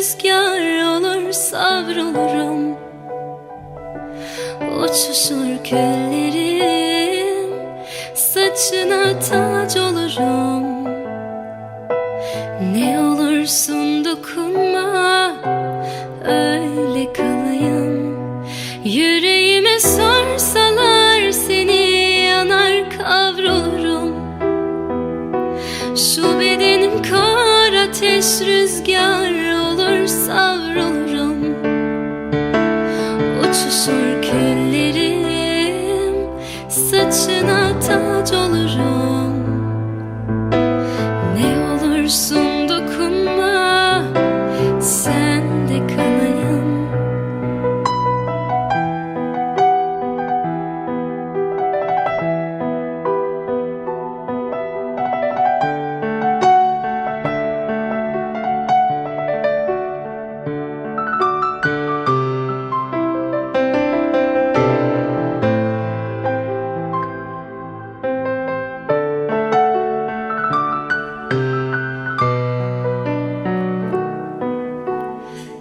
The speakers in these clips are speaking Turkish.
rüzgar olur savrulurum. Uçuşur küllerim, saçına tac olurum. Ne olursun dokunma, öyle kalayım. Yüreğime sorsalar seni yanar kavrulurum. Şu bedenim kar ateş rüzgar olur savrulurum. Uçuşur küllerim, saçına tac olurum. Ne olursun dokunma, sen de kalayım.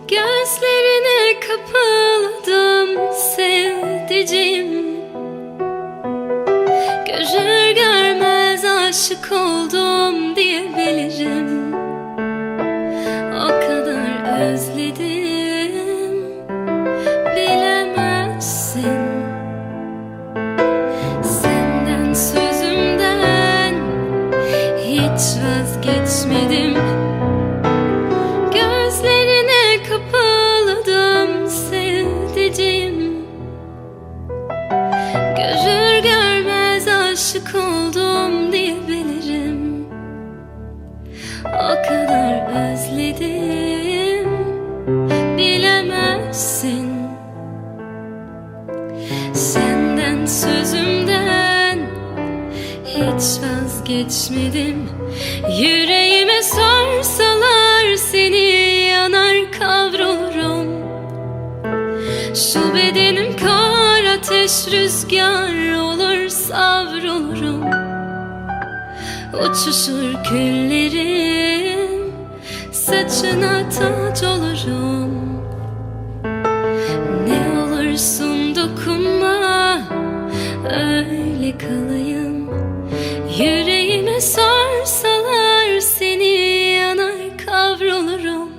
Gözlerine kapıldım sevdiceğim. Görür görmez aşık oldum diyebilirim. O kadar özledim, bilemezsin. Senden sözümden hiç vazgeçmedim. Gözlerine kapıldım sevdiceğim. Görür görmez aşık oldum diyebilirim. O kadar özledim, bilemezsin. Senden sözümden hiç vazgeçmedim. Yüreğime sorsalar seni yanar kavrulurum. Şu bedenim kar ateş rüzgar olur savrulurum. Uçuşur küllerim, saçına tac olurum. Ne olursun dokunma, öyle kalayım. Yüreğime sorsalar seni yanar kavrulurum.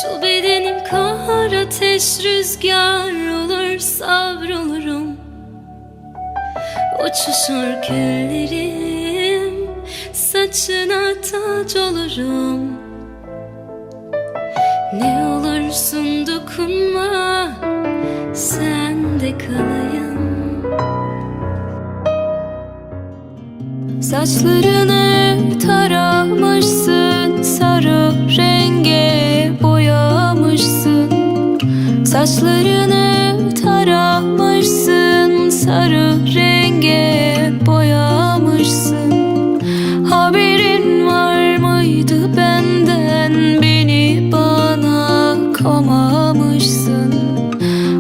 Şu bedenim kar ateş rüzgar olur savrulurum. Uçuşur küllerim, saçına tac olurum. Ne olursun dokunma, sen de kalayım. Saçlarını taramışsın, sarı renge boyamışsın. Saçlarını taramışsın, sarı renge boyamışsın. Haberin var mıydı benden, beni bana komamışsın.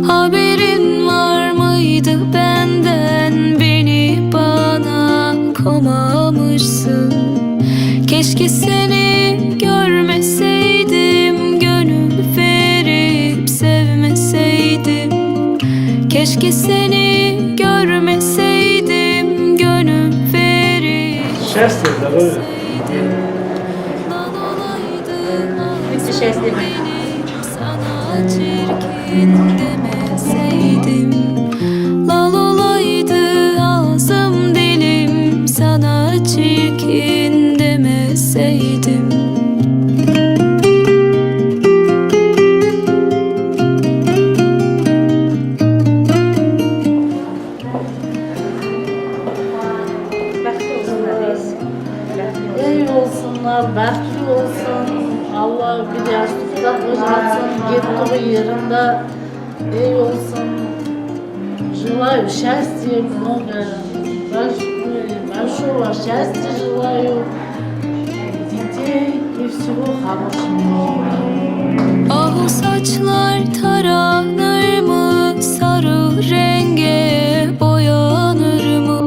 Haberin var mıydı benden, beni bana komamışsın. Keşke seni görmeseydim, gönül verip sevmeseydim. Keşke seni görmeseydim, gönül verip sevmeseydim. Sana çirkin demeseydim. Lal olaydı ağzım dilim, sana çirkin demeseydim. İyi olsunlar, bekli olsun. Allah bir yaşlıkta kocatsın, gittiği yerinde iyi olsun. Желаю счастья много, большого счастья желаю, детей и всего хорошего. Ah saçlar taranır mı, sarı renge boyanır mı?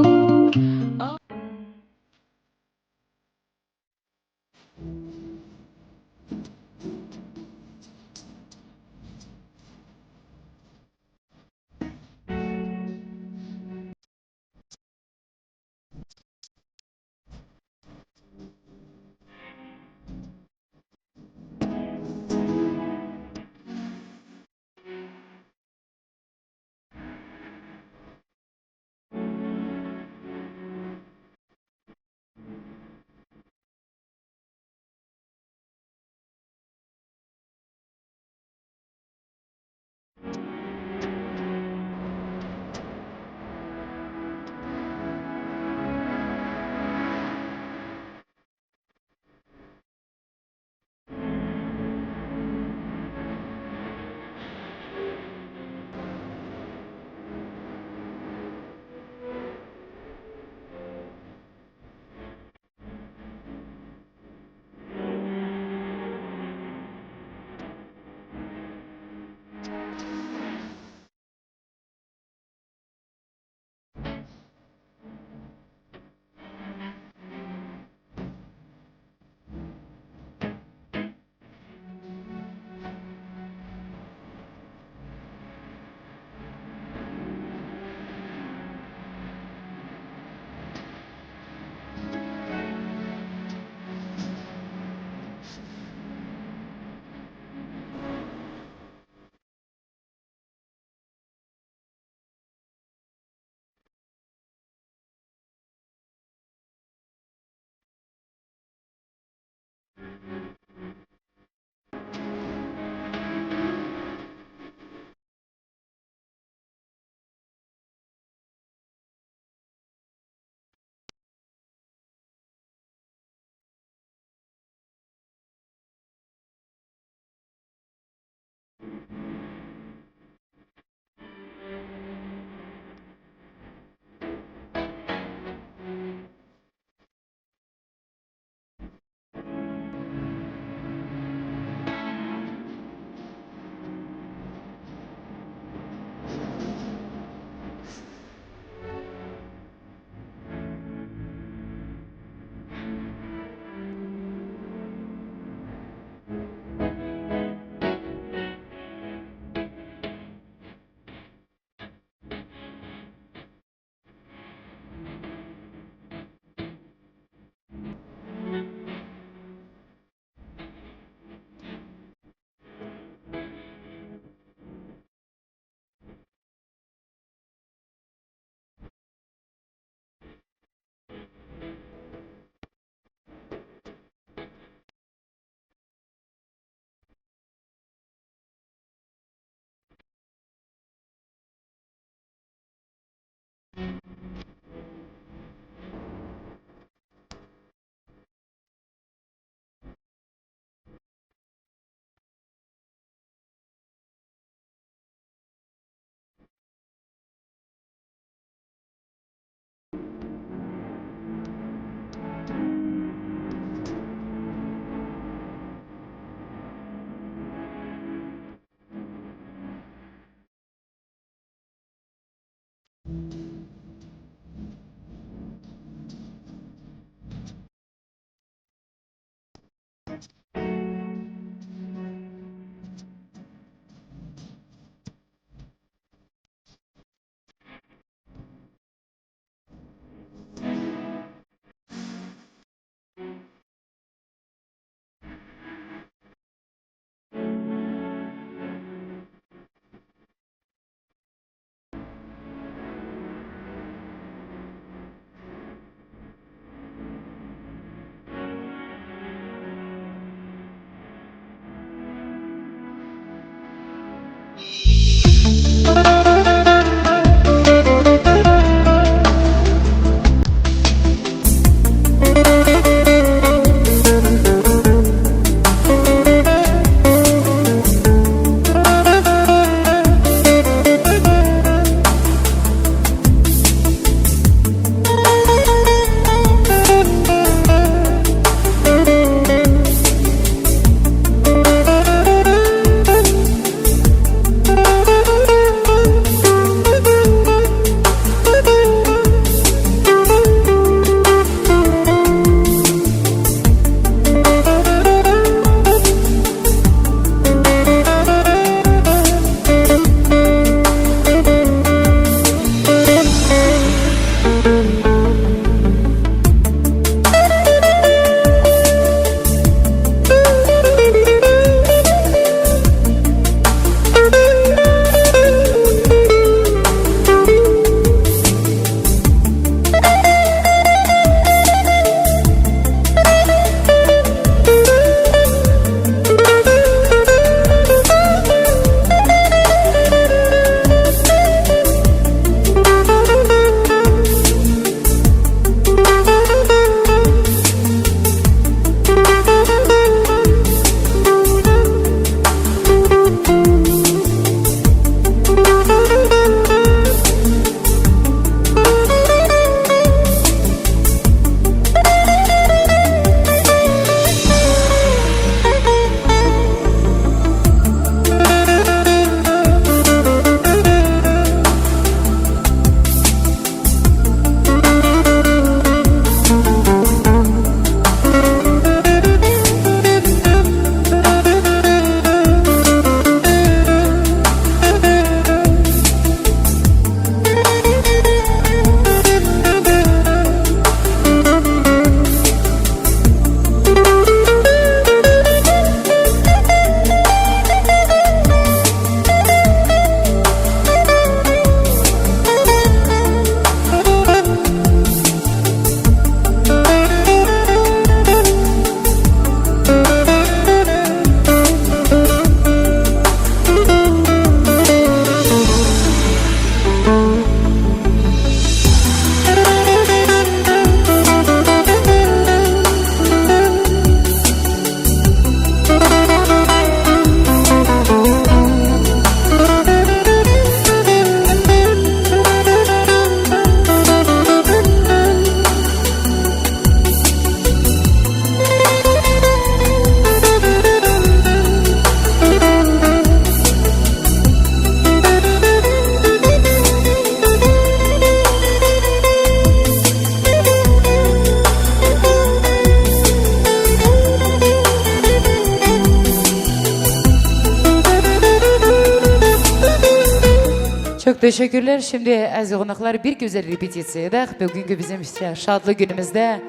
Çok teşekkürler. Şimdi aziz konuklar bir güzel repetisiya bugünkü bizim şadlı günümüzde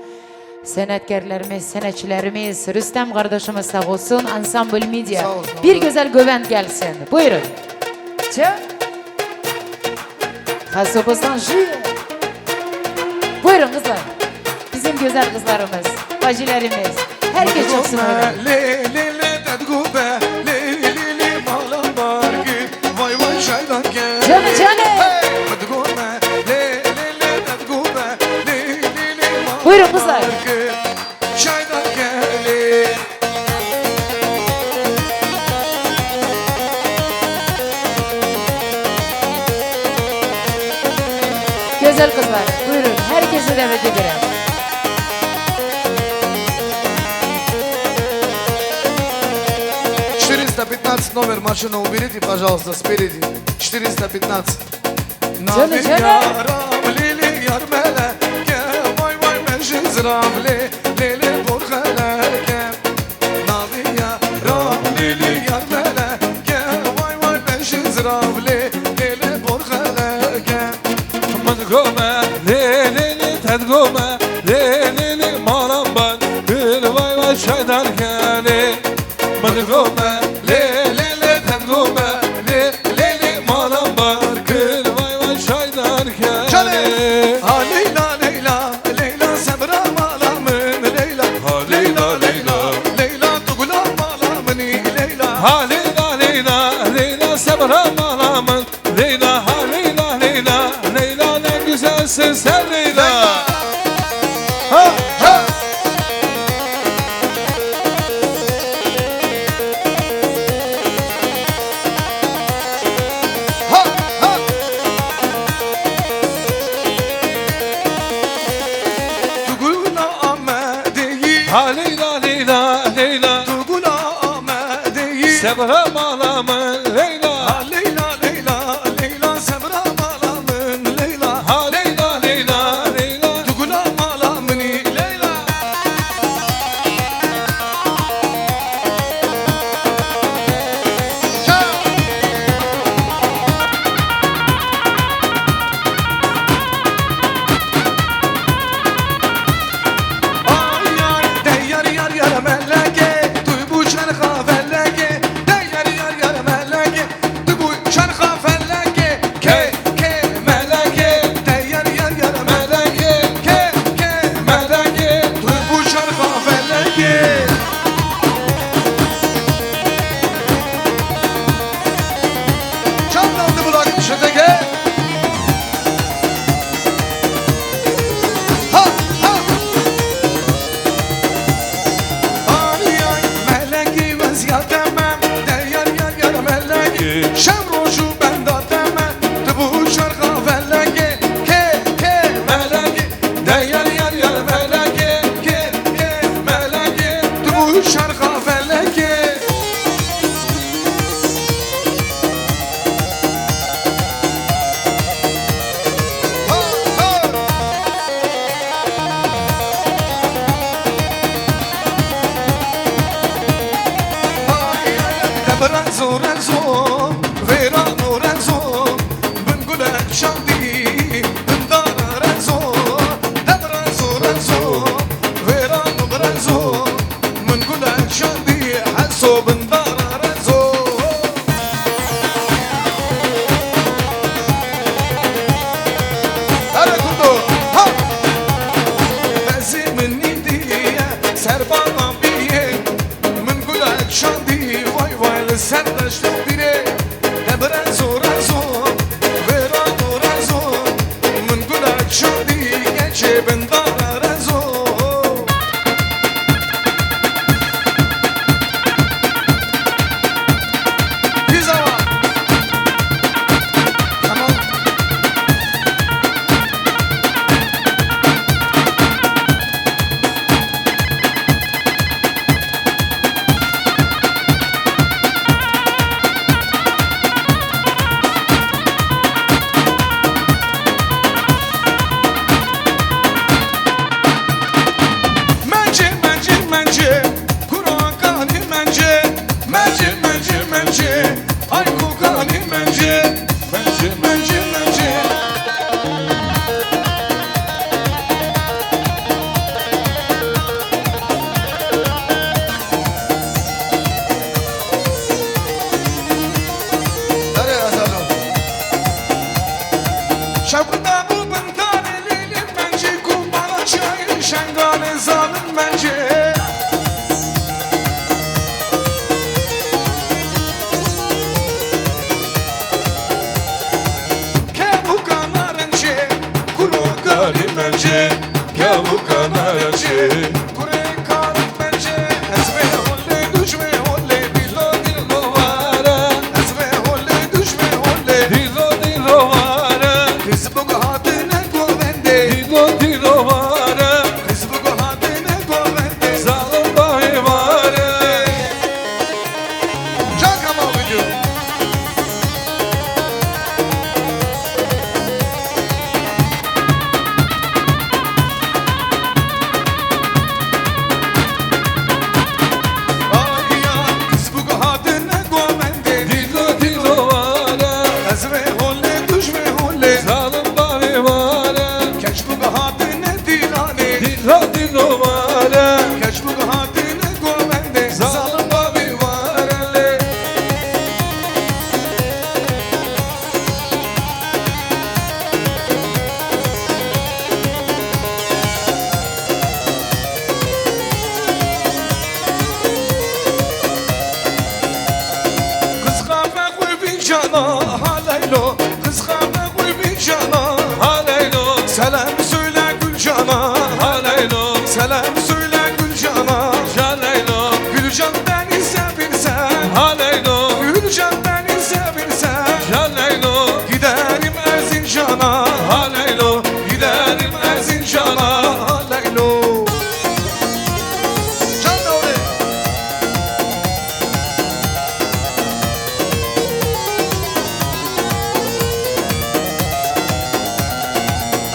sanatkarlarımız, sanatçılarımız, Rüstem kardeşimiz sağ olsun, Ensemble Media. Sağ olsun. Bir güzel güven gelsin. Buyurun. Çak. Hasobasanji. Buyurun kızlar. Bizim güzel kızlarımız, bacılarımız. Herkes çıksın öyle. Le le le tadgube le le le malabargi vay vay şaydan gel. Canı canı. Tadgube le le le tadgube le le le Buyurun kızlar. malabargi şaydan gel. Güzel kızlar. Buyurun. Herkesi davet ederim. Номер машины уберите, пожалуйста, спереди. 415. Canı canı. Lili yar meleke, vay vay meşin zram lili borgeleke. Navi yaram lili yar meleke, vay vay meşin zram lili borgeleke. من گومه لیلی تد گومه لیلی مالم بن بل وای وای شایدار کلی من گومه لیلی تد گومه لیلی مالم بن بل وای وای شایدار Çale! کلی Ha Leyla Leyla Leyla sebra malamın Leyla Ha Leyla Leyla Leyla tugula malamın Leyla ha Leyla Leyla Leyla sabra malamın Leyla ha Leyla Leyla Leyla ne güzelsin sen Leyla ha ha Ha ha Tugula Ahmedi'yi ha Leyla Leyla Leyla Tugula Ahmedi'yi Sebra malamın Leyla Ha Leyla Leyla Leyla sebra malamın Leyla ha Leyla Leyla Leyla Tugula malamın Leyla Ay ay de yar yar yar melleke Duy bu çarha felleke De yar yar yar melleke Duy bu çarha felleke Ke ke melleke De yar yar yar melleke Ke ke melleke Duy bu çarha felleke Çaldandı bulak şöteke Ha ha Ay ay meleki vaziyat demem De yar yar yar meleki Şem roşu ben da demem De bu şarkı felleki Ke ke meleki De yar yar yar meleki Ke ke meleki De bu şarkı felleki Ha ha Renzo, Renzo, verano Renzo, Bengulek Shandi, Bendara Renzo, Renzo, Renzo, verano Renzo, Bengulek Shandi, Hasso Bendara Renzo. Hadi kurdu, ha! Bezimin indiye, serbana biye, Bengulek Shandi, vay vay sen de ştopire, Renzo, Renzo, verano Renzo. cana haleylo Kıskanma koy bir cana Haleylo Selam söyle Gülcan'a Haleylo Selam söyle Gülcan'a Haleylo Gülcan beni sevirsen Haleylo Gülcan beni sevirsen Haleylo Giderim Erzincan'a Haleylo Giderim Erzincan'a Haleylo Can Nuri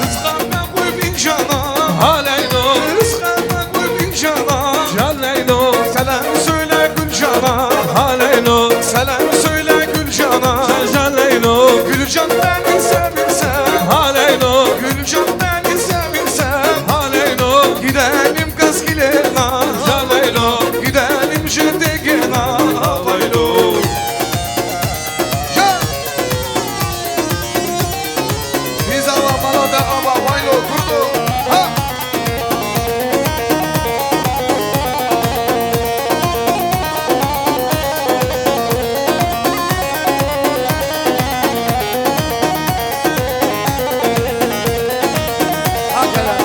Kıskanma koy bir cana Haleylo Kıskanma koy bir cana Haleylo Selam söyle Gülcan'a Haleylo Selam söyle Gülcan'a Haleylo Gülcan beni sevirsen Haleylo Gülcan beni sevirsen Haleylo Gidelim Kaskilena Haleylo Gidelim Jendegena Haleylo Biz Allah bana da ama vaylo kurdu Ha Hakikaten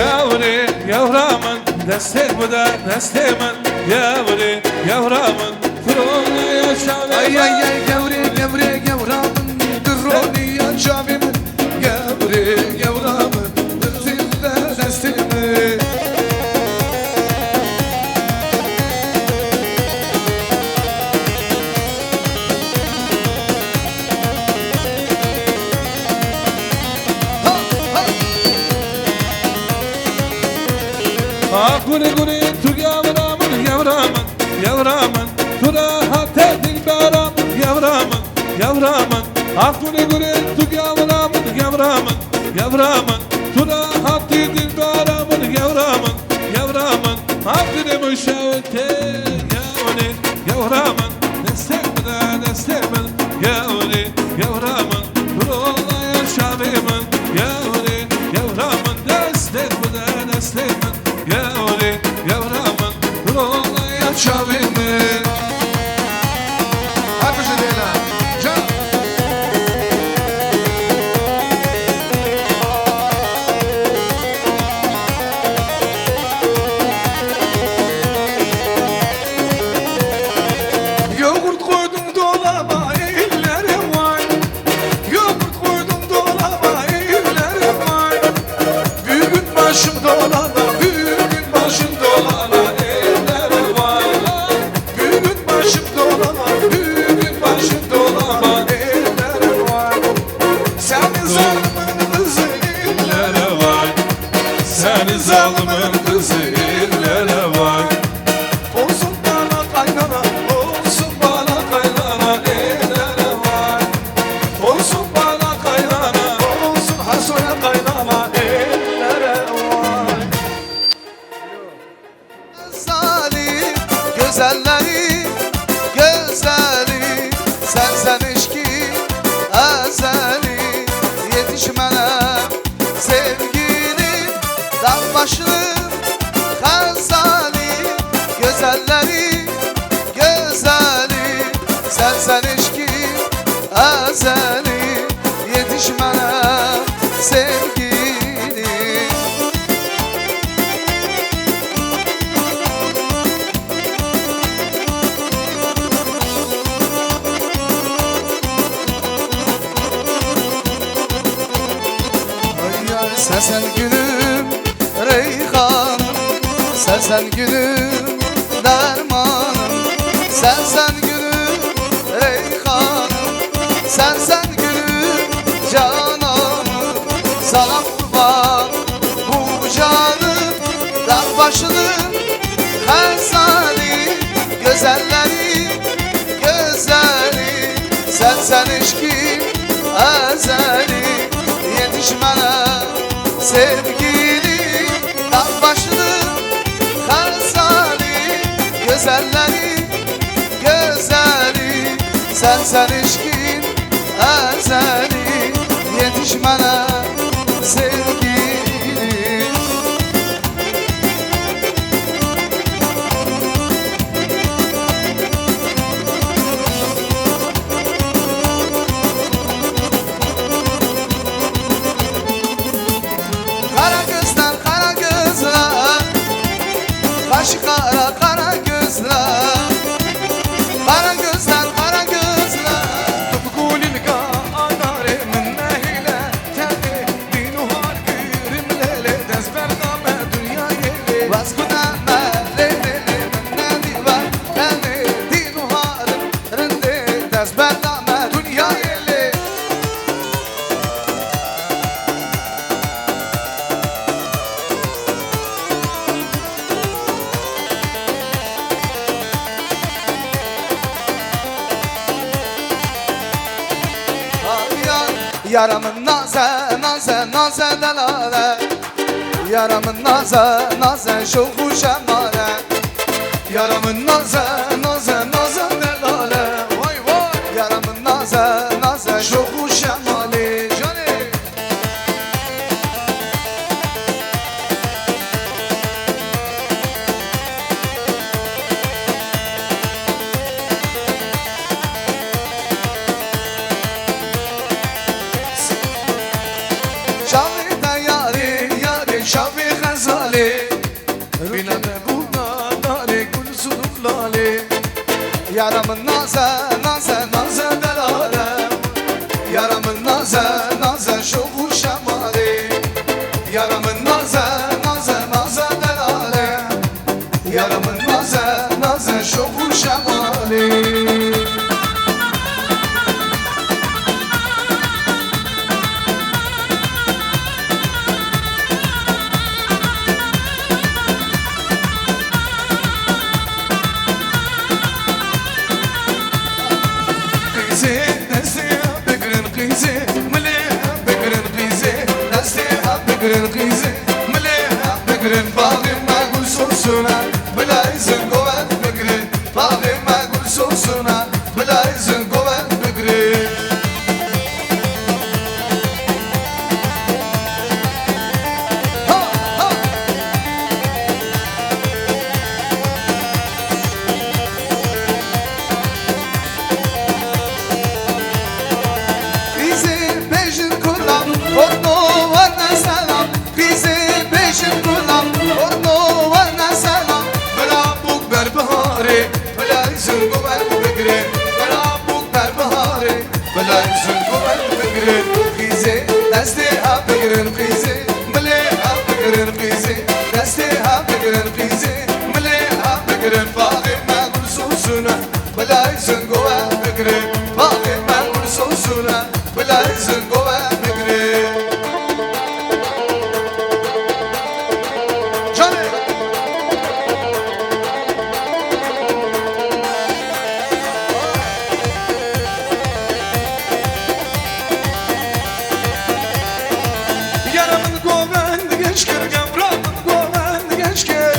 Yavri yavramın destek bu da desteğimin Yavri yavramın Fırını yaşam Ay ay ay gevre gevre gevramın Droni yaşamımın Gevre gevramın Zilde destimi Guri guri tu yavramın yavramın Yavramın tu rahat dilberamın Yavramın yavramın Guri guri tu yavramın yavramın Yavramın tu rahat dilberamın Yavramın yavramın Guri müşavte yavri yavramın Destek bu da desteğimin Yavri yavramın Fırını yaşamımın Yavri yavramın Destek bu da desteğimin Yavri yavramın Fırını yaşamımın Hadi Jendegena Can Yoğurt koydum dolaba ellerim var Yoğurt koydum dolaba ellerim var Bugün başım dolana Bugün başım dolana ellerim var Bugün başım dolana Bugün başım dolana ellerim var Senin zalımın kızı ellere var Seni zalımın kızı ellere var Olsun bana kaynana Olsun bana kaynana ellere var Olsun bana kaynana Olsun hasoya kaynana ellere var Zalim güzelleri gözleri Sen eşki ezeli Yetişmene sevgilim Dağ başlım gazali Güzelleri gözeli Sen eşki ezeli Yetişmene sevgilim Sesen gülüm reyhanım Sesen gülüm dermanım Sen gülüm reyhanım Sen gülüm cananım Sana kurban bu canım Dağ başlım hezali Güzelleri gözleri Sen eşki ezeli Yetişmene sevgili Dağ başlı gazali Güzelleri gözleri Sen eşkin ezeli Yetişmene sevgili Yaramın naze naze naze delale Yaramın naze naze şoku şemale Yaramın naze naze naze delale Vay vay Yaramın naze naze şoku şemale Canım Şavi da yari yari şavi gazali Bineme buna nari gül suluk lali Yaramın naze naze naze delale Yaramın naze naze şoku şemali Yaramın naze naze naze delale Yaramın naze naze şoku şemali بقرن قيزي مليها بقرن باغي ما اقول صوصنا بلا يزن قوات بقرن باغي ما اقول صوصنا بلا يزن قوات بقرن ها ها قيزي بيجن كلام فرنو وانا سلام قيزي بيجن كلام فرنو وانا سلام بلا بوك بربهاري بلا يزن قوات بقرن بلا بوك بربهاري بلا يزن قوات بقرن قيزي دستيها بقرن قيزي مليها بقرن قيزي دستيها بقرن قيزي مليها بقرن باغي ما اقول صوصنا بلا يزن قوات بقرن باغي ما اقول صوصنا بلا يزن قوات بقرن جاني Yaramın govendi gençker Gamramın govendi gençker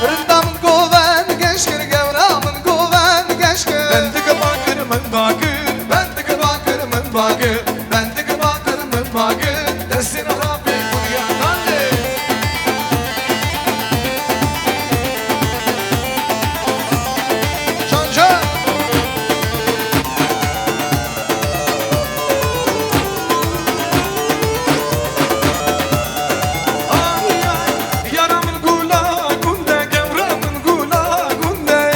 Rındamın govendi gençker Gamramın govendi gençker Bendike bakırımın bakır Bendike bakırımın bakır Bendike bakırımın bakır Desine Rabbi kuryanandı Can can Ay ay yaramın gula gunde Gamramın gula gunde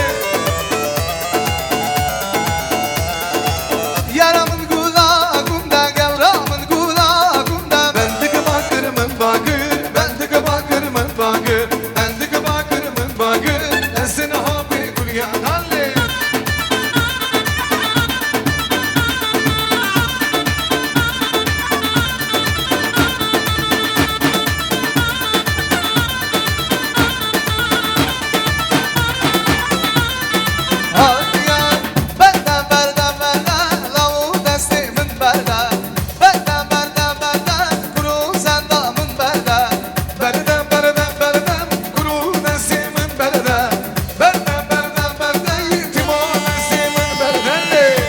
Yaramın gula gunde Gamramın gula gunde Bendike bakırımın bakır Bendike bakırımın bakır Bendike bakırımın bakır Esine habi kuryanandı Berdem berdem berdem Lavu destimin berdem Berdem berdem berdem Kuru zendamın berdem Berdem berdem berdem Kuru destimin berdem Berdem berdem berdem Yitimo destimin berdem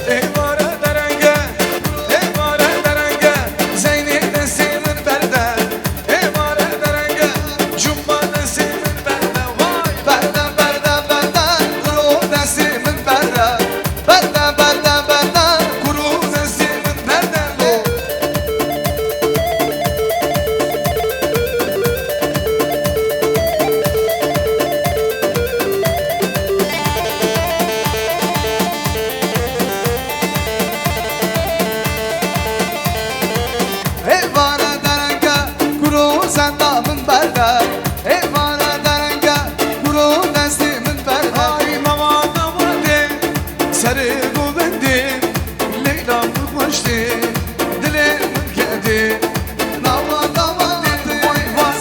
Eyvara derenge Eyvara derenge Zeyni destimin berdem Eyvara derenge Cumba destimin berdem Vay berdem berdem berdem Kuru destimin berdem Berdem berdem berdem Kuru destimin berdem Eyvara derenge Kuru zendamın berdem Eyvara derenge Kuru destimin berdem Ay mama namade Sarı govendi Leyla mıkmıştı Dilemin kedi Nama namade Vay vay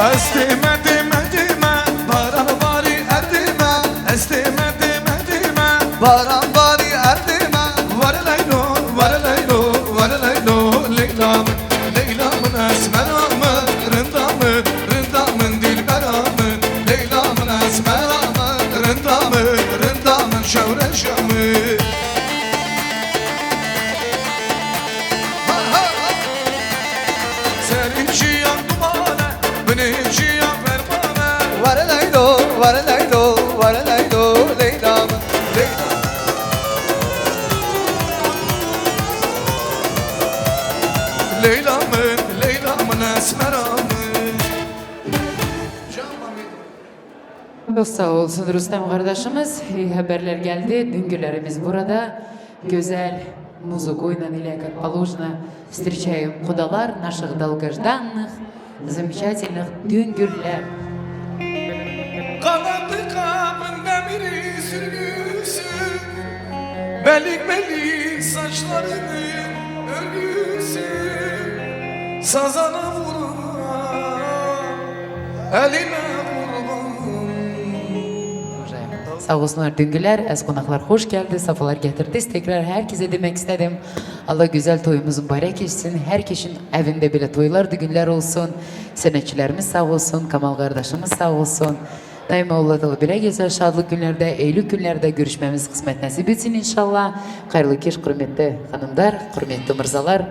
Estime dime dime Baran bari erdime Estime dime dime Baran bari erdime Var leylo var leylo var leylo Leyla'mın Leyla'mın esmeramın Rındamın rındamın dilberamın Leyla'mın esmeramın Rındamın rındamın şevreşamın Senin şiyan dumane Benim şiyan fermane Var leylo var leylo var leylo Leyla'mın Leyla Leyla'mın Leyla'mın esmeramın Sağ olsun Rüstem kardeşimiz. İyi haberler geldi. Düngülerimiz burada. Güzel музыкой или как положено встречаем кудалар наших долгожданных, замечательных düngürler. Kanadı kapın demiri sürgüsü Belik belik saçlarının örgüsü Sazana vurma Eline vurma Sağ olsunlar düngüler, az konaklar hoş geldi, safalar getirdiniz. Tekrar herkese demek istedim. Allah güzel toyumuz mübarek etsin. Herkesin evinde bile toylar, düğünler olsun. Senetçilerimiz sağ olsun, Kamal kardeşimiz sağ olsun. Daima Allah'ta bile güzel şadlık günlerde, Eylül günlerde görüşmemiz kısmet nasip etsin inşallah. Hayırlı kеш, hürmetli hanımlar, hürmetli mırzalar.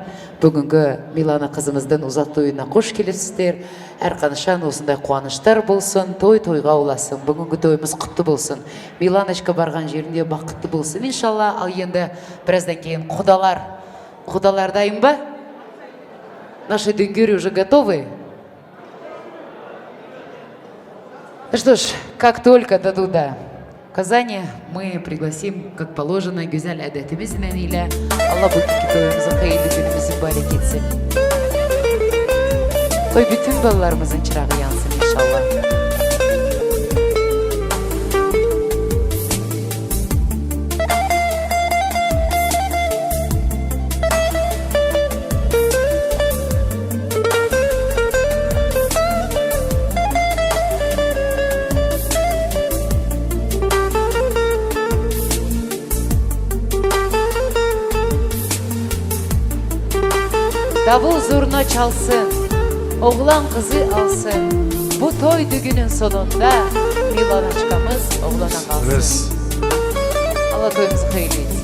Bugünkü Milana kızımızdan uzak toyuna hoş gelirsizler. Erkanışan osындай қуаныштар болсын, той-тойға уlasın. Bugünkü toyumuz kutlu болсын. Milanочка барған жерінде бақытты болсын. İnşallah al енді біраздан кейін құдалар дайын ба? Наши дүнгері уже готовы? Ну что ж, как только дадут указания, мы пригласим, как положено, güzel әдетіміздің ile Allah bugünkü toyumuzu, hayırlı günümüzü mübarek etsin. Toy bütün balalarımızın çırağı yansın inşallah. Davul zurna çalsın, oğlan kızı alsın. Bu toy düğünün sonunda Milanoçkamız oğlana kalsın. Allah toyumuzu hayırlı etsin.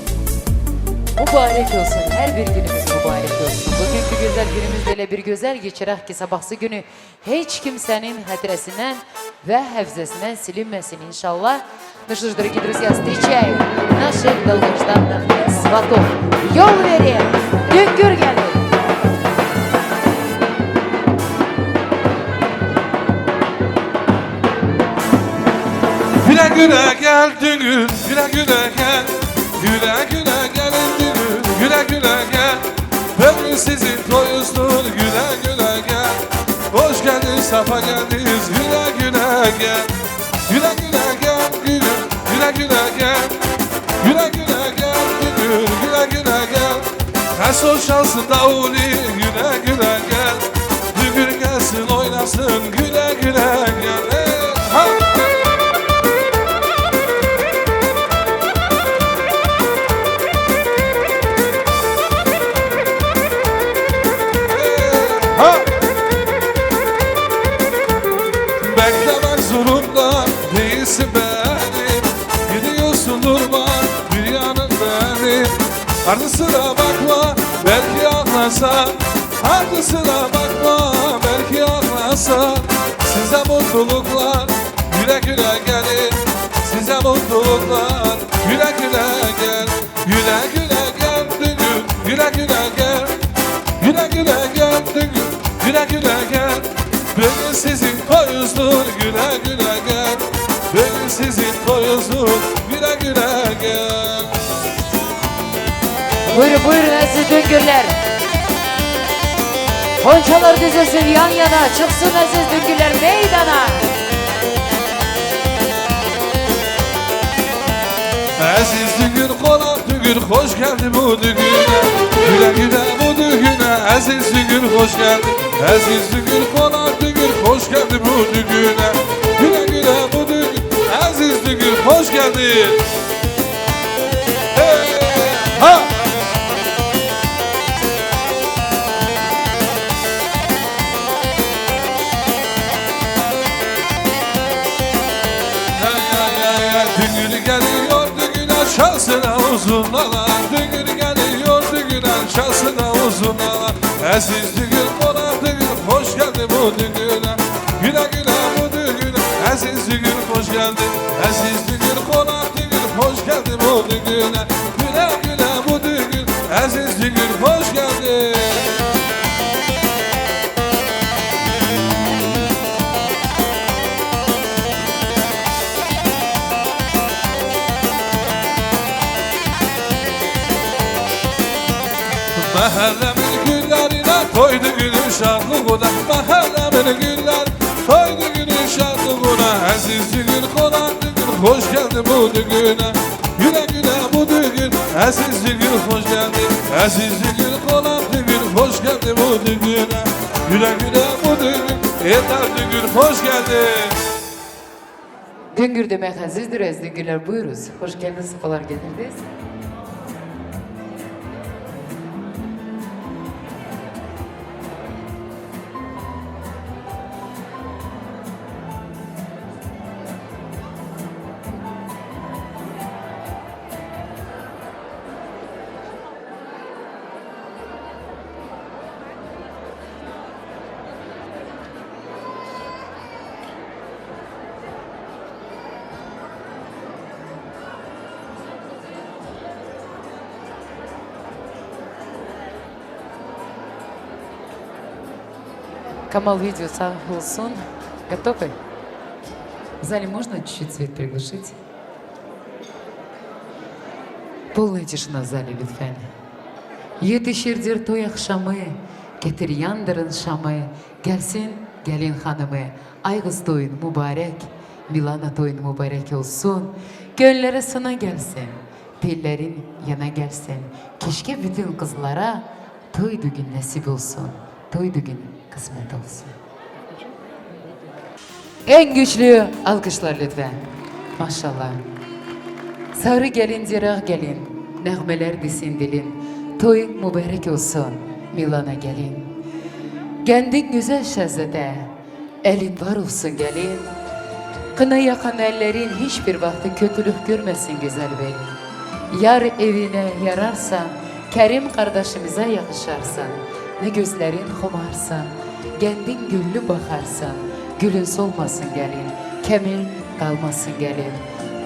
Mübarek olsun, her bir günümüz mübarek olsun. Bugünkü güzel günümüzde bir güzel geçirək ki sabahsı günü hiç kimsenin hatresinden ve hafızasından silinmesin inşallah. Ну что ж, дорогие друзья, встречаем наших долгожданных сватов. Yol verin, düngür gelin. Güle güle gel düğün, güle güle gel. Güle güle gelin düğün, güle güle gel. Bugün sizin toyunuzdur, güle güle gel. Hoş geldin, safa geldiniz, güle güle gel. Güle güle gel düğün, güle güle gel. Güle güle gel düğün, güle güle gel. Kaso şansın davuli, güle güle gel. Düğün gelsin oynasın, güle güle gel. Ha! Beklemek zorunda değilsin benim. Gidiyorsun durma dünyanın benim. Ardısına bakma belki ağlasa. Ardısına bakma belki ağlasa. Size mutluluklar güle güle gelin. Size mutluluklar güle güle gel. Güle güle gel düğün, güle güle gel. Güle güle gel düğün, güle güle gel. Bugün sizin toyunuzdur, güle güle gel. Bugün sizin toyunuzdur, güle güle gel. Buyurun buyurun aziz düngürler. Ponçalar dizilsin yan yana, çıksın aziz düngürler meydana. Aziz düğün, konak düğün, hoş geldi bu düğüne. Güle güle bu düğüne, aziz düğün, hoş geldi. Aziz düğün, konak düğün, hoş geldin bu düğüne. Güle güle bu düğün, aziz düğün, hoş geldin. Hey, ha! Düğün geliyor, düğün aşağısına uzun alan. Düğün geliyor, düğün aşağısına uzun alan. Aziz düğün, konak düğün, hoş geldin bu düğüne. Güle güle bu düğüne, aziz düğün, hoş geldin. Aziz düğün, konak düğün, hoş geldin bu düğüne. Güle güle bu düğün, aziz düğün, hoş geldin. Mahallemin günlerine toydu günün şanlığına. Mahallemin günler toydu günün şanlığına. Aziz düğün, konak düğün, hoş geldin bu düğüne. Güle güle bu düğün, aziz düğün, hoş geldin. Aziz düğün, konak düğün, hoş geldin bu düğüne. Güle güle bu düğün, yeter düğün, hoş geldin. Düngür demek azizdir, ez düngürler buyuruz. Hoş geldiniz, sefalar getirdiniz. Камал, видео сам Хилсон. Готовы? В зале можно чуть-чуть свет приглушить? Полная тишина в зале, лütfen. Yetişirdir toy akşamı, getir yandırın şamı, gelsin gelin hanımı, Aygız toyun mübarek, Milana toyun mübarek olsun, gönlere sana gelsin, pillerin yana gelsin, keşke bütün kızlara toy düğün nasip olsun, toy düğün kısmet olsun. En güçlü alkışlar lütfen. Maşallah. Sarı gelin, zirah gelin, nağmeler desin dilin, toy mübarek olsun, Milana gelin. Kendin güzel şehzade, elin var olsun gelin. Kına yakan ellerin hiçbir vakti kötülük görmesin güzel beyin. Yar evine yararsan, Kerim kardeşimize yakışarsan, ne gözlerin xumarsan, kendin güllü bakarsan, gülün solmasın gelin, kemin kalmasın gelin.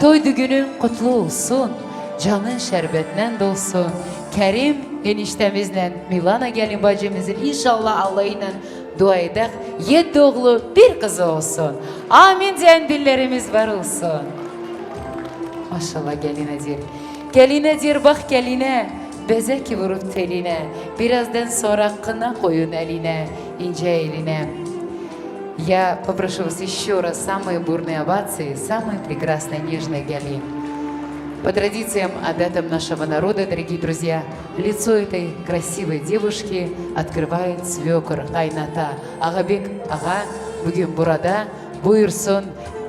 Toy düğünün kutlu olsun, canın şerbetle dolsun. Kerim eniştemizle Milana gelin bacımızın inşallah Allah ile dua edek. 7 oğlu bir kızı olsun. Amin diyen dillerimiz var olsun. Maşallah gelinedir. Gelinedir bak geline. Bezek vurup teline. Birazdan sonra kına koyun eline. İnce eline. Я попрошу вас еще раз самые бурные овации, самые прекрасные, нежные гели. По традициям, адатам нашего народа, дорогие друзья, лицо этой красивой девушки открывает свекор Кайната. Агабек ага bugün burada buyursun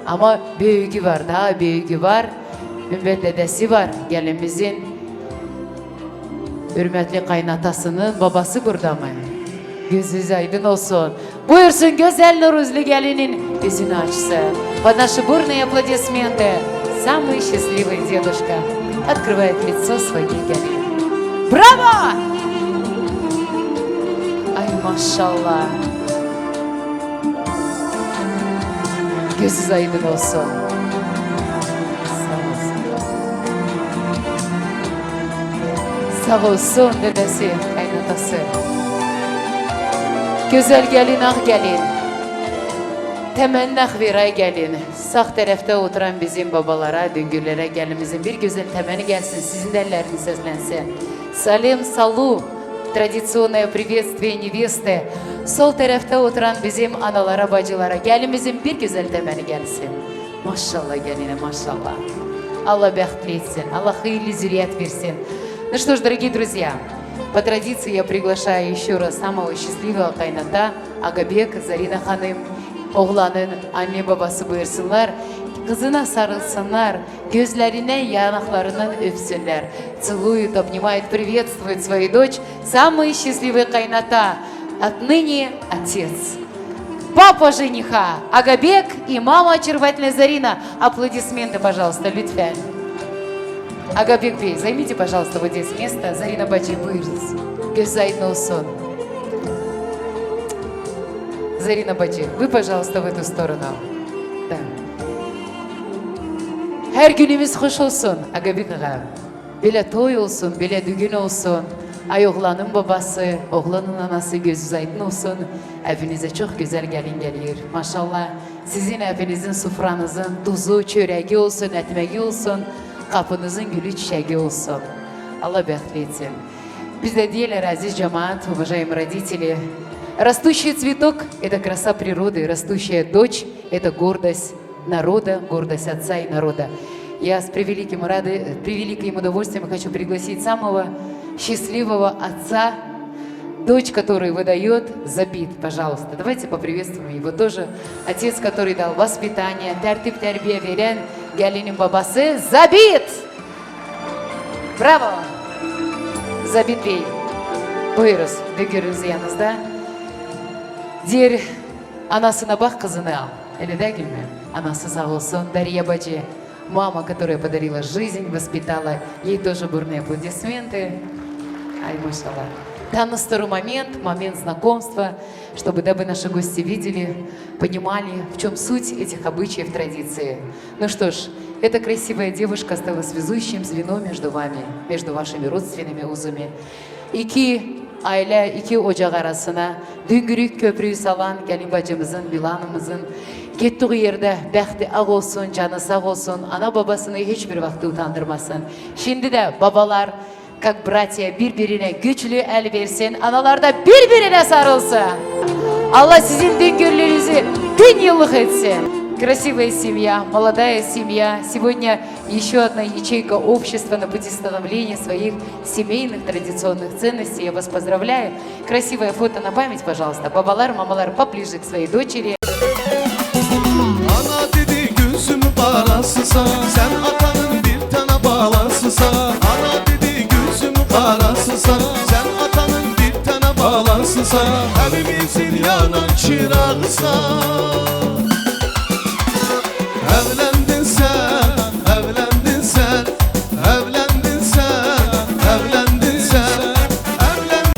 ama büyüğü var, daha büyüğü var. Ümmet dedesi var gelimizin. Hürmetli kaynatasının babası burada mı? Gözünüz aydın olsun. Buyursun güzel Nuruzlu gelinin yüzünü açsın. Под наши бурные аплодисменты самый счастливый дедушка открывает лицо своей gelin. Браво! Ay maşallah. Gözünüz aydın olsun. Sağ olsun. Sağ olsun dedesi, kaynatası. Güzel gelin, ah gelin. Temenni ahviray gelin. Sağ tarafta oturan bizim babalara, düngürlere gelinimizin bir güzel temeni gelsin. Sizin de elleriniz seslensin. Salim salu. Традиционное приветствие невесты. Sol tarafta oturan bizim analara, bacılara, gelinimizin bir güzel temeni gelsin. Maşallah geline, maşallah. Allah бахтли etsin, Allah hayırlı zürriyet versin. Ну что ж, дорогие друзья, по традиции я приглашаю еще раз самого счастливого кайната Агабек Зарина ханым Oğlanın anne babası buyursunlar. Kızına sarılsınlar, gözlerine, yanaklarından öpsünler. Целуют, обнимают, приветствуют свою дочь. Самая счастливая кайната. Отныне отец. Папа жениха Агабек и мама очаровательная Зарина. Аплодисменты, пожалуйста, Лютфен. Агабек Бей, займите, пожалуйста, вот здесь место. Зарина Бачи, buyurunuz. Göz aydın olsun. Зарина Бачи, вы, пожалуйста, в эту сторону. Да. Her günümüz hoş olsun Agabek ağa. Bile toy olsun, bile düğün olsun. Ay oğlanın babası, oğlanın anası gözü aydın olsun. Evinize çok güzel gelin geliyor. Maşallah sizin evinizin sofranızın tuzu, çöreği olsun, etmeği olsun. Kapınızın gülü çiçeği olsun. Allah bəxtli etsin. Biz de diyorlar aziz cemaat, уважаемые родители, растущий цветок – это краса природы, растущая дочь – это гордость народа, гордость отца и народа. Я с превеликим удовольствием хочу пригласить самого счастливого отца, дочь, который выдает, Забит, пожалуйста. Давайте поприветствуем его тоже. Отец, который дал воспитание, тәртіп тәрбие veren gelinin babası Забит. Bravo. Забит Bey. Buyuruz, düğününüz yanınızda. Diğer anasına bak, kızını al. Öyle değil mi? Анасы сау olsun, Дарья Бачи, мама, которая подарила жизнь, воспитала, ей тоже бурные аплодисменты. Ай, машаллах. Таныстыру момент знакомства, чтобы дабы наши гости видели, понимали, в чем суть этих обычаев, традиции. Ну что ж, эта красивая девушка стала связующим звеном между вами, между вашими родственными узами. Aile, iki ocak arasına Düngürük köprüyü salan gelin bacımızın, Milan'ımızın gittiği yerde bəxti ağ olsun, canı sağ olsun, ana babasını hiçbir vakti utandırmasın. Şimdi de babalar, как bratья, birbirine güçlü el versin, analar da birbirine sarılsın. Allah sizin düngürlüğünüzü 1000 yıllık etsin. Красивая семья, молодая семья. Сегодня еще одна ячейка общества на пути становления своих семейных традиционных ценностей. Я вас поздравляю. Красивое фото на память, пожалуйста. Бабалар, мамалар, поближе к своей дочери. Ana dedi gözüm parasısa, sen atanın bir tane balasısa. Ana dedi gözüm parasısa, sen atanın bir tane balasısa. Evimizin yanan çırağısa. Evlendin sen, evlendin sen, evlendin sen, evlendin sen, evlendin.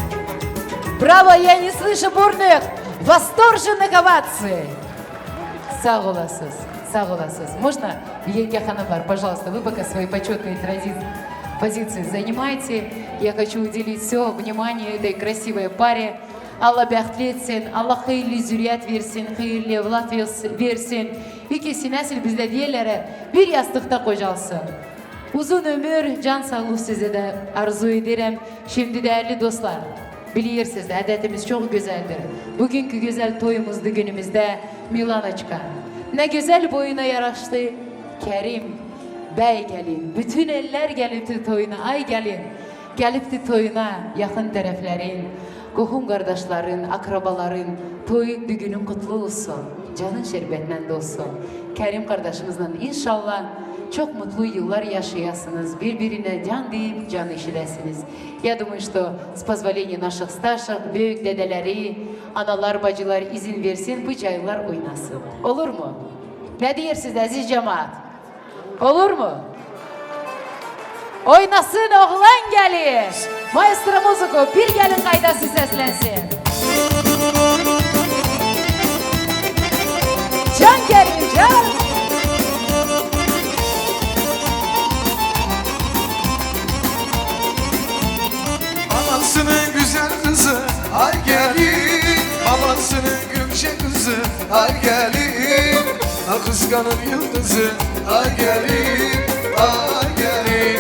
Браво, я не слышу бурных, восторженных оваций. Sağ olasınız, sağ olasınız. Можно, Ельке Ханамар, пожалуйста, вы пока свои почетные позиции занимайте. Я хочу уделить все внимание этой красивой паре. Allah bəxtli etsin, Allah xeyirli zürriyyət versin, xeyirli evlat versin. İkisi nəsil bizdə deyirlərə bir yastıqda qocalsın. Uzun ömür, can sağlığı sizə də arzu edirəm. Şimdi değerli dostlar, bilirsiniz adetimiz çok güzeldir. Bugünkü güzel toyumuzda günümüzde Milanoçka. Ne güzel boyuna yaraştı Kerim Bey gelin. Bütün eller gelipti toyuna, ay gelin. Gelipti toyuna yakın tarafların, qohum qardaşların, akrabaların toy düğünün kutlu olsun. Canın şerbetinden de olsun. Kerim kardeşimizle inşallah çok mutlu yıllar yaşayasınız. Birbirine can deyip can işilesiniz. Я думаю, что с позволения наших старших, büyük dedeleri, analar, bacılar izin versin, bu caylar oynasın. Olur mu? Ne diyorsunuz aziz cemaat? Olur mu? Oynasın oğlan gelin. Maestro muziku bir gelin kaydası seslensin. Can gelin can. Babasının güzel kızı ay gelin, babasının gülşen kızı ay gelin, kıskanın yıldızı ay gelin, ay gelin.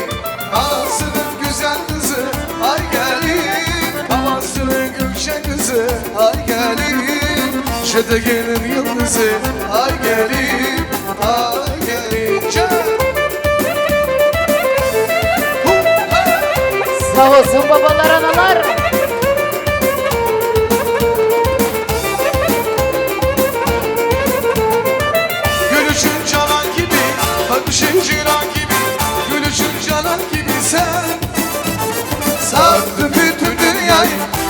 Babasının güzel kızı ay gelin, babasının gülşen kızı ay gelin, şetegenin yıldızı ay gelin, ay gelin. Sağ olsun babalar, analar.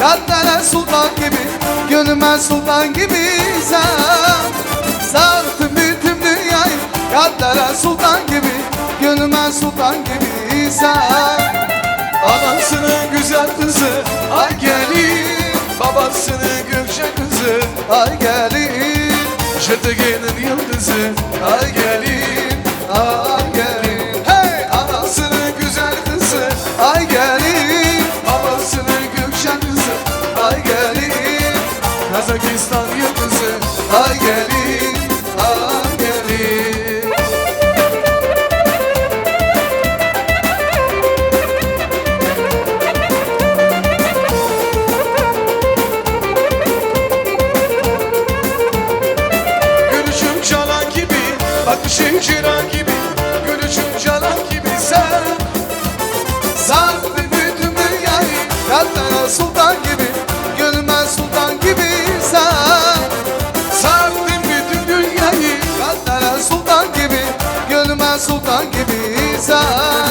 Kalplere sultan gibi, gönlüme sultan gibi sen sardın bütün dünyayı. Kalplere sultan gibi, gönlüme sultan gibi sen. Anasının güzel kızı ay gelin, babasının Gökçe kızı ay gelin, Şırtıge'nin yıldızı ay gelin, ay gelin. Hey! Anasının güzel kızı ay gelin, babasının Gökçe kızı ay gelin, Kazakistan yıldızı ay gelin, ay gelin. Gülüşüm çalan gibi, bakışın çıran gibi, gülüşüm çalan gibi sen sardın bütün dünyayı. Kalplere sultan gibi, gönlüme sultan gibi sen sardın bütün dünyayı. Kalplere sultan gibi, gönlüme sultan gibi sen.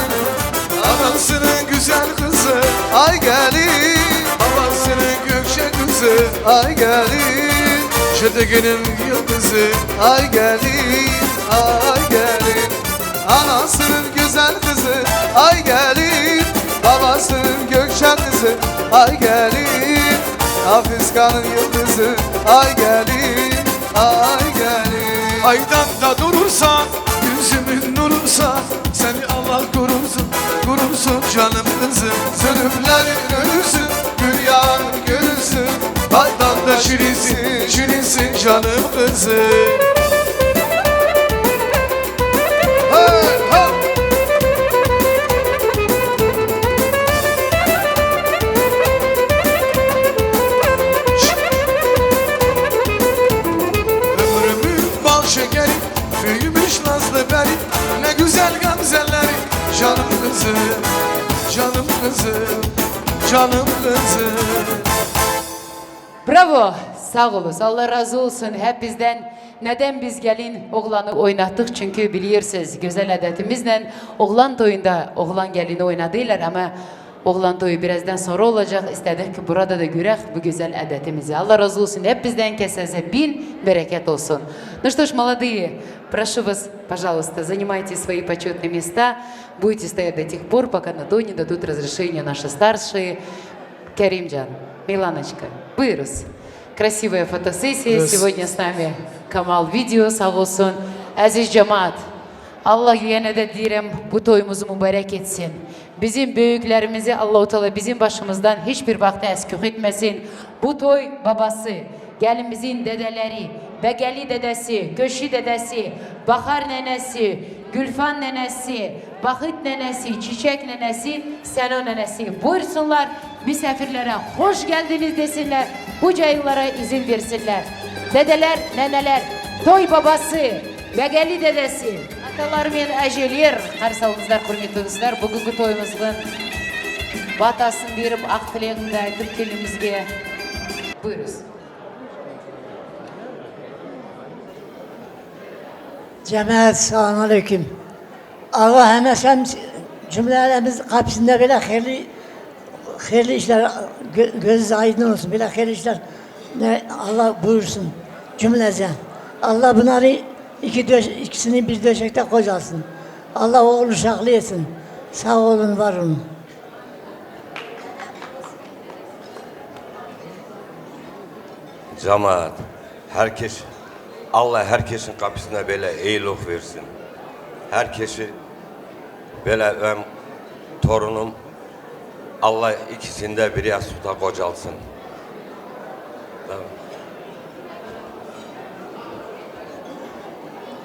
Anasının güzel kızı ay gelin, babasının Gökçe kızı ay gelin, Şırtıge'nin yıldızı ay gelin, ay gelin. Anasının güzel kızı ay gelin, babasının Gökçe kızı ay gelin, Afrika'nın yıldızı ay gelin, ay gelin. Aydan da durursan, yüzümün nurunsa, seni Allah korursun, korursun canım kızım. Zulümlerin ölürsün, dünyanın görürsün, aydan da şirinsin, şirinsin canım kızım. Hey, hey! Ömrümün bal şekeri, büyümüş nazlı beri, ne güzel gamzeleri, canım kızım, canım kızım, canım kızım. Bravo, sağ olun. Allah razı olsun hep bizden. Neden biz gelin oğlanı oynattık? Çünkü biliyorsunuz güzel adetimizle oğlan toyunda oğlan gelini oynadılar ama oğlan toyu birazdan sonra olacak. İstedik ki burada da görek bu güzel adetimizi. Allah разу olsun. Hep bizden kesese bin bereket olsun. Ну что ж, молодые, прошу вас, пожалуйста, занимайте свои почетные места. Будете стоять до тех пор, пока на то не дадут разрешение наши старшие. Керимджан, Миланочка, Бырус. Красивая фотосессия. Сегодня с нами Kamal Video sağ olsun. Aziz cemaat, Allah yine de diyelim bu toyumuzu mübarek etsin. Bizim büyüklerimizi Allah-u Teala bizim başımızdan hiçbir vakte eskük etmesin. Bu toy babası, gelimizin dedeleri, Begeli dedesi, Göşi dedesi, Bahar nenesi, Gülfan nenesi, Bakıt nenesi, Çiçek nenesi, Seno nenesi. Buyursunlar misafirlere hoş geldiniz desinler. Bu cayılara izin versinler. Dedeler, neneler, toy babası, Begeli dedesi, atalar ve ecelir. Karşılığınızda hürmetli dostlar, bugünkü toyumuzun batasını verip ak tilekini aytıp kelimizge buyuruz. Cemaat selamun aleyküm. Allah hem cümlelerimiz kapısında böyle hayırlı işler gözü aydın olsun. Böyle hayırlı işler Allah buyursun cümlece. Allah bunları ikisini bir döşekte kocasın. Allah oğlu şaklı etsin. Sağ olun, var olun. Cemaat, herkes, Allah herkesin kapısına böyle iyilik versin. Herkesi böyle benim torunum, Allah ikisinde bir yastıkta kocalsın. Tamam.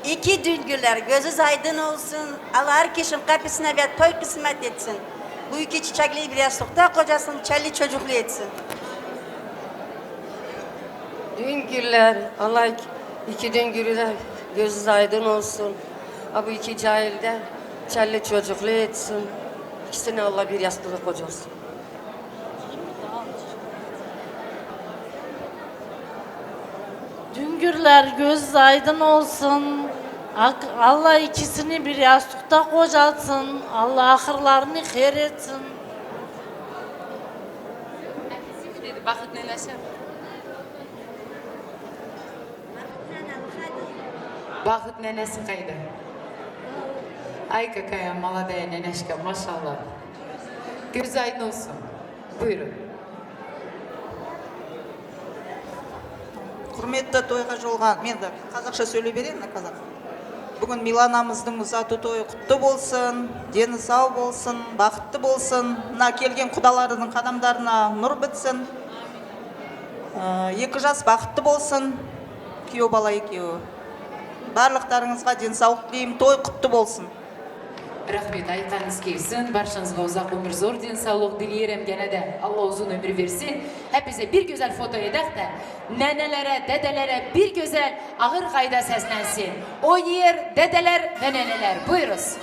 İki düngüler gözü aydın olsun. Allah herkesin kapısına bir toy kısmet etsin. Bu iki çiçekli bir yastıkta kocasın, çelli çocuklu etsin. Düngüller, Allah iki düngüller gözü aydın olsun. Bu iki cahilde çelli çocuklu etsin. İkisini Allah bir yastıkta kocasın. Düngürler göz aydın olsun. Allah ikisini bir yastıkta kocalsın. Allah ahırlarını hayır etsin. Bakıt nenesi. Bakıt nenesi kaydı. Ay kakaya maladaya neneşka maşallah. Göz aydın olsun. Buyurun. Құрметті тойға жолған, мен де қазақша сөйлей берейін, қазақ. Бүгін Миланамыздың ұзату тойы құтты болсын, дені сау болсын, бақытты болсын. Мына келген құдаларының қадамдарына нұр бітсін. Екі жас бақытты болсын, күйеу бала екеуі. Барлықтарыңызға денсаулық тілеймін, той құтты болсын. Rahmet aytqanınız kelsin. Barşanızga uzak ömür, zor densallık dileyerim gene de. Allah uzun ömür versin. Hepinize bir güzel foto edək de nenelere, dedelere bir güzel ağır kayda seslensin. O yer dedeler ve neneler. Buyuruz.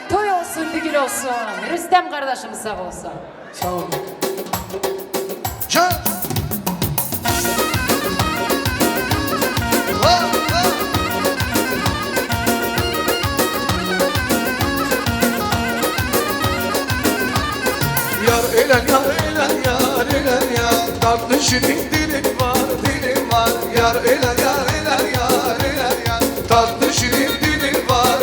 Toy olsun, düğün olsun. Rüstem kardeşimiz sağ olsun. Sağ olun. Can. Yar elel yar elel yar elel yar tatlı şirin dilim var yar elel yar elel yar elel yar tatlı şirin dilim var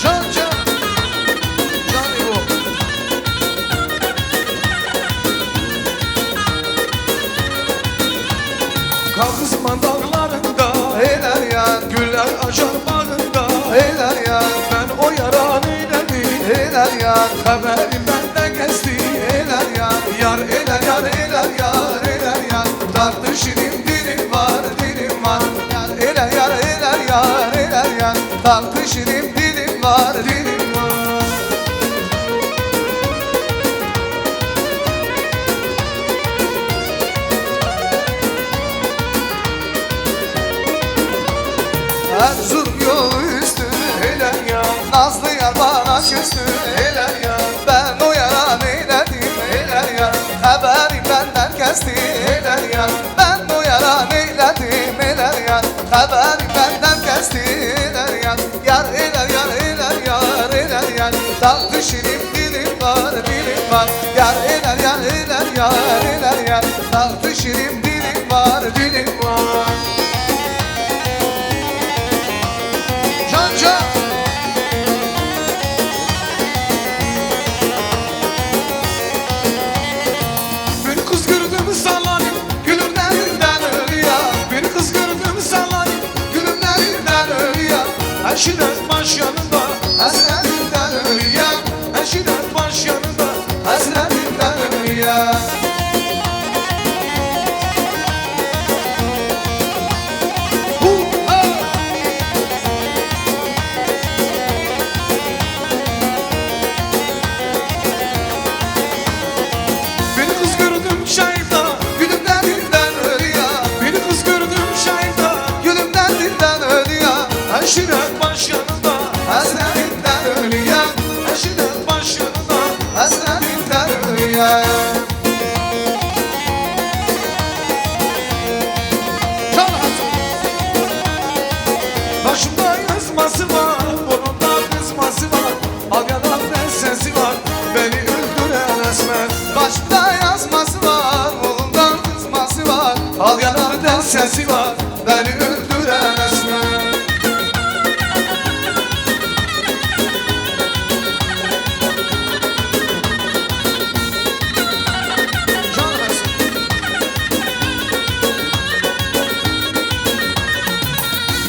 can can can İbo Kağızman dağlarında elel yar güller açar bağında elel yar ben o yaran Eler yar, haberim benden geçti Eler yar, yar eler yar, eler yar, eler yar Tartışırım dilim var Yar eler yar, eler yar, eler yar Tartışırım dilim var Erzurum yolu üstü eler yar Nazlı yar bana küstü eler yar Ben o yara neyledim eler yar Haberi benden kesti eler yar Ben o yara neyledim eler yar Haberi benden kesti eler yar Yar eler yar eler yar eler yar Tatlı şirin dilim var Yar eler yar eler yar eler yar Tatlı şirin dilim var Can can Bir kız gördüm sallanayım Gülümlerinden ölüyor Bir kız gördüm sallanayım Gülümlerinden ölüyor Aşiret baş yanında Hasretinden ölüyor Aşiret baş yanında Hasretinden ölüyor Aşiret baş yanında Hasretinden ölüyor Aşiret baş yanında Hasretinden ölüyor Can Hasan Başımda yazması var Kolumda kızması var Al yanakta sesi var Beni öldüren esmer Başımda yazması var Kolumda kızması var Al yanakta sesi var Beni öldüren esmer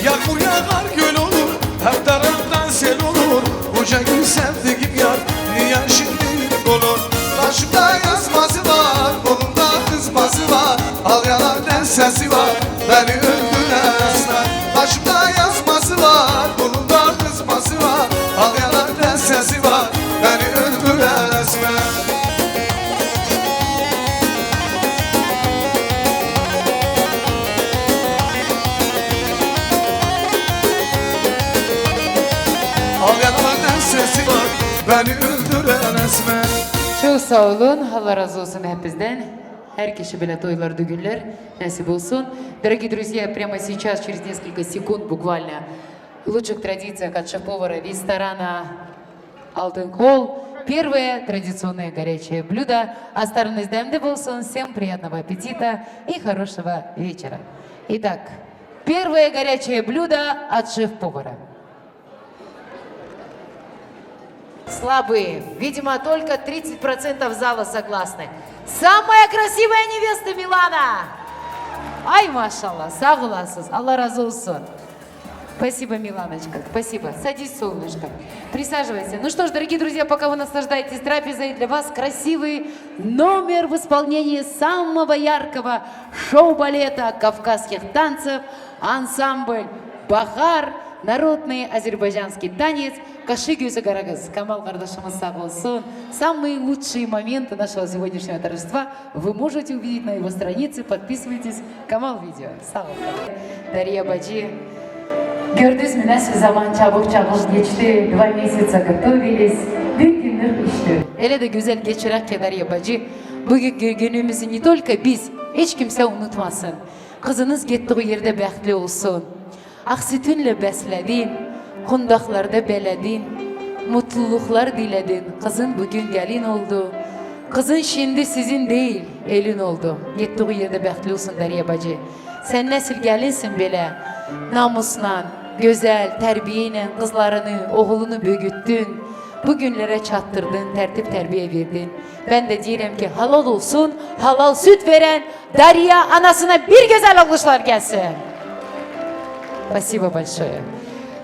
Yağmur yağar göl olur Her taraftan sel olur Koca gül sevdiğim yar Niye şimdi olur Başımda yazması var Kolumda kızması var Al yanaktan sesi var Beni öldüren esmer Başımda yazması var Kolumda kızması var Al yanaktan sesi var Beni öldüren esmer Al yanaktan sesi var Beni öldüren esmer Çok sağ olun. Allah razı olsun hepinizden. Her kişi böyle toylar, düğünler nasip olsun. Дорогие друзья, прямо сейчас, через несколько секунд буквально, в лучших традициях от шеф-повара ресторана «Алтын Кол» первое традиционное горячее блюдо. Астарыныз дәмді болсын. Всем приятного аппетита и хорошего вечера. Итак, первое горячее блюдо от шеф-повара. Слабые. Видимо, только 30% зала согласны. Самая красивая невеста Милана! Ай, машалла, согласен. Аллах разы olsun. Спасибо, Миланочка, спасибо. Садись, солнышко. Присаживайся. Ну что ж, дорогие друзья, пока вы наслаждаетесь трапезой, для вас красивый номер в исполнении самого яркого шоу-балета кавказских танцев, ансамбль «Бахар», народный азербайджанский танец «Кашиги Гарагыз». Камал Кардашимыз сау болсын. Самые лучшие моменты нашего сегодняшнего торжества вы можете увидеть на его странице. Подписывайтесь. Камал видео. Сау болсын. Дарья Баджи. Gördünüz mü nasıl zaman çabuk geçti, 2 месяца готовились, bir günlük işti. Öyle de güzel geçirek Darya bacı. Bugünkü günümüzü ne только biz, hiç kimse unutmasın. Kızınız gittiği yerde bəxtli olsun. Aksütünle besledin, kundaklarda beledin, mutluluklar diledin. Kızın bugün gelin oldu. Kızın şimdi sizin değil, elin oldu. Gittiği yerde bəxtli olsun Darya bacı. Sen nesil gelinsin bile, namusla, güzel, terbiyeyle kızlarını, oğlunu büyüttün. Bugünlere çattırdın, tertip terbiye verdin. Ben de diyelim ki halal olsun, halal süt veren Darya anasına bir güzel alkışlar gelsin. Спасибо большое.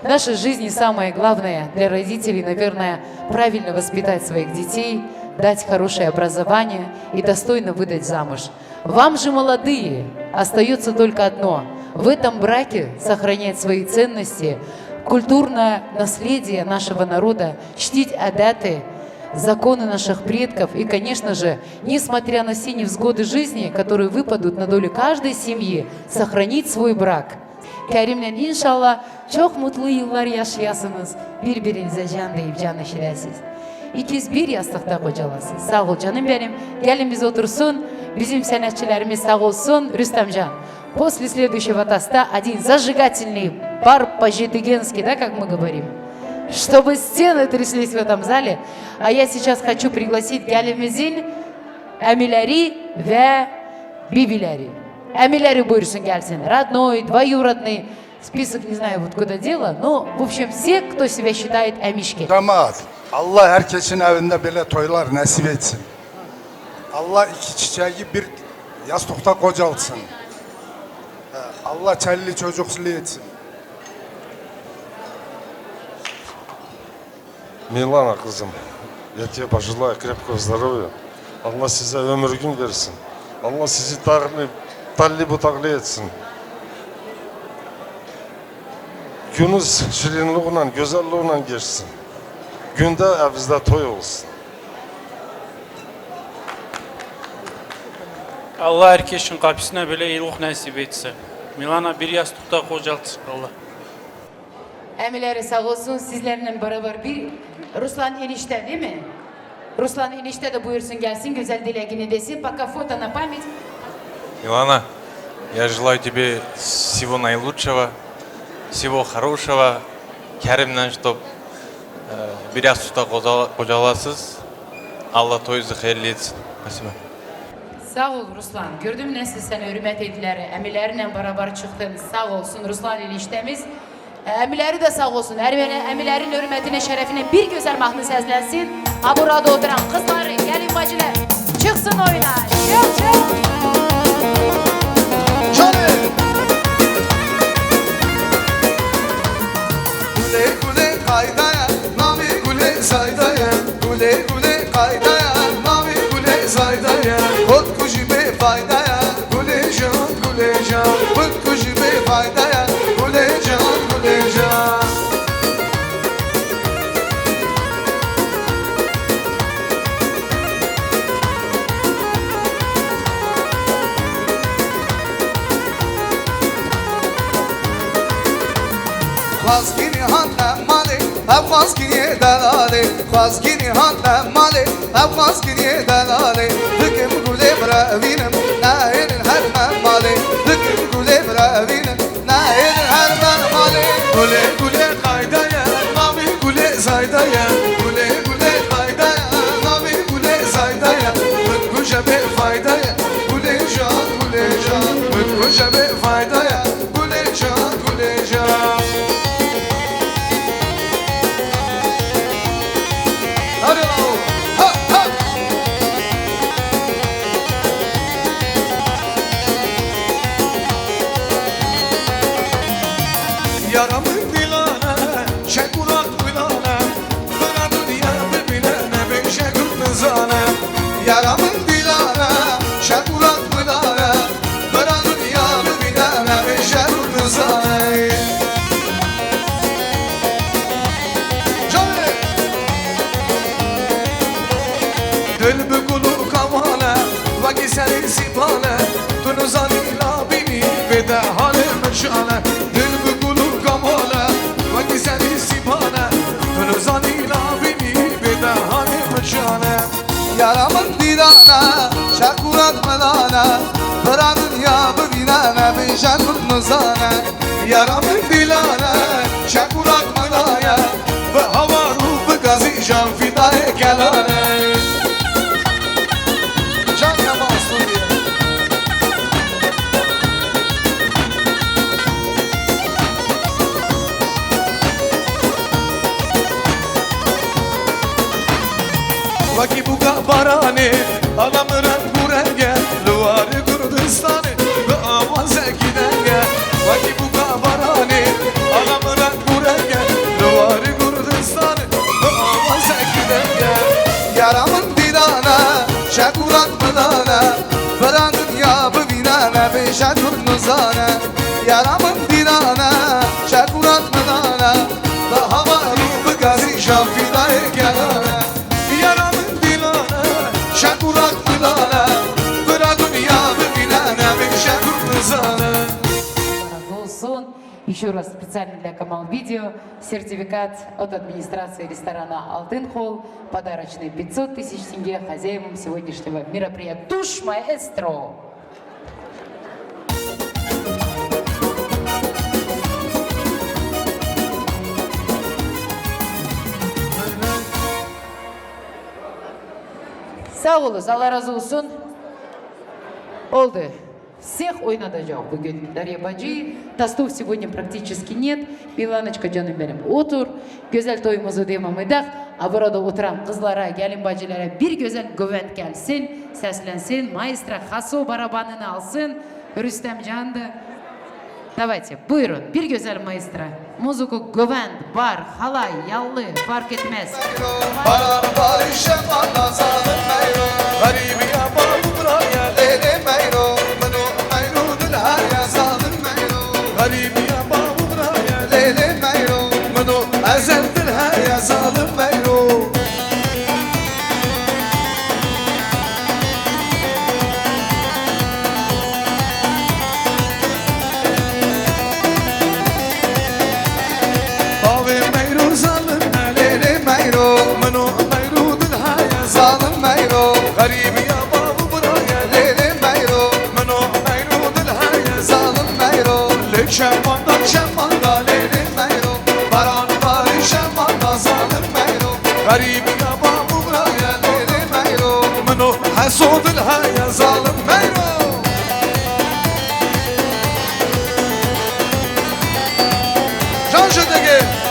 В нашей жизни самое главное для родителей, наверное, правильно воспитать своих детей, дать хорошее образование и достойно выдать замуж. Вам же, молодые, остается только одно – в этом браке сохранять свои ценности, культурное наследие нашего народа, чтить адаты, законы наших предков и, конечно же, несмотря на все невзгоды жизни, которые выпадут на долю каждой семьи, сохранить свой брак. Kerim'le inşallah çok mutlu yıllar yaşayasınız. Birbirinize can deyip can eşiresiniz. İkiz bir yastıkta kocalasınız. Sağ ol canım benim. Gelin biz otursun. Bizim sanatçılarımız sağ olsun. Rüstemcan. После следующего тоста один зажигательный пар по-жидыгенски, да, как мы говорим, чтобы стены тряслись в этом зале. А я сейчас хочу пригласить gelin Эмиляри ve Bibileri. Эмиляри buyursun gelsin. Родной, двоюродный. Список не знаю вот куда дело, но в общем все, кто себя считает эмишки. Damat, Allah herkesin evinde böyle toylar nasip etsin. Allah iki çiçeği bir yastıkta kocaltsın. Allah çelli çocuklu etsin. Милана, kızım, я тебе пожелаю крепкого здоровья. Allah size ömür gün versin. Allah sizi talli butaklı etsin. Gününüz şirinliğiyle, güzelliğiyle geçsin. Günde evinizde toy olsun. Allah herkesin kapısına böyle iyilik nasip etsin. Milana bir yastıkta kocaltsın Allah. Emileri sağ olsun sizlerle beraber bir Ruslan enişte değil mi? Ruslan enişte de buyursun gelsin güzel dileğini desin. Пока фото на память. Милана, я желаю тебе всего наилучшего, всего хорошего. Kerim'den чтоб bir yastıkta kocalасыз. Allah toyunuzu hayırlı etsin. Спасибо. Sağ ol Ruslan. Gördüm nasıl sana hürmet ediler. Emilerle beraber çıktın. Sağ olsun Ruslan eniştemiz. Emileri de sağ olsun. Emilerin hürmetine, şerefine bir güzel mahnı seslensin. Ha burada oturan kızları, gelin bacılar çıksın oyuna. Çık çık. Gule gule kaydaya, mavi gule saydaya. Gule gule kaydaya, mavi gule saydaya. Kod kujibe faydaya, gule can, kod kujibe faydaya, gule can. Khazgini hanne mali, ev khazgini delali. Khazgini hanne mali, ev khazgini delali. Hüküm gule brevinim, neyin her mali. Hüküm gule brevinim, neyin her mali. Gule gule kaydaya, mavi gule saydaya. Gule gule kaydaya, hoca be faydaya Gülecan gülecan Hadi lan ha ha Yaramın dilane Şekurat bilane Bana dünyamı bilene Ben şekut nizane Yaramın dilane Şekurat bilane Bana dünyamı bilene Ben şekut nizane Canım Dil bükulu kavale Vaki seni sipale Tunuzan ila bini Ve de halim şale Dil bükulu kavale Vaki seni sipale Tunuzan ila bini Ve de halim şale Yaramın dilana Şakurat melana Bıra dünya bibinene Ben şakut nuzane Yaramın dilane Şekurat melaya Ve hava ruh gazi can fidaya kelane Can yamasın diye Vaki buka barani Alamıran burenge Luari Kurdistani Ve avaze gidenge Vaki buka barani Alamıran burenge Luari Kurdistani Ve avaze gidenge Yaramın dilana Şakurat melana Bıra dünya bibinene Ben şakut nuzane Yaramın dilana Şakurat melana Ve hava ruh gazi can fidaya kelane Yaramın dilane Şekurat dilane Bıra dünya bilene Ben şekut nizane Разу olsun. Еще раз специально для Камал Видео сертификат от администрации ресторана «Алтын Холл», подарочный 500 000 тенге хозяевам сегодняшнего мероприятия. Туш маэстро! Sağ olun, Allah razı olsun. Oldu. Всех oynatacak bugün Darya Bacı. Tostов сегодня практически нет. Milanочka canım benim otur. Güzel toyumuzu devam A burada oturan kızlara, gelin bacılara bir güzel güvent gelsin. Seslensin. Maestro Haso barabanını alsın. Rüstem Can da. Давайте, buyurun. Bir güzel maestro. Muziku güvent, bar, halay, yallı fark etmez. Baran barışa bana zalim meyro Garibi yapar buraya Leyli meyro Menu meyro dilhaya zalim meyro Garibi yapar buraya Leyli meyro Menu ezel dilhaya zalim meyro Abi meyro zalim Leyli meyro Menu meyro dilhaya zalim meyro Garibi yapar buraya Leyli meyro Menu meyro dilhaya zalim meyro Lek şemanda Leyli meyro Baran bari şemanda zalim meyro Garibi yapar buraya Leyli meyro Menu hasud dilhaya zalim meyro Can şedegi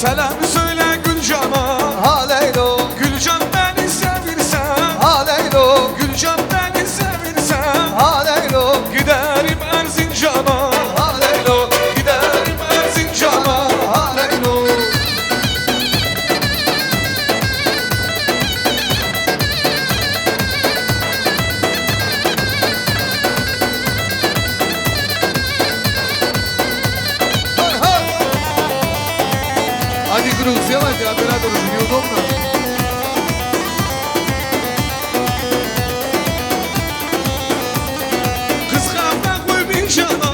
Selam söyle Gülcan'a. Aleylo, Gülcan beni sevirsen. aleylo, Gülcan beni sevirsen. aleylo, Giderim Erzincan'a. aleylo, Giderim Erzincan'a. aleylo. Hadi Gruzya hadi ya beraber uyuyordum da. Kız kahve koy bir cana.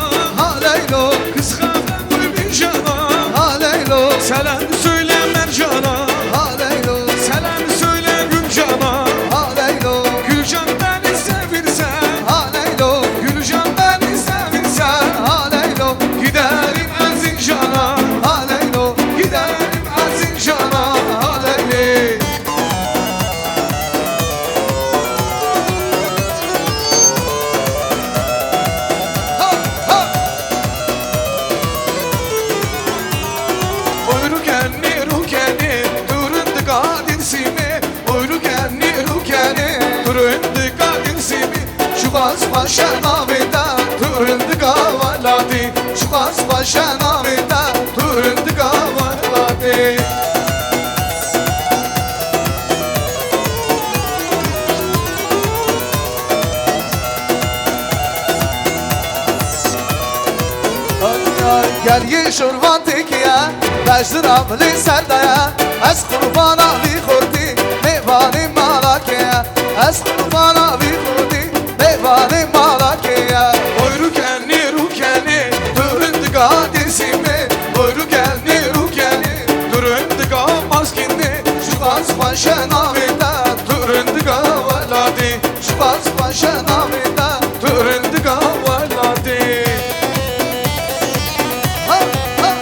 Aleylo, Kız kahve koy bir cana. aleylo, Selam söyle Mercan'a. aleylo, Selam söyle Gülcan'a. aleylo, Gülcan beni sevirsen. aleylo, Gülcan beni sevirsen. aleylo, Giderim Erzincan'a. aleylo, Giderim Erzincan'a. Aleyli. Oyrukeni rukeni durundu kadinsimi. Oyrukeni rukeni durundu kadinsimi. Şu gaz başa navida durundu kavaladi. Şu gaz başa navida durundu kavaladi. gel ye şurvantikiye, Bejdir abli serdaya, Ez kurbana vi kurdi, meyvani malakiye, Ez kurbana vi kurdi, meyvani malakiye. Oyrukeni rukeni durundu kadinsimi. Oyrukeni rukeni durundu kamaskini. Şu gaz başa navida, Durundu kavaladi. şu gaz başa navida. Durundu kavaladi. Ha, ha.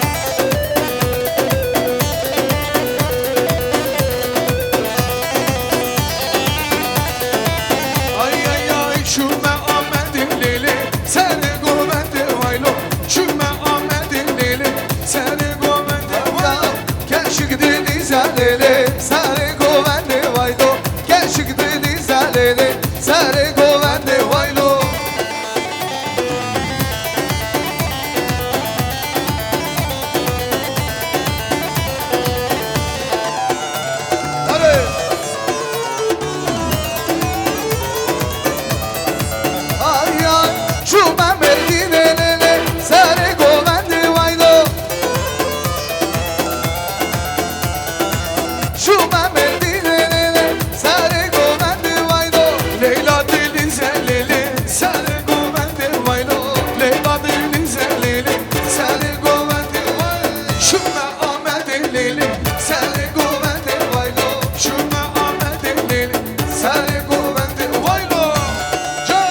Ay ay ay şüme Ahmet'in lili. Seni gomendi vaylo. Şüme Ahmet'in lili. Seni gomendi vaylo. Keşik denizaleli, sare govende vaylo. Keşik denizaleli, sare govende vaylo. Hadi. Ay ay, şu memerdinelele, sare govende vaylo. Şu memerdinelele, sare govende vaylo. Leyla dilin zellili. Seni gomendi vaylo. Leyla dilin zellili. Seni gomendi vaylo. Şüme Ahmet'in lili. Seni gomendi vaylo. Şüme Ahmet'in lili. Seni gomendi vaylo. Can.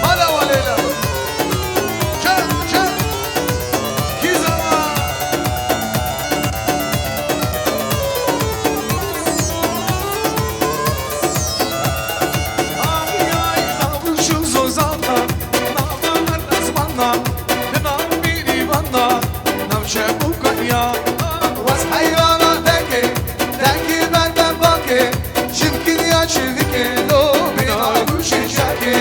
Bana var Leyla. Can, can. Gizama. Ay ay navuşuz ozanla. Navalar azmanla. Ne navmiri vanla. Navşe bukanya. Was hayrana dengi, dengi benden banki. Şimkin ya çivike, lo bina kuşişaki.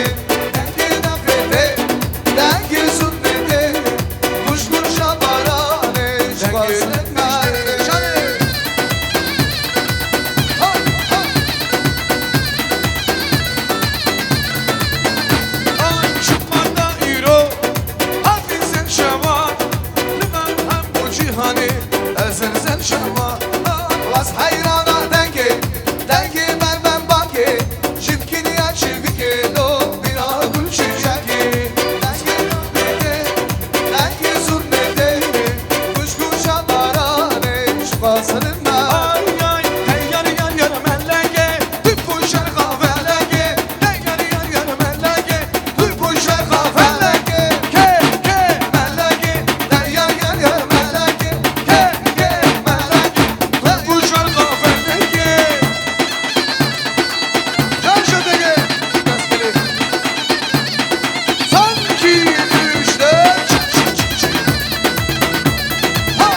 Dengi nafrete, dengi sünnete. Kuş kuşa barane, şubasın kare. Ay çıkmada iro. Hafizin şeva. Liman hem bu cihani. Ezelzel şeva. Was hayrana dengi, dengi benden banki. Şimkin ya çivike, lo bina kuşişaki. Dengi nafrete, dengi sünnete. Kuş kuşa barane, şubasın kare. Ay ay teyyar yar yar melleke. Tüp bu şerha veleke. Teyyar yar yar melleke. Tüp bu şerha veleke. Ke ke melleke. Deryar yar yar meleke, ke ke meleke. Tüp bu şerha veleke. Can şötege. Sanki düşler. Ha!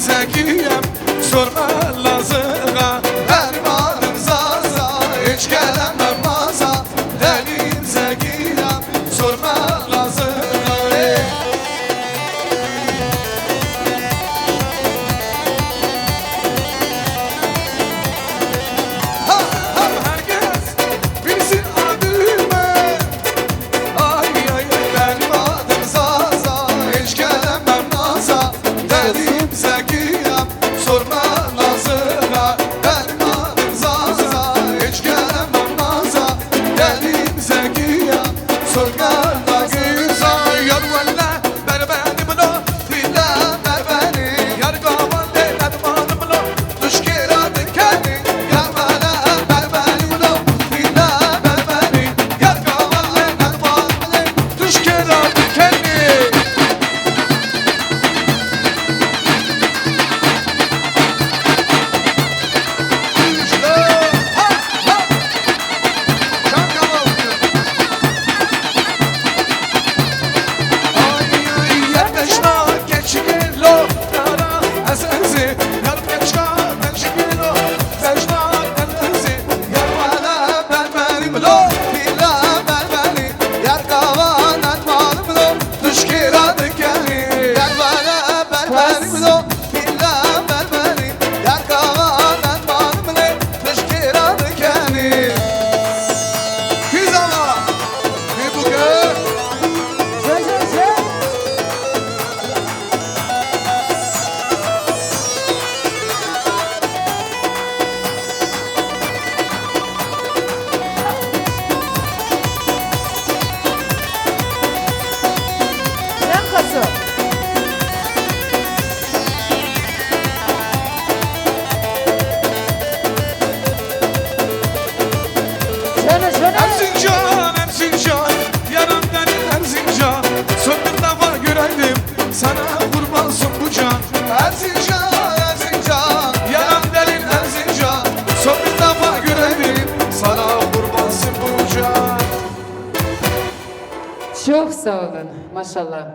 zekiyem sorma lazığa Dermanım zaza hiç gelemem maza Deliyim zekiyem sorma lazım Herkes bilsin adımı Ay ay ay benim adım Zaza hiç gelemem naza Deliyim zekiyem sorma lazığa Benim adım Zaza hiç gelemem naza Deliyim zekiyem sorma lazığa Yar valla ver beni bunu Dile ver beni Yar kavan de edmanı bunu Düş kiradı kendi Yar bana ver beni bunu Dile ver beni Yar kavanle ermanle Düş kere kendi İşte ha ha Can kaval Yar beşna geçgelo Yara esensi Yar beşna geçgelo Beşna esensi Yar bana ver beni bunu Dile ver beni Yar kavan ermanle bunu Düş kiradı kendi Yar bana ver beni bunu Dile ver beni Yar kavan ermanle Düş kiradı kendi Güzel Bir bu gör Erzincan Yaram derin Erzincan Son bir defa göreydim Sana kurbansın bu can Erzincan, Erzincan Yaram derin Erzincan Son bir defa göreydim Sana kurbansın bu can Çok sağ olun maşallah.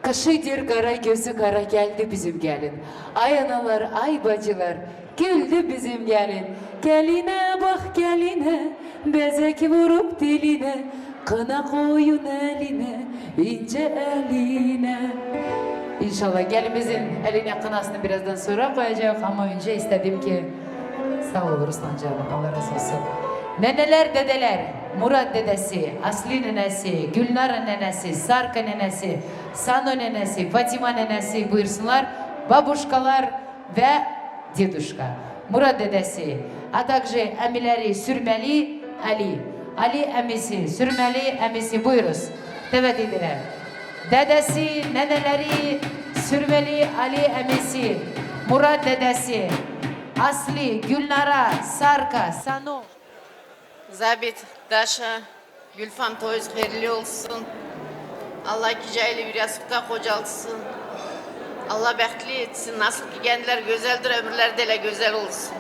Kaşıdır kara gözü kara geldi bizim gelin. Ay analar ay bacılar güldü bizim gelin. Geline bak geline bezek vurup diline. Kına koyun eline ince eline. İnşallah gelimizin eline kınasını birazdan sonra koyacak ama önce istedim ki sağ ol Ruslan canım Allah razı olsun. Neneler dedeler, Murat dedesi, Asli nenesi, Gülnar nenesi, Sarka nenesi, Sano nenesi, Fatima nenesi buyursunlar. Babuşkalar ve deduşka. Murat dedesi, a также emileri Sürmeli Ali. Ali emisi, Sürmeli emisi buyuruz. Evet dediler. Dedesi, neneleri Sürmeli Ali emisi, Murat dedesi, Asli, Gülnara, Sarka, Sano. Zabit, Daşa, Gülfan toyuz hayırlı olsun. Allah geceli bir yastıkta kocalsın. Allah bekli etsin. Nasıl ki kendiler güzeldir, ömürler de güzel olsun.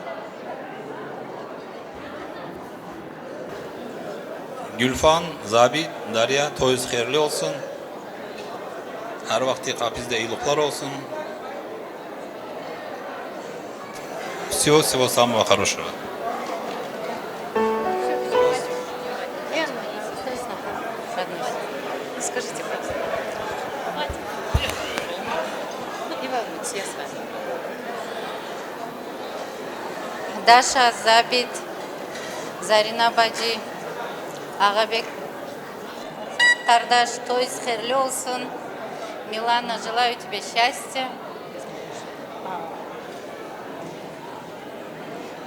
Gülfan, Zabit, Darya, toyuz hayırlı olsun. Her vakti kapınızda iyilikler olsun. Всего самого хорошего. Скажите, пожалуйста. Не волнуйтесь, я с вами. Даша, Забит, Зарина Баджи, Агабек, Кардаш, тойз хайырлы olsun. Милана, желаю тебе счастья.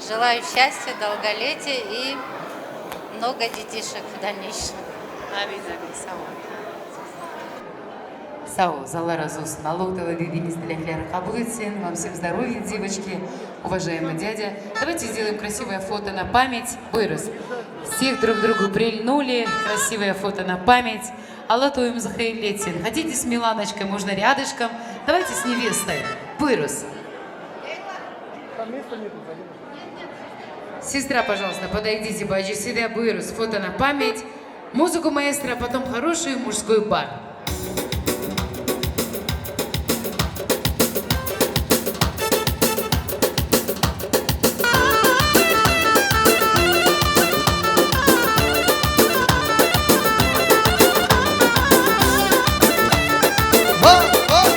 Желаю счастья, долголетия и много детишек в дальнейшем. Обязательно, сама. Sağ ol, Allah razı olsun. Allah dediğiniz dilekleri kabul etsin. Вам всем здоровья, девочки, уважаемый дядя. Давайте сделаем красивое фото на память. Buyuruz. Всех друг к другу прильнули. Красивое фото на память. Allah toyumuzu hayırlı etsin. Хотите с Миланочкой, можно рядышком. Давайте с невестой. Buyuruz. Сестра, пожалуйста, подойдите, Баджи, сюда. Buyuruz. Фото на память. Музыку маэстро, потом хороший мужской бар. Vay vay.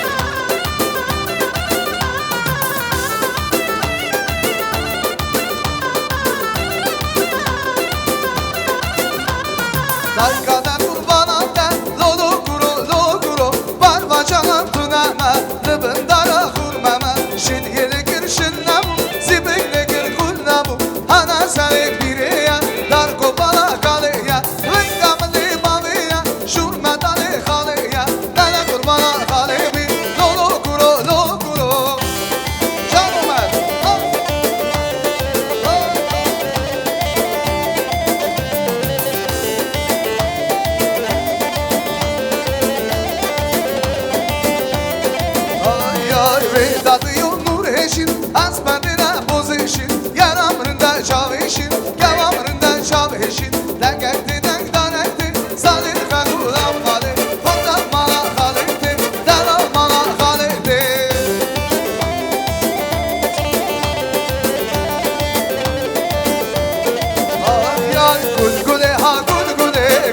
Dalgada kurbana da lolo kuro barba canım tunama lıbın dara kurmama şinhili kirşinnamu zibikli kir kurnamu hana sahip biri ya dar kopala kalıya vıngamlı malıya şurma dalı halıya nana kurbana kalıbi lolo kuro canım Yar ve dadı yolur heşin Asmadına boz eşin Yaramrında çav eşin Yavamrında çav eşin Dengerdi dengdan etti Salir kanulam mali Fondan mala haleti Dalal mala haleti Ay yar gulgule ha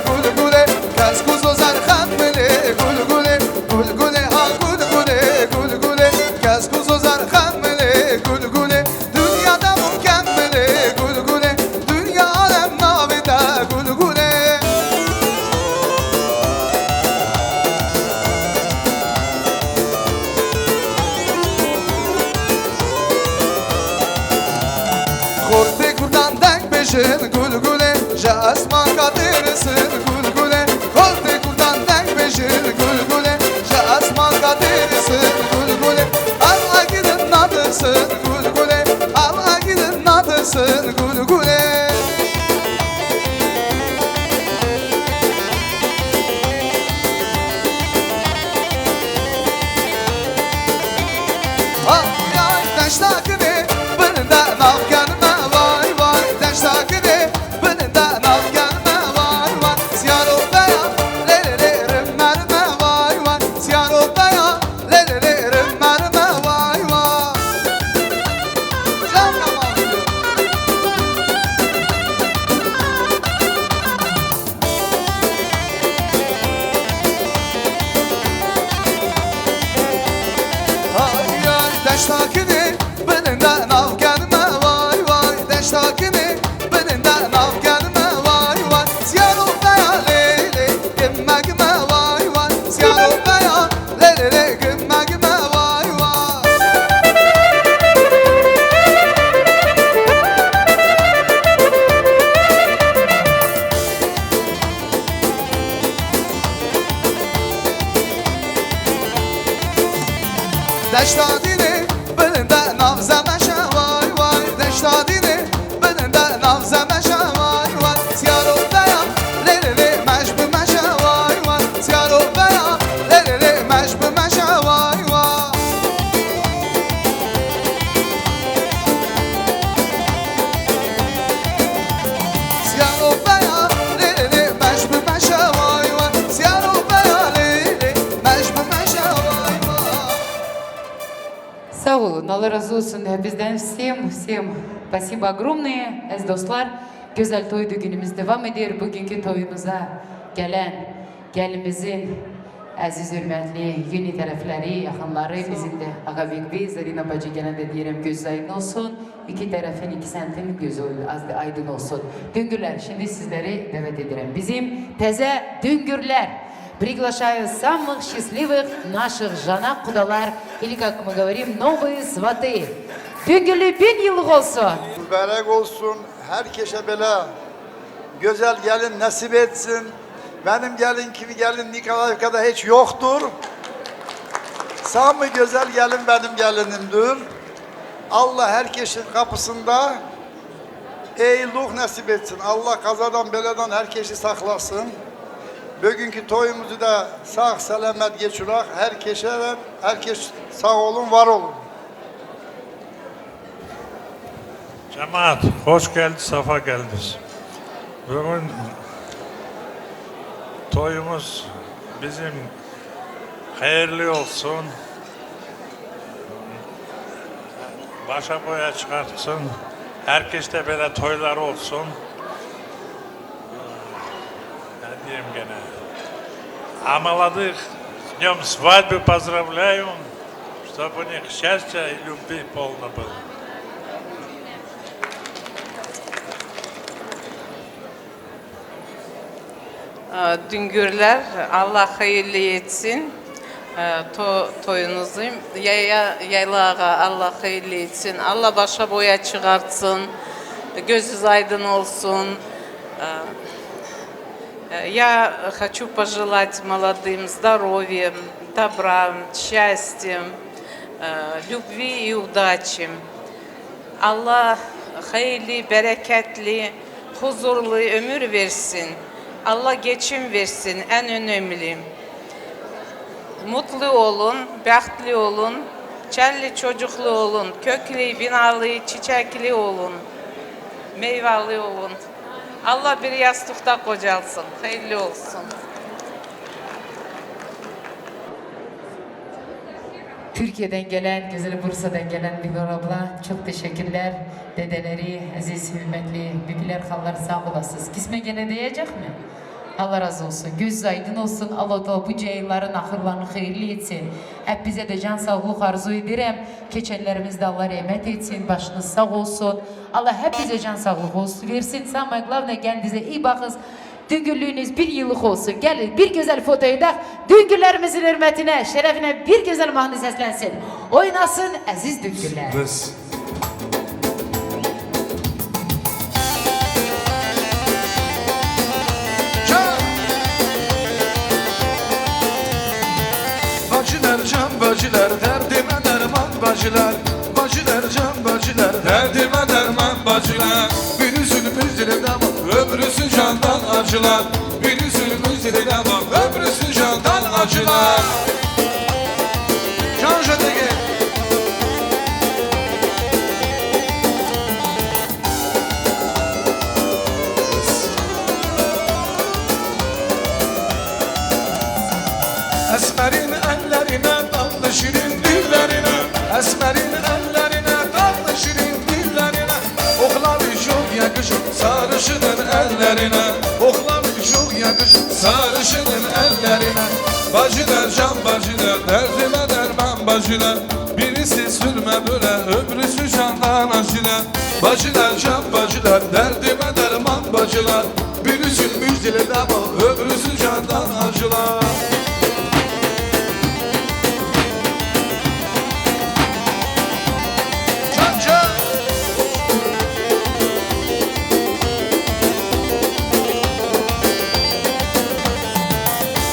gulgule Kaz kuzo zarhan mele gulgule ha gulgule Kaz kuzo zarhan mele gulgule Dünyada mükemmele gulgule Dünya alem navida gulgule Korte kurdan denk beşin gulgule Ja asman kaderesin gulgule Korte kurdan denk beşin gulgule Ja asman kaderesin gulgule Allah gidin nadısın gulgule Allah gidin nadısın gulgule Ay ay taştakını bırında navganına vay vay taştakını bırında navganına vay vay Siyaro beya lelelerim merme vay vay Siyaro beya lelelerim merme vay vay Canım ağlıyor Ay ay deştakini beninden al gelme vay vay Deştakini beninden al gelme vay vay Siyaro beya leyli gimme gimme vay vay Siyaro beya leyli gimme gimme vay vay Deştadini belinden navzemeşe vay vay Deştadini belinden navzemeşe vay vay Siyaro beya lelili meşbu meşe vay vay Siyaro beya lelili meşbu meşe vay vay Siyaro beya lelili meşbu meşe vay vay Siyaro beya lelili meşbu meşe vay vay Sağ olun, Allah razı olsun hepinizden всем спасибо огромное. Ez dostlar, güzel toy günümüz devam ediyor. Bugünkü toyumuza gelen gelimizin aziz hürmetli yeni tarafları, yakınları bizim de Ağabey Bey, Zarina Bacı gelen de diyelim göz aydın olsun. İki tarafın iki sentin gözü aydın olsun. Düngürler, şimdi sizleri davet ederim. Bizim teze düngürler. Приглашаю самых счастливых наших жена кудалар, или, как мы говорим, новые сваты. Düngürlü bin yıllık olsun. Mübarek olsun, herkese böyle güzel gelin nasip etsin. Benim gelin kimi gelin Nikolaevka'da hiç yoktur. Sağ mı güzel gelin benim gelinimdir. Allah herkesin kapısında eyluh nasip etsin. Allah kazadan beladan herkesi saklasın. Bugünkü toyumuzu da sağ selamet geçirak herkes sağ olun, var olun. Cemaat, hoş geldiniz, safa geldiniz. Bugün toyumuz bizim hayırlı olsun. Başa boya çıkartsın. Herkes de böyle toylar olsun. Ne diyeyim gene. Amaladık С днем свадьбы поздравляю, чтобы у них счастья и любви полно было. Düngürler, Allah hayırlı etsin. Toyunuzu yaylağa Allah hayırlı etsin. Allah başa boya çıkartsın. Gözünüz aydın olsun. Я хочу пожелать молодым здоровья, добра, счастья, любви и удачи. Allah hayırlı, bereketli, huzurlu ömür versin. Allah geçim versin, en önemli. Mutlu olun, bəxtli olun, çəlli çocuklu olun, köklü, binalı, çiçekli olun, meyveli olun. Allah bir yastıkta kocalsın, hayırlı olsun. Türkiye'den gelen, güzel Bursa'dan gelen Bilal abla çok teşekkürler. Dedeleri, aziz, hürmetli, bibiler, hallar sağ olasınız. Kisme gene diyecek mi? Allah razı olsun. Göz aydın olsun. Allah da bu ceylanların ahırlarını hayırlı etsin. Hep bize de can sağlık arzu ederim. Keçenlerimizde Allah rahmet etsin. Başınız sağ olsun. Allah hep bize can sağlık olsun versin. Ama glavne kendinize iyi bakın. Düngürlüğünüz bir yıllık olsun. Gelin bir güzel fotoyu da düngürlerimizin hürmetine, şerefine bir güzel mahnı seslensin. Oynasın aziz düngürler. Bacılar can bacılar derdime derman bacılar. Bacılar can bacılar derdime derman bacılar. Birisi dilinde bak öbürüsü candan acılar. Birisi dilinde bak öbürüsü candan acılar. Can Jadege. Esmerin ellerine, tatlı şirin dillerine. Esmerin ellerine, tatlı şirin dillerine. Oklavi çok yakışır sarışının ellerine. Oklavi çok yakışır sarışının ellerine. Bacılar can bacılar, derdime derman bacılar. Birisi sürme böyle, öbürüsü candan acılar. Bacılar can bacılar, derdime derman bacılar. Birisi müjdeli de bak, öbürüsü candan acılar.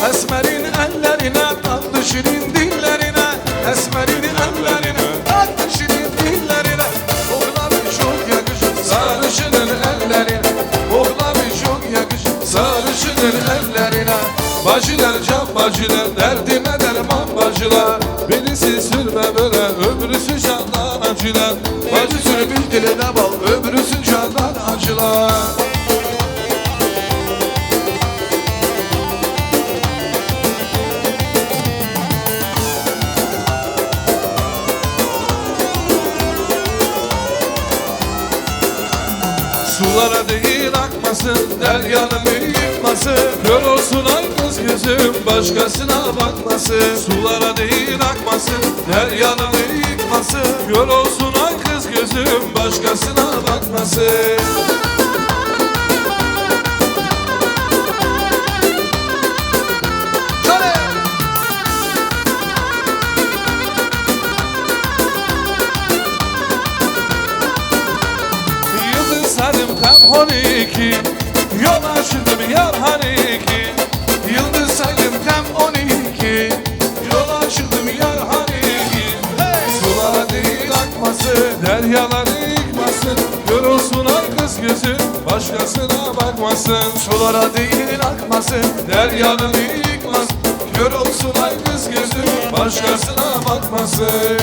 Esmerin ellerine, tatlı şirin dillerine. Esmerin ellerine, tatlı şirin dillerine. Oğlanın çok yakışır sarışının ellerine. Oğlanın çok yakışır sarışının ellerine. Bacılar can bacılar, derdime derman bacılar. Birisi sürme böyle, öbürüsü candan acılar. Bacı sürmüş diline bal, öbürüsü candan acılar. Sulara değil akmasın, deryanın yıkmasın. Kör olsun ay kız gözüm, başkasına bakmasın. Sulara değil akmasın, deryanın yıkmasın. Kör olsun ay kız gözüm, başkasına bakmasın. Tam 12 yol aşırdım yar haniki. Yıldız saydım tam 12 yol aşırdım yar haniki. Sulara değil akmasın, deryaları yıkmasın. Kör olsun ay kız gözüm, başkasına bakmasın. Sulara değil akmasın, deryaları yıkmasın. Kör olsun ay kız gözüm, başkasına bakmasın.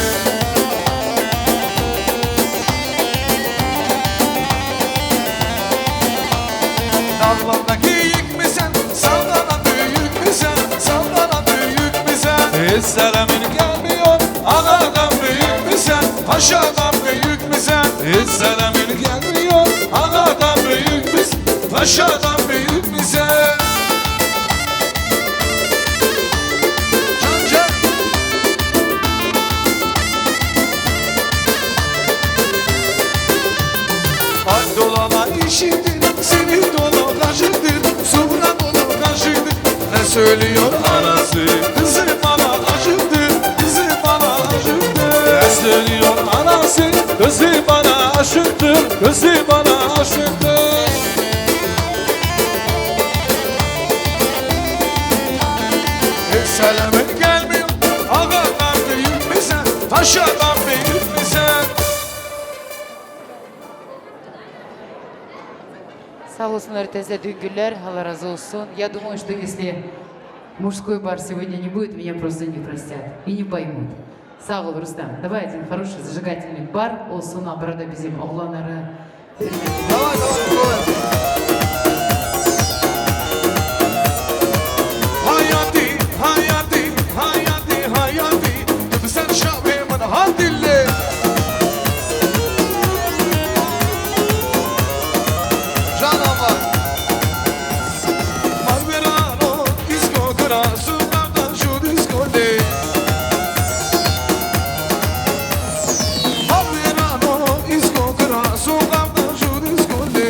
Dallardaki yük mü sen, sallanan büyük mü sen, sallanan büyük mü sen? Hiç selamın gelmiyor, anadan büyük mü sen, aşağıdan büyük mü sen? Hiç selamın gelmiyor, anadan büyük mü sen, aşağıdan büyük mü sen? söylüyor anası. Kızı bana acıktı, kızı bana acıktı. Ne söylüyor anası? Kızı bana aşıktır, kızı bana aşıktır. Selamet gelmiyor, ağalar büyük mü sen? Taşadan büyük mü sen? Sağ olsunlar teyze Düngüller, Allah разу olsun. Я думаю, что если мужской бар сегодня не будет, меня просто не простят и не поймут. Sağ ol Рустам. Давай один хороший зажигательный бар olsun, burada bizim oğlanları. Hayati, hayati, hayati, hayati. Tabi sen şavemin hadille. Canavar. Malverano, disco grasso, guarda giù disco lì. Malverano, disco grasso, guarda giù disco lì.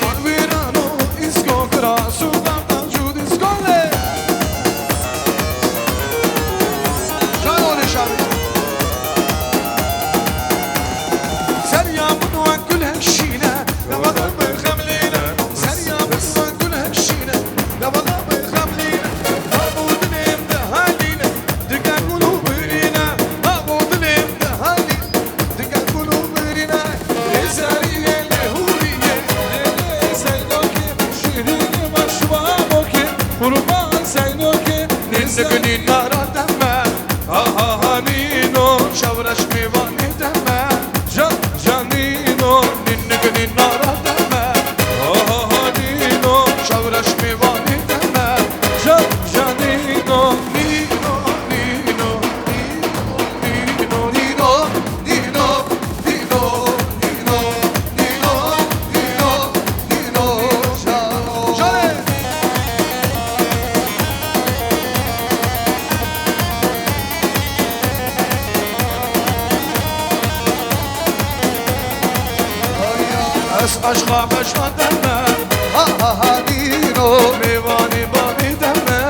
Malverano, disco grasso, guarda giù disco lì. Can onu şarkı. سريامن وكل هالشينا لبضل بخملينا سريامن وكل هالشينا لبضل بخملينا مابود نيم دهالينا دقا قلوب رينا مابود نيم دهالينا دقا قلوب رينا لزارية لهورية Seynoki, şirini maşvamoki, kurban seynoki, ننسقني النار دمه ha ha ha nino, شورش ميواني دمه can canino, ننقني النار دمه ha ha ha nino, شورش ميواني دمه can canino. Nino, Nino, Nino, Nino, Nino, Nino, Nino, Nino, Nino, Nino, Nino, Şale. Es aşka meşvan deme, Ha ha ha Dino. meyvani bani deme,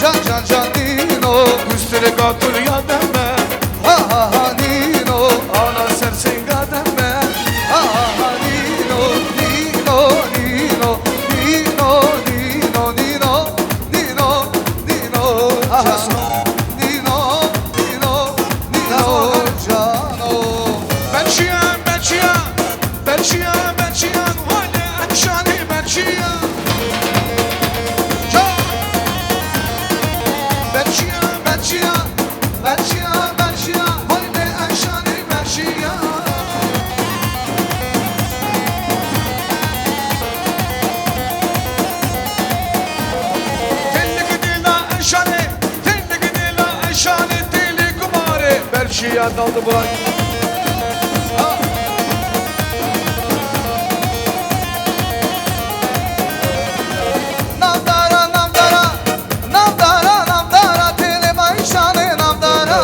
Can can can Dino. üstüne katır ya deme, Ha ha ha Dino. ana sersinga deme. Ha ha ha Dino. Dino Dino. Dino Dino Dino. Dino Dino. Cano. Dino Dino. Dino Cano. Ben şiyan, ben şiyan, ben şiyan, ben şiyan, hala enşani ben şiyan. Ben şiyan, ben şiyan, ben şiyan, ben şiyan, hala enşani ben şiyan. Telli gidila enşani, telli gidila enşani, telli kumare. Ben şiyan daldı bırak. Namdara namdara. Namdara namdara. Tele bayşane namdara.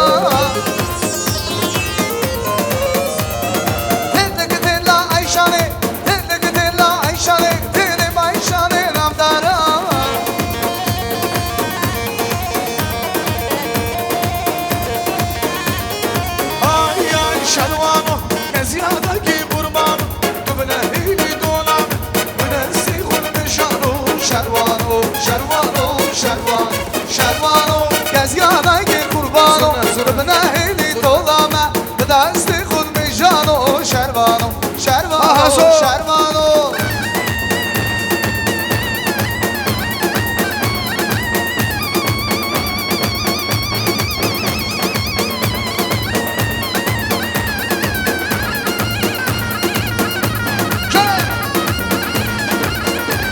Tele gidela ayşane. Tele gidela ayşane. Tele bayşane namdara. Ay ay şervano, ne ziyade ki kurban, tu bile hili dolan, bile sihun meşanu. Şervano, şervano, şervano, şervano. Gezgana gel kurbano. Zurbına heli dolama. Bedasti khud mejano. Şervano, şervano, şervano.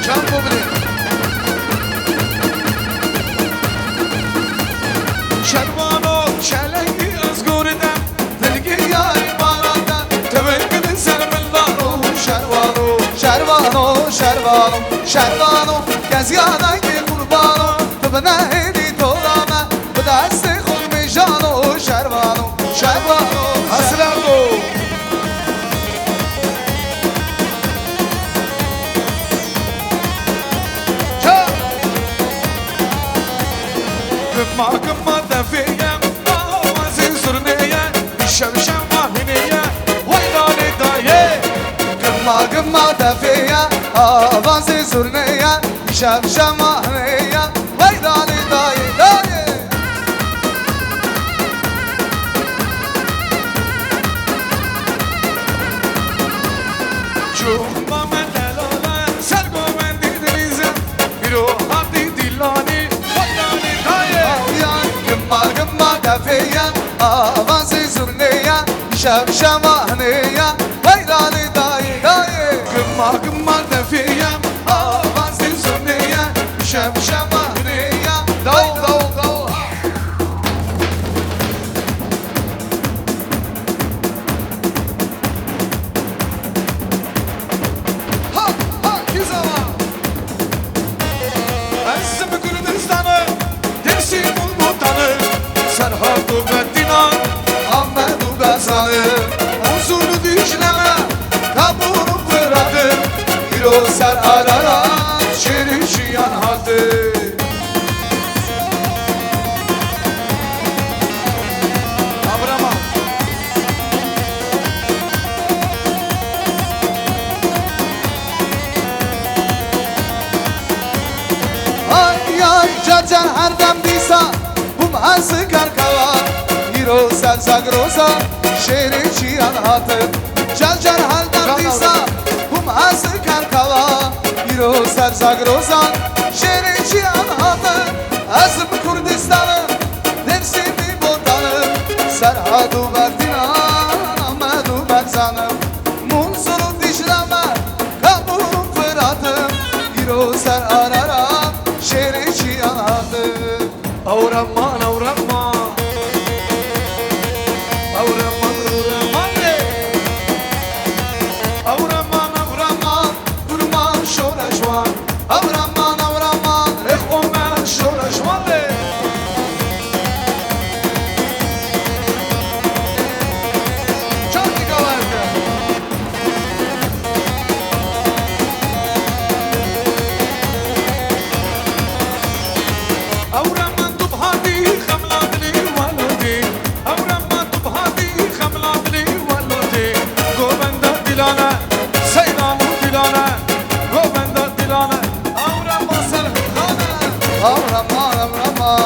Can bubli. Şervano, şelengi özgürden, dilgi yari barandan, tevekkülün sermillano. Şervano, şervano, şervano, şervano. Gezgana gel kurbano. Tıbına heli dolama. Bedasti khud mejano. Şervano, şervano. Aslango. Gımma gımma defiye Avazı zurneye Şemşemahneye Vay dali dayı dayı Cumba men delale Sergo men didrizem Biro hadi dillani Vayani daye Gımma gımma defiye Avazı zurneye Şemşemahneye Vay dali dayı dayı Gımma gımma defiyem Avazı zurneye Şemşemahneye Dav dav dav Ha ha güzava Ezzim Kürdistan'ı Dersim Ulmutan'ı Serhat-ı Beddinan Ahmet-u Gazan'ı Huzuru düşleme Kabunu fıratı Biro ser arara Şeri şiyan hatı Abrama Ay ay cacan her dem disa Bum hası karkava Biro ser zagroza Şeri şiyan hatı Cacan her dem disa Bum hası karkava Biro ser zagroza Şeri şiyan hatı Azım Kurdistan'ı Dersim'i botanı Serhat-ı Berdinan Ahmet-u Berzan'ım Munzuru dişleme Kabul fıratım Biro ser arara Şeri şiyan hatı Avraman avraman Avraman avraman Avraman avraman Kurman şoreşvan Avraman avraman Ekhomen şoreşman Çok dikalardı Avraman tubhadi khamladni walodi Avraman tubhadi khamladni walodi Govenda dilana Seynamu dilana Govenda dilana Avraman sarhana Avraman avraman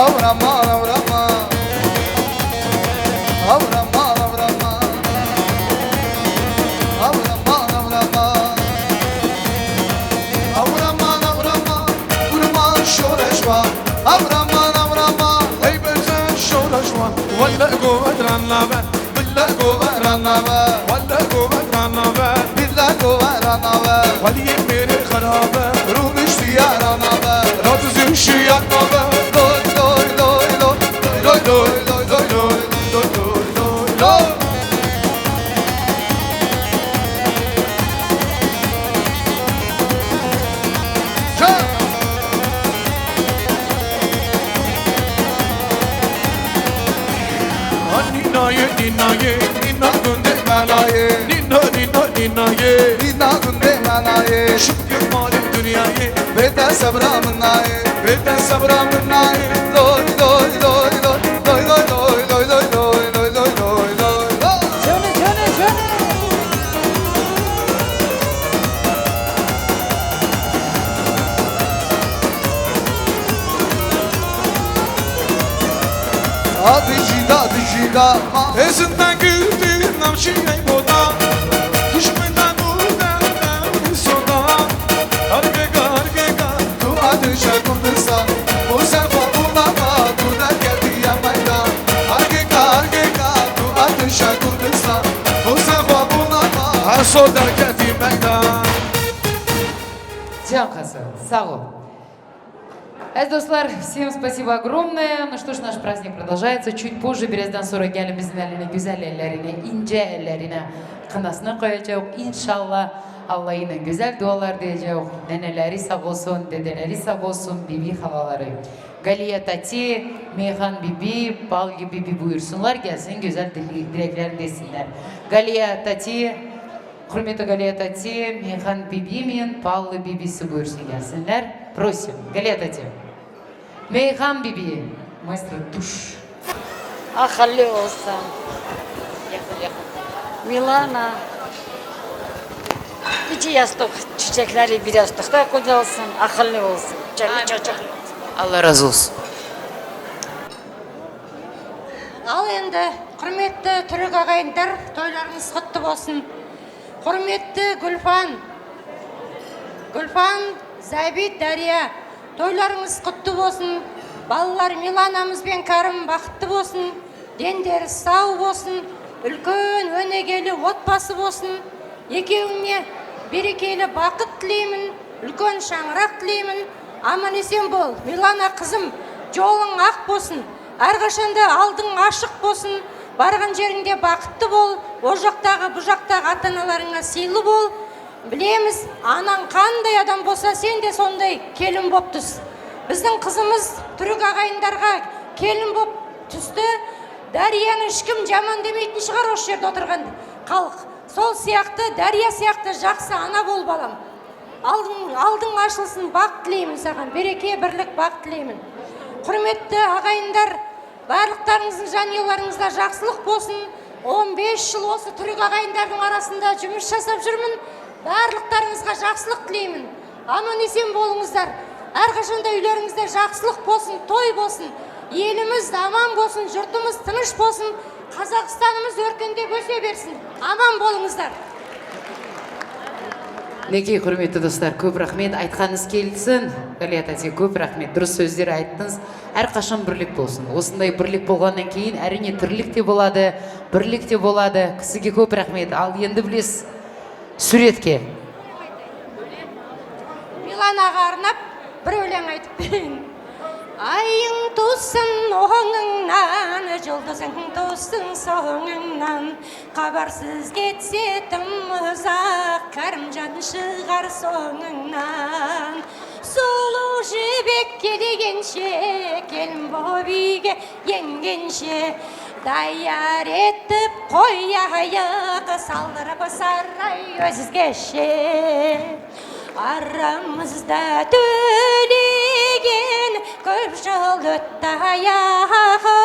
Avraman avraman Avraman avraman Avraman avraman Avraman avraman Kurman şoreşvan Avraman avraman Ey bezen şoreşvan Valla govedran lave Billa govedran lave Valla govedran lave Billa goveran haber Valiye mere kharabe Ruh iştiyaran haber Ratı züşiyat nave Doy doy doy doy Doy doy doy doy doy Doy doy doy doy Ninaye ninaye Nina gunde Manaye Nina nina ninaye Nina gunde manaye Şükür mali dünyayı Beden sabramın naye Beden sabramın naye Doy doy doy doy Doy doy doy doy doy doy doy doy doy doy doy Canı canı canı. Adı cida Ezinden güldüğün namşiye boda Düşmeden buradan soda Argega Tu adı şakundırsa Bu sefa bulama Tu da geldi ya maydan Argega Tu adı şakundırsa Bu sefa bulama Her soda geldi meydan Тем Хасан, сау. Достар, всем спасибо огромное. Ну что ж, наш праздник продолжается. Чуть позже Берездан sonra gelimizin eline, güzel ellerine, ince ellerine kınasını koyacak. İnşallah Allah yine güzel dualar diyecek. Neneleri sağ olsun, dedeleri sağ olsun, bibi halaları. Galiye Tati, Meyhan Bibi, Balgi Bibi buyursunlar, gelsin güzel dileklerini desinler. Galiye Tati, Hürmetli Galiye Tati, Meyhan Bibi'min Pallı Bibisi buyursun gelsinler. Prosim, Galiye Tati. Meyhan Bibi, maestro duş. Akıllı olsun. Yakın yakın. Milana. 2 yastık çiçekleri bir yastıkta kocalsın, akıllı olsun, çocuk çocuklu olsun. Allah razı olsun. Ал енді құрметті түрік ағайындар, тойларыңыз құтты болсын. Құрметті Гүлфан, Забит, Дария, тойларыңыз құтты болсын. Балалар Миланамыз бен Кәрім бақытты болсын. Дендері сау болсын. Үлкен өнегелі отбасы болсын. Екеуіңе берекелі бақыт тілеймін. Үлкен шаңырақ тілеймін. Аман есен бол. Милана қызым, жолың ақ болсын. Әрқашанда алдың ашық болсын, барған жеріңде бақытты бол, о жақтағы, бұ жақтағы ата-аналарыңа сыйлы бол. Білеміз, анаң қандай адам болса, сен де сондай келін боп түс. Біздің қызымыз түрік ағайындарға келін боп түсті. Дарияны ешкім жаман демейтін шығар осы жерде отырған халық. Сол сияқты, Дария сияқты жақсы ана бол балам. Алдың ашылсын, бақ тілеймін саған, береке, бірлік, бақ тілеймін. Құрметті ағайындар, барлықтарыңыздың жанұяларыңызда жақсылық болсын. 15 жыл осы түрік ағайындардың арасында жұмыс жасап жүрмін. Барлықтарыңызға жақсылық тілеймін. Аман есен болыңыздар. Әрқашанда үйлеріңізде жақсылық болсын, той болсын. Еліміз аман болсын, жұртымыз тыныш болсын. Қазақстанымыз өркендеп өсе берсін. Аман болыңыздар. Неге құрметті достар, көп рахмет, айтқаныңыз келсін. Галия тәте, көп рахмет, дұрыс сөздер айттыңыз. Әрқашан бірлік болсын. Осындай бірлік болғаннан кейін әрине тірлік те болады, бірлік те болады. Кісіге көп рахмет. Ал енді білесіз, суретке. Миланаға арнап бір өлең айтып берейін. Айың тусын оңыңнан, жұлдызың тусын соңыңнан, хабарсыз кетсе тым ұзақ, Кәрімжан шығар соңыңнан. Сұлу жібек келгенше, келін боп үйге енгенше, даяр етіп қояйық, салдырып сарай өзгеше. Арамызда төлеген көп жыл өтті аяғы,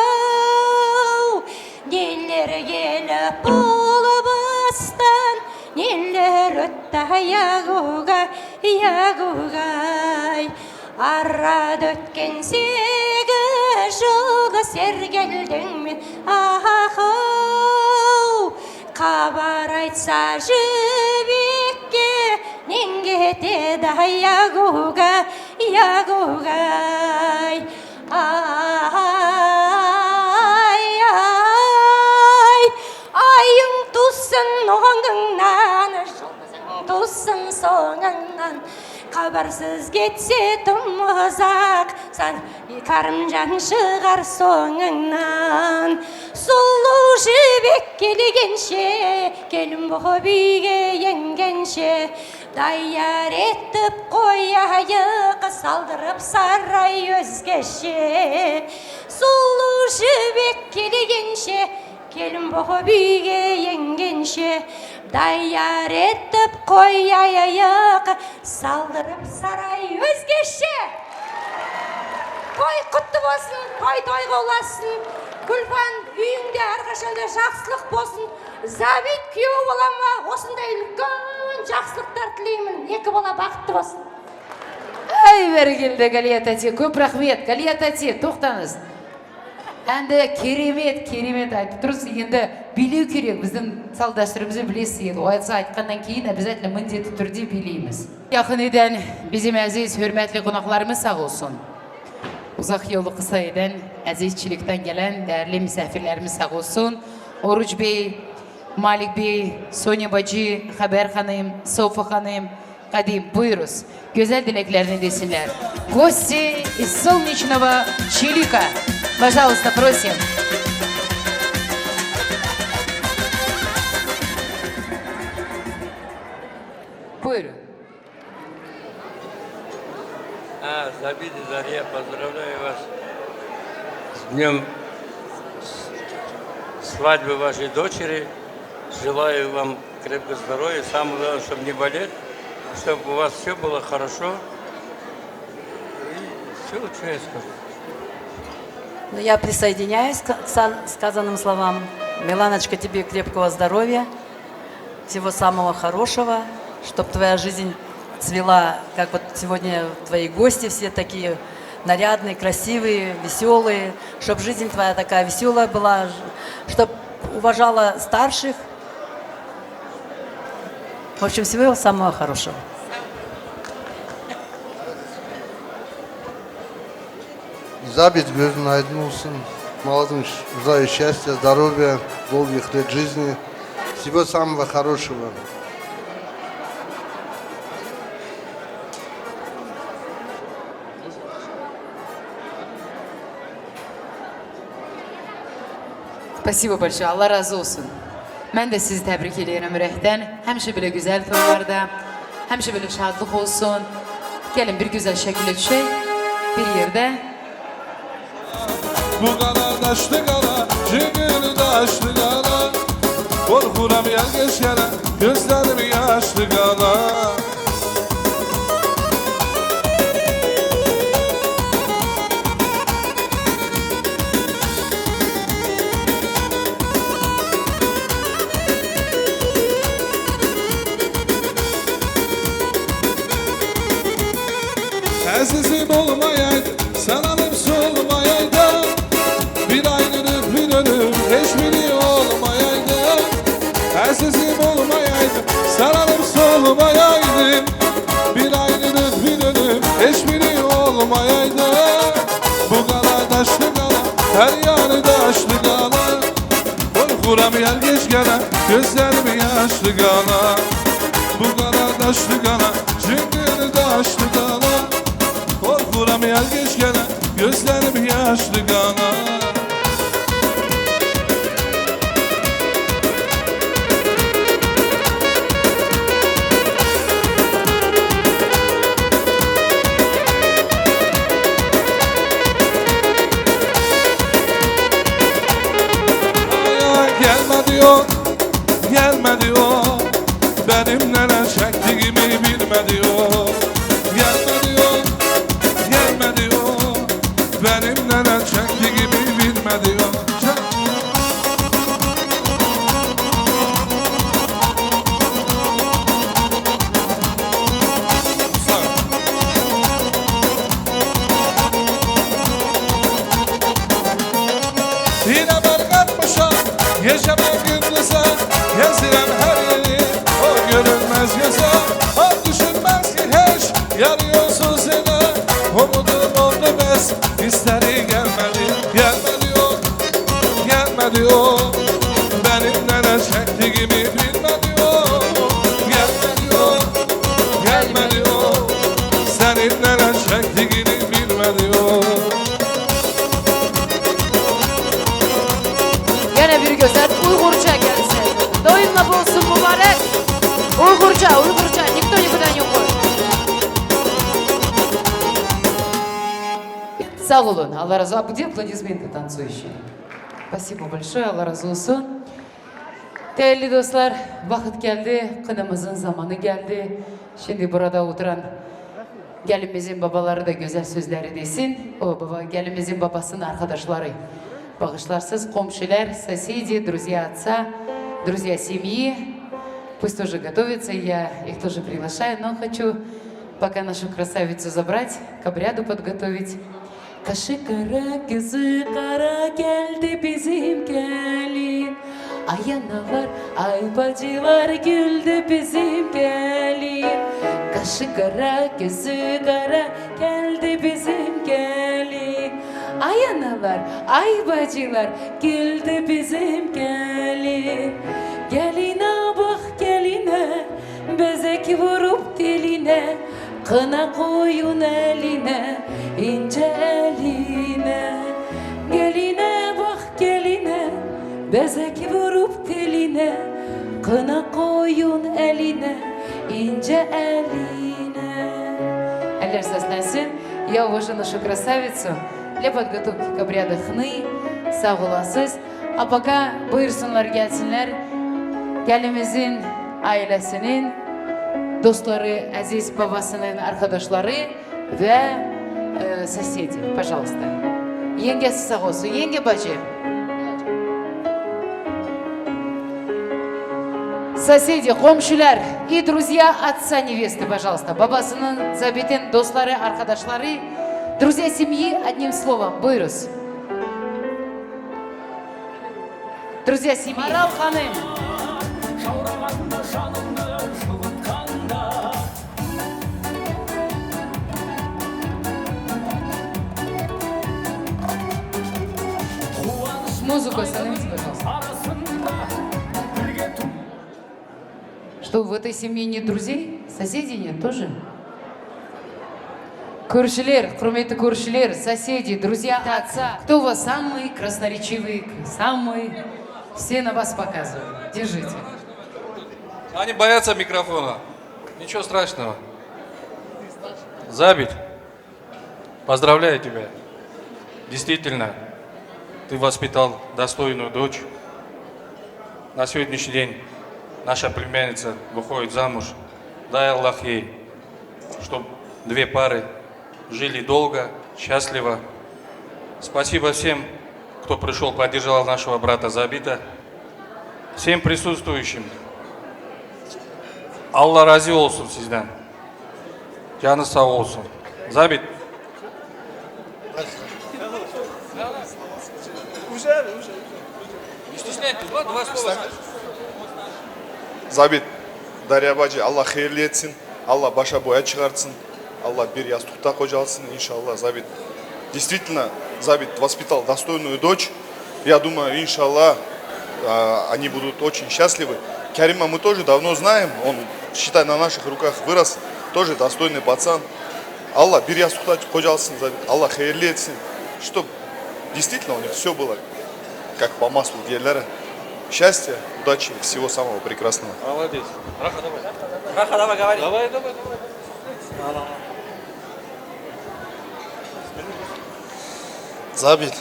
нелер келіп болыбыстан, нелер өтті аяғуға, аяғуғай. Арады өткен 8 жыл сергелдің мен ағау, хабар айтса жібекке, нен кетеді аяғуға, аяғуғай. Айың тусын оңыңнан, жұлдызың тусын соңыңнан, хабарсыз кетсе тым ұзақ, Кәрімжан шығар соңыңнан. Сұлу жібек келгенше, келін боп үйге енгенше, даяр етіп қояйық, салдырып сарай өзгеше. Сұлу жібек келгенше, келін боп үйге енгенше, даяр етіп қояйық, салдырып сарай өзгеше. Той құтты болсын, той қоласын. Гүлфан, үйіңде әрқашанда жақсылық болсын. Забит күйеу болама, осындай үлкен жақсылықтар тілеймін. 2 бала бақытты болсын. Ай, бәрекелді Галия тәте, көп рахмет. Галия тәте, тоқтаңыз. Әнді керемет айтып тұрсыз. Енді билеу керек. Біздің салт дәстүрімізді білесіз. Ойса айтқаннан кейін обязательно міндетті түрде билейміз. Жақын еден bizim әзиз, hürmetli qonaqlarımız sağ olsun. Uzaq yolu qısa edən, əzizçilikdən gələn dəyərli misafirlərimiz sağ olsun. Oruç Bey, Malik Bey, Sonya Bacı, Xəbər xanım, Sofa xanım, Qadim, buyuruz. Gözəl diləklərini desinlər. Гости из солнечного Чилика. Пожалуйста, просим. Buyurun. Забит и Дарья, поздравляю вас с днем свадьбы вашей дочери. Желаю вам крепкого здоровья, самое главное, чтобы не болеть, чтобы у вас все было хорошо. И все, что я скажу. Я присоединяюсь к сказанным словам. Миланочка, тебе крепкого здоровья, всего самого хорошего, чтобы твоя жизнь цвела, как вот сегодня твои гости все такие нарядные, красивые, веселые, чтобы жизнь твоя такая веселая была, чтобы уважала старших. В общем, всего самого хорошего. Забить gözün aydın olsun. Молодым желаю счастья, здоровья, долгих лет жизни. Всего самого хорошего. Spasibo большое, Allah razı olsun. Ben de sizi tebrik ediyorum yürekten. Hemşe böyle güzel toylarda, hemşe böyle şadlık olsun. Gelin bir güzel şekilde düşey, bir yerde. Bu qala daşlı qala, cingil daşlı qala. Qorxuram yel geçkələ, gözlərim yaşlı qala. Əzizim olmayaydı, sən alıp solmayaydı. Bir ayrılık bir ölüm, hiçbiri olmayaydı. Əzizim olmayaydı, sən alıp solmayaydı. Bir ayrılık bir ölüm, hiçbiri olmayaydı. Bu qala daşlı qala, hər yanı daşlı qala. Qorxuram yel geç gələ, gözlərim yaşlı qala. Bu qala daşlı qala, cingil daşlı qala. Korkuram yel geç gele, gözlerim yaşlı kana. Gelme diyor, gelme diyor. Benim neler çektiğimi bilme diyor. Gelme diyor, gelme diyor. Benim neler çektiğimi bilme diyor. Yine ben katmışam, yaşamak gündüze. Yazıram her yeri, o görünmez göze. O düşünmez ki hiç, yarıyorsun seni. Umudum oldu bes, isteri gelmedi. Gelme diyor, gelme diyor. Benim neler çektiğimi bilme diyor. Gelme diyor, gelme diyor. Senin neler çektiğini bilme diyor. Gene bir güzel Uygurca gelsin. Doyunla bulsun mübarek. Uygurca, Uygurca. Никто никуда не уходит. Sağ olun. Allah razı olsun. Где аплодисменты танцующие? Спасибо большое. Allah razı olsun. Değerli dostlar, vakit geldi. Kınamızın zamanı geldi. Şimdi burada oturan gelinimizin babaları da güzel sözleri desin. O baba, gelinimizin babasının arkadaşları. Bağışlarsız komşular, соседи, друзья отца, друзья семьи. Пусть тоже готовятся, я их тоже приглашаю, но хочу пока нашу красавицу забрать, к обряду подготовить. Kaşı kara, gözü kara geldi bizim gelin. Ay analar, ay bacılar güldü bizim gelin. Kaşı kara, gözü kara geldi bizim gelin. Ay analar, ay bacılar güldü bizim gelin. Geline bak geline, bezek vurup diline. Kına koyun eline, ince eline. Geline bak geline, bezek vurup diline. Kına koyun eline, ince eline. Eller seslensin. Я увожу нашу красавицу для подготовки к обряду хны. Sağ olasınız. А пока buyursunlar gelsinler. Gelimizin ailesinin, dostları, aziz babasının arkadaşları ve соседи. Пожалуйста. Yengesi sağ olsun. Yenge bacı. Соседи, komşular и друзья отца невесты, пожалуйста. Babasının, Zabit'in dostları, arkadaşları, друзья семьи, одним словом, buyuruz. Друзья семьи. Марал ханым. Музыку остановите, пожалуйста. Что, в этой семье нет друзей? Соседей нет тоже? Көршілер, құрметті көршілер, соседи, друзья отца. Кто у вас самый красноречивый, самый... Все на вас показывают. Держите. Они боятся микрофона. Ничего страшного. Забит, поздравляю тебя. Действительно, ты воспитал достойную дочь. На сегодняшний день наша племянница выходит замуж. Дай Аллах ей, чтобы две пары жили долго, счастливо. Спасибо всем, кто пришел, поддержал нашего брата Забита. Всем присутствующим. Алла разы olsun sizden. Canı sağ olsun. Zabit. Не стесняйтесь, два слова. Забит, Дарья бачы, Алла хайырлы етсін, Алла баша боя шығарсын, Алла бір ястықта қожалсын, иншалла, Забит. Действительно, Забит воспитал достойную дочь. Я думаю, иншалла, они будут очень счастливы. Карима мы тоже давно знаем, он, считай, на наших руках вырос, тоже достойный пацан. Алла бір ястықта қожалсын, Забит, Алла хайырлы етсін, чтобы действительно у них все было как по маслу гелера. Счастья, удачи, всего самого прекрасного. Молодец. Раха, давай. Раха, давай, говори. Давай. Забит,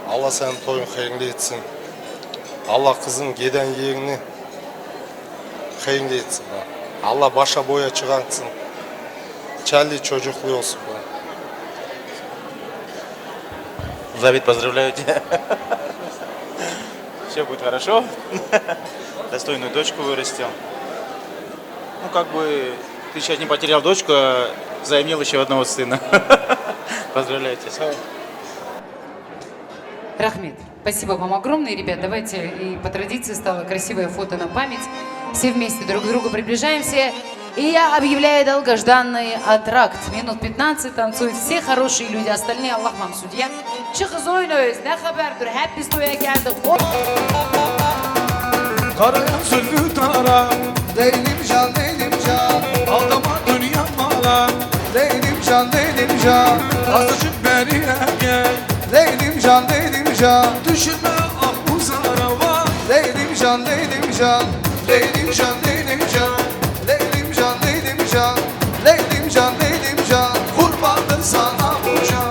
Алла сәнің тойын хайырлы етсін. Алла қызың кеден егіне хайырлы етсін. Алла баша боя шығарсын. Чәлі чожуқлы olsun. Забит, поздравляю тебя. Все будет хорошо. Достойную дочку вырастил. Ну, как бы, ты сейчас не потерял дочку, а заимел еще одного сына. Поздравляю тебя. Рахмет, спасибо вам огромное, ребят. Давайте, и по традиции стало красивое фото на память. Все вместе друг к другу приближаемся. И я объявляю долгожданный антракт. Минут 15 танцуют все хорошие люди. Остальные, Аллах вам судья. Çıkız oynuyoruz. Ne haberdir? Hep biz toya geldik. Kara sözlü tara, değilim can, aldama dünya mala. Değilim can, azıcık beriye gel. Değilim can, düşünme ah bu zarava. Değilim can, değilim can, kurbandır sana bu can.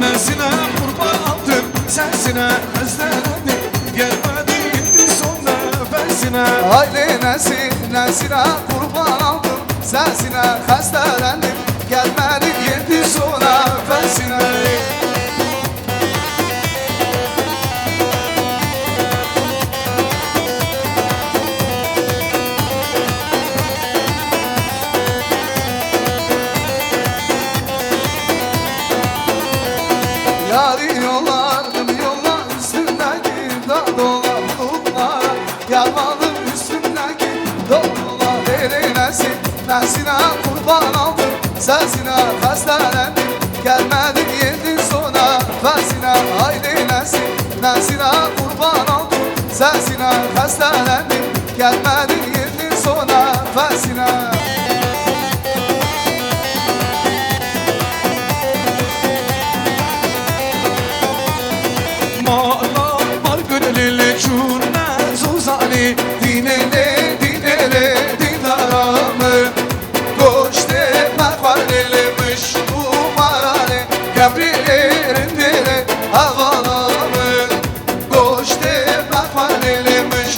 Nesine kurban aldım sensine Hezlendim gelmedi gitti son nefesine Haydi nesine kurban aldım sensine Hezlendim gelmedi gitti son nefesine Yarı yollardım yollar üstündeki dağlar bulutlar Yarmadım üstündeki dağlar Deli nesine kurban aldım sesine Hestelendim gelmedim yedin sona fesine Haydi nesine kurban aldım sesine Hestelendim gelmedim yedin sona fesine Lili çurna zuzali dinele dinaramı Koşte makvalelemiş umarane Kabrilerinde havalamı Koşte makvalelemiş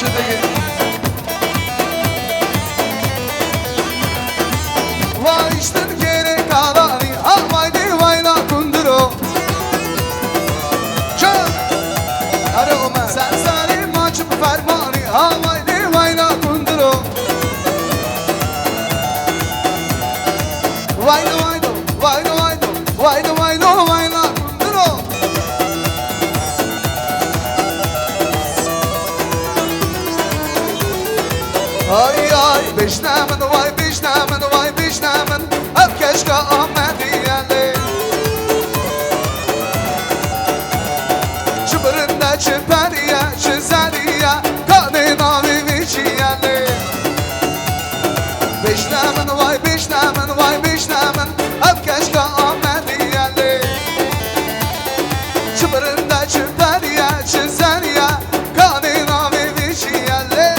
Şedeki Vay işten gerek alani Havaydi vayna kunduro Can Hadi Ömer Sen zalim açıp fermani Havaydi vayna kunduro Vaydo vaydo Vaydo vaydo Vaydo vaydo vayna kunduro Ay ay beşnemen vay beşnemen vay beşnemen Hep keşke Ahmet'i yerli Çıbırında çıperiye çizeriye Kadın avi vici yerli Beşnemen vay beşnemen vay beşnemen Hep keşke Ahmet'i yerli Çıbırında çıperiye çizeriye Kadın avi vici yerli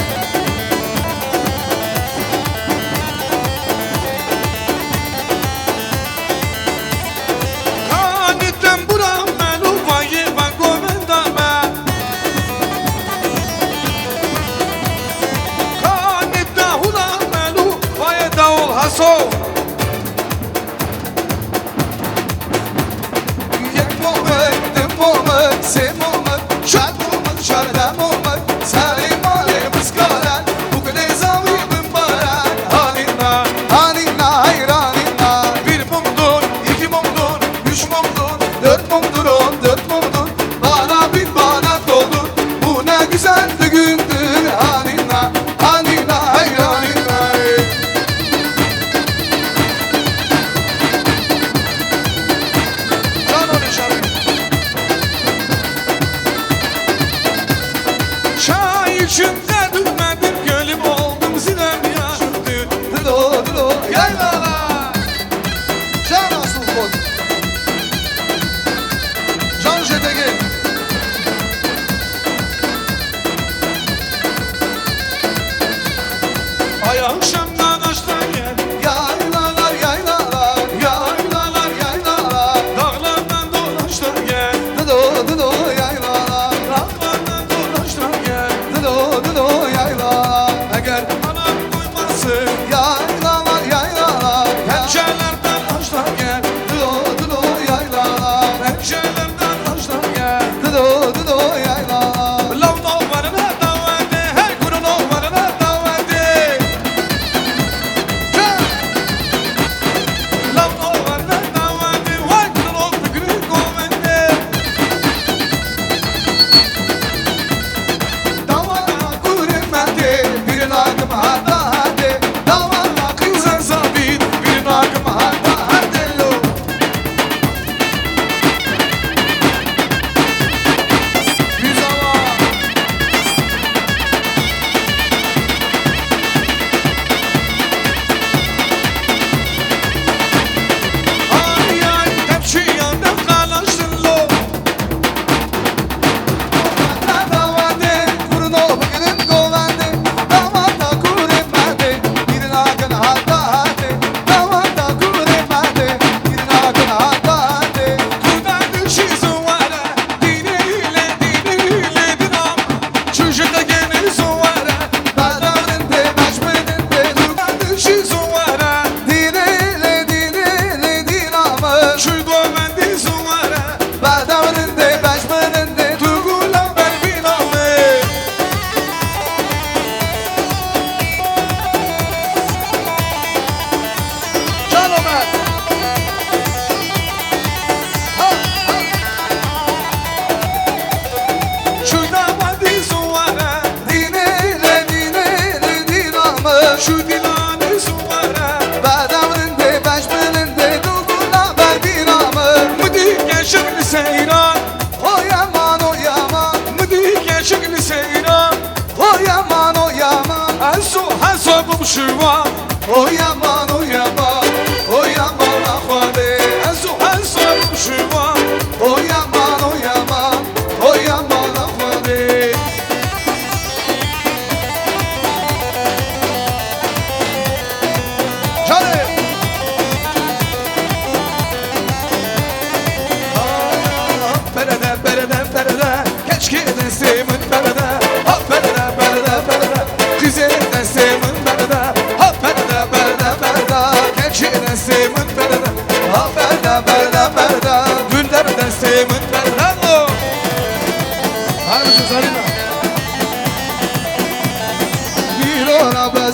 şuva o yaman o yaman o yaman ahvade ezo ezo şuva o yaman o yaman o yaman ahvade canım berede berede berede keşke desemin berede berede berede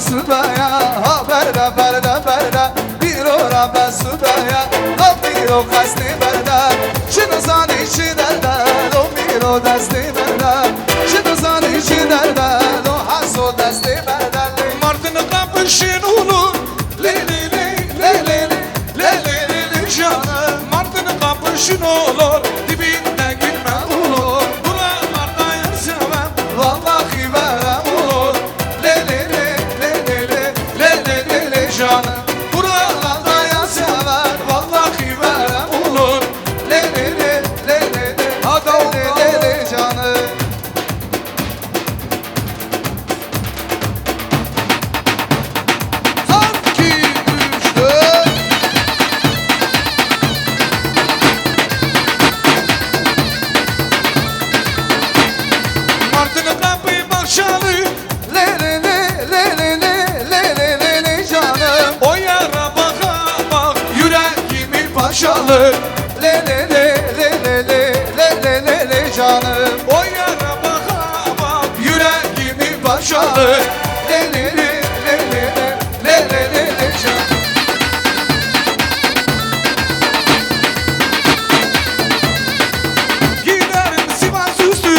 sudaya Ha berda berda berda Bir ora ben sudaya Ha bir o kasti berda Şunu zani içi derda O bir o desti berda Şunu zani içi derda O has o desti berda Mardin'e kapışın olur Le le le le le le le le le le canım Mardin'e kapışın olur Dibinde gülme olur Buralarda yer sevmem Vallahi verem olur Le le le le le le le le le le canım Buralarda ya sever Vallahi verem olur Le le le le le le le le le canım Sanki üçlü Mardin'e kapıyı bakşalı Le le le le le le le le le le canım O yara baka bak Yüreğimi paşalı Le le le le le le le le le le canım O yara baka bak Yüreğimi paşalı Le le le le le le le le le le canım Giderim Sivas üstü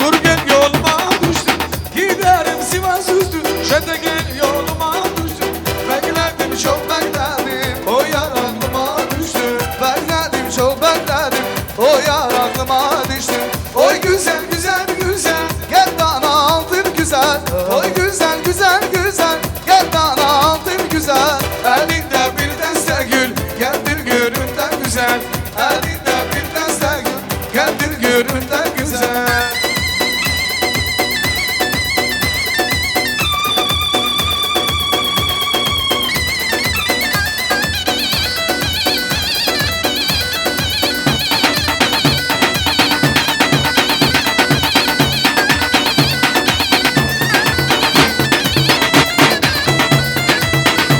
Dur gel yoluma düştüm Giderim Sivas üstü Şete gel yoluma düştüm Bekledim çok bekledim O yar aklıma düştü Bekledim çok bekledim O yar aklıma düştü Oy güzel güzel güzel Gel bana altın güzel Oy güzel güzel güzel Gel bana altın güzel Elinde bir deste gül Geldir göründen güzel Elinde bir deste gül Geldir göründen güzel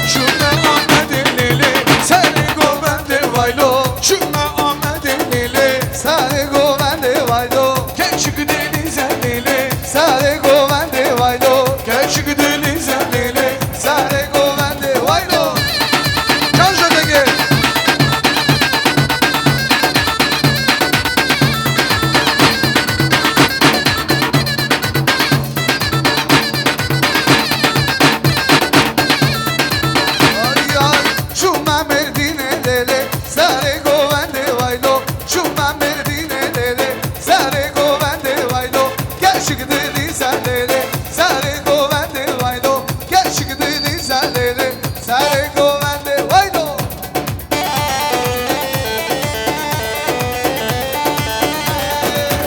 Şuna Ahmet'in lili Seni go bende vaylo Şuna Ahmet'in lili Seni go bende vaylo Keşik denize lili Seni go bende vaylo Keşik denize lili Seni go bende vaylo Can Jötege Ay ay Şuna Merdine lele Seni go bende vaylo Şuna Merdine lele Seni go bende vaylo Keşik denize lele Seni go bende vaylo Keşik denize lele Seni go bende vaylo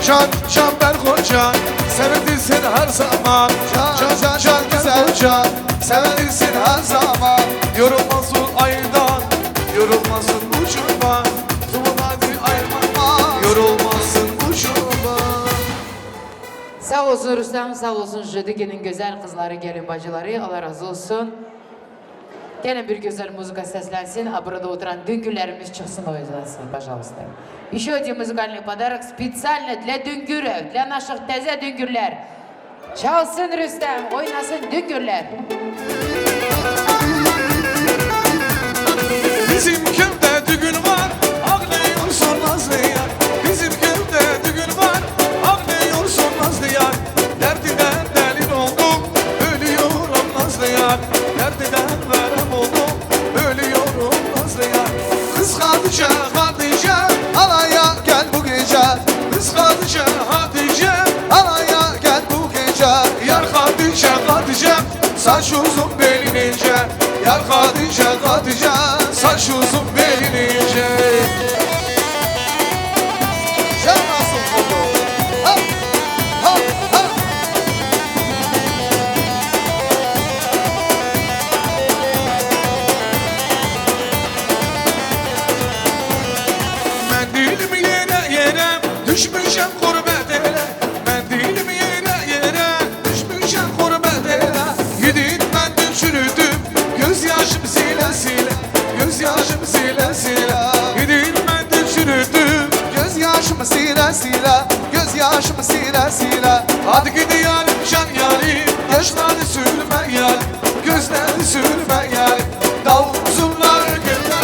Can Canber Hoca Severdirsin her zaman Can güzel can Seversin her zaman Yorulmasın aydan Yorulmasın ucundan Zulmadi ayırma Yorulmasın ucundan Sağ olsun Rüstem, sağ olsun Jödüge'nin güzel kızları, gelin bacıları. Allah razı olsun. Gene bir güzel müzika seslensin. А burada oturan düngürlerimiz çıksın o yüzden, пожалуйста. Еще один музыкальный подарок специально для düngürов, для наших teze düngürler. Çalsın Rüstem, oynasın düngürler. Bizim köyde düğün var Ağlıyorsun Nazlı yar Bizim köyde düğün var Ağlıyorsun Nazlı yar Derdinden delil oldum Ölüyorum Nazlı yar Derdinden verem oldum Ölüyorum Nazlı yar Kız Hatice Hatice Alaya gel bu gece Kız Hatice Hatice Alaya gel bu gece Yar Hatice Hatice Saç uzun belin ince Yar Hatice Hatice Saç uzun belin ince Sen nasıl oldu? Ha ha ha Mendilim yere yere Düşmüşem gurbet ele Mendilim yere yere Düşmüşem gurbet ele Gidin mendil çürüdüm Gözyaşım sile sile Gözyaşım sile sile Gidin mendil çürüdüm Gözyaşımı sile sile Gözyaşımı sile sile Hadi gidiyorum can yarim Yaşları sürme yarim Gözler sürme yarim Dal zurna ögümde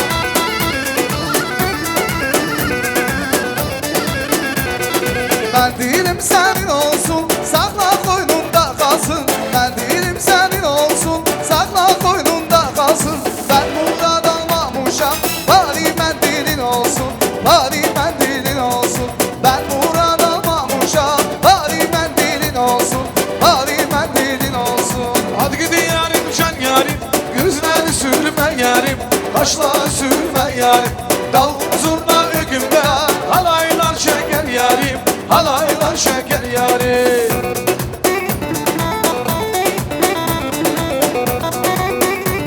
Ben değilim senin olsun sakla koynunda kalsın Ben değilim senin olsun sakla koynunda kalsın Ben murad almamışam bari mendilin olsun Bari mendilin olsun Ben murad almamışam bari mendilin olsun Bari mendilin olsun Hadi gidin yarim can yarim Gözleri sürme yarim Kaşla sürme yarim Dal zurna ögümde Halaylar şeker yarim Halaylar şeker yarim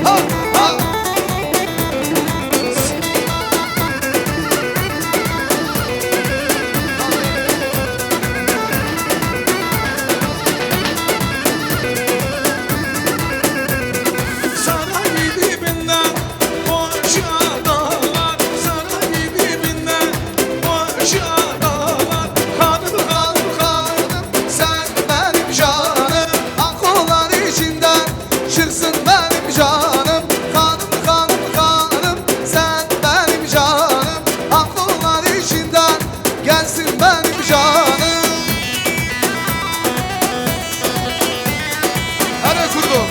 Ha ha Saray dibinden boşa dağlar Saray dibinden boşa dağlar Hanım hanım hanım sen benim canım Akıllar içinden çıksın benim canım Hanım hanım hanım sen benim canım Akıllar içinden gelsin benim canım Hadi kurdum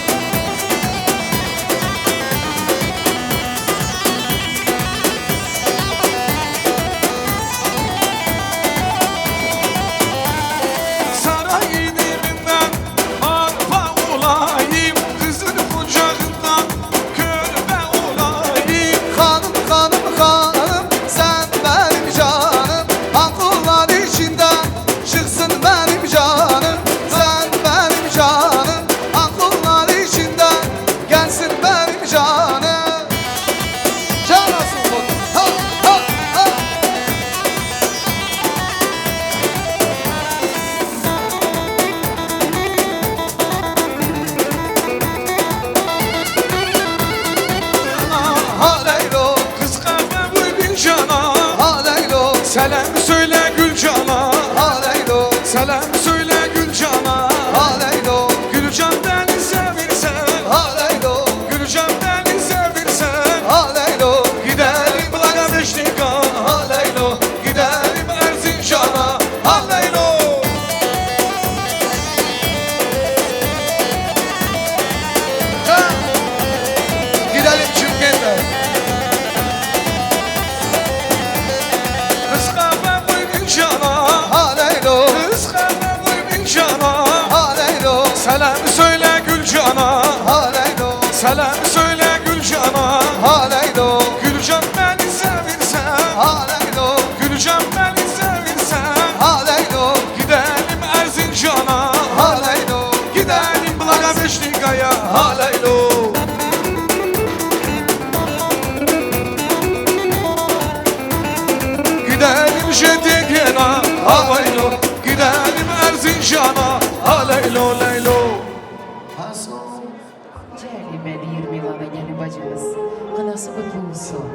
Saray dibinden arpa olayım Kızın kucağından körpe olayım Hanım hanım hanım sen benim canım Akıllar içinden çıksın benim canım Sen benim canım Akıllar içinden gelsin benim canım Canasın olsun ha ha ha Haleylo kız kahve vur bin cana Haleylo Selam söyle Gülcan'a Haleylo Selam söyle Gülcan'a Haleylo Gülcan beni sevirsen Haleylo Gülcan beni sevirsen Haleylo Gidelim Bulaga Beşnika Haleylo Gidelim Erzincan'a Haleylo Gidelim Çingene Kız kahve vur bin cana Haleylo Kız kahve vur bin cana Haleylo Selam söyle Gülcan'a Haleylo Selam söyle Gülcan'a Haleylo Gülcan beni sevirsen Haleylo Gülcan beni sevirsen Haleylo Gidelim Erzincan'a Haleylo Gidelim Bulaga Beşnika'ya Haleylo Gidelim Jetegen'a Haleylo Gidelim Erzincan'a Haleylo leylo Cəhliməni 20 ilana gəlin bacımız. Anası mutlu olsun.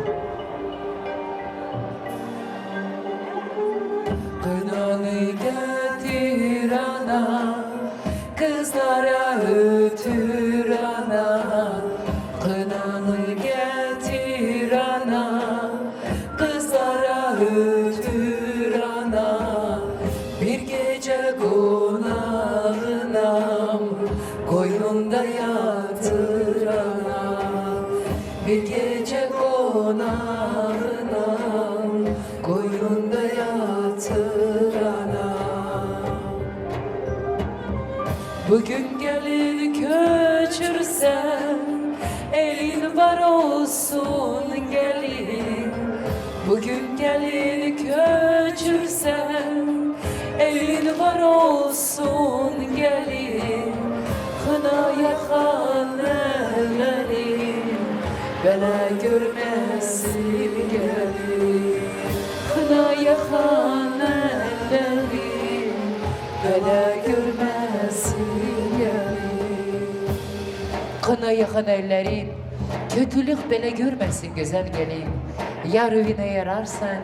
Kınalı getir ana, kızlara ötür ana. Kınalı getir ana, kızlara ötür ana. Bir gece konağınam, koynunda yatır ana. Bir gece konağınam, koynunda yatır ana. Bugün gelin köçürsen, elin var olsun gelin. Bugün gelin köçürsen, elin var olsun gelin. Kına yakan ellerin, bela görmesin gelin. Kına yakan ellerin, bela görmesin gelin. Kına yakan ellerin, kötülük belə görməsin gözəl gelin. Yar evine yararsan,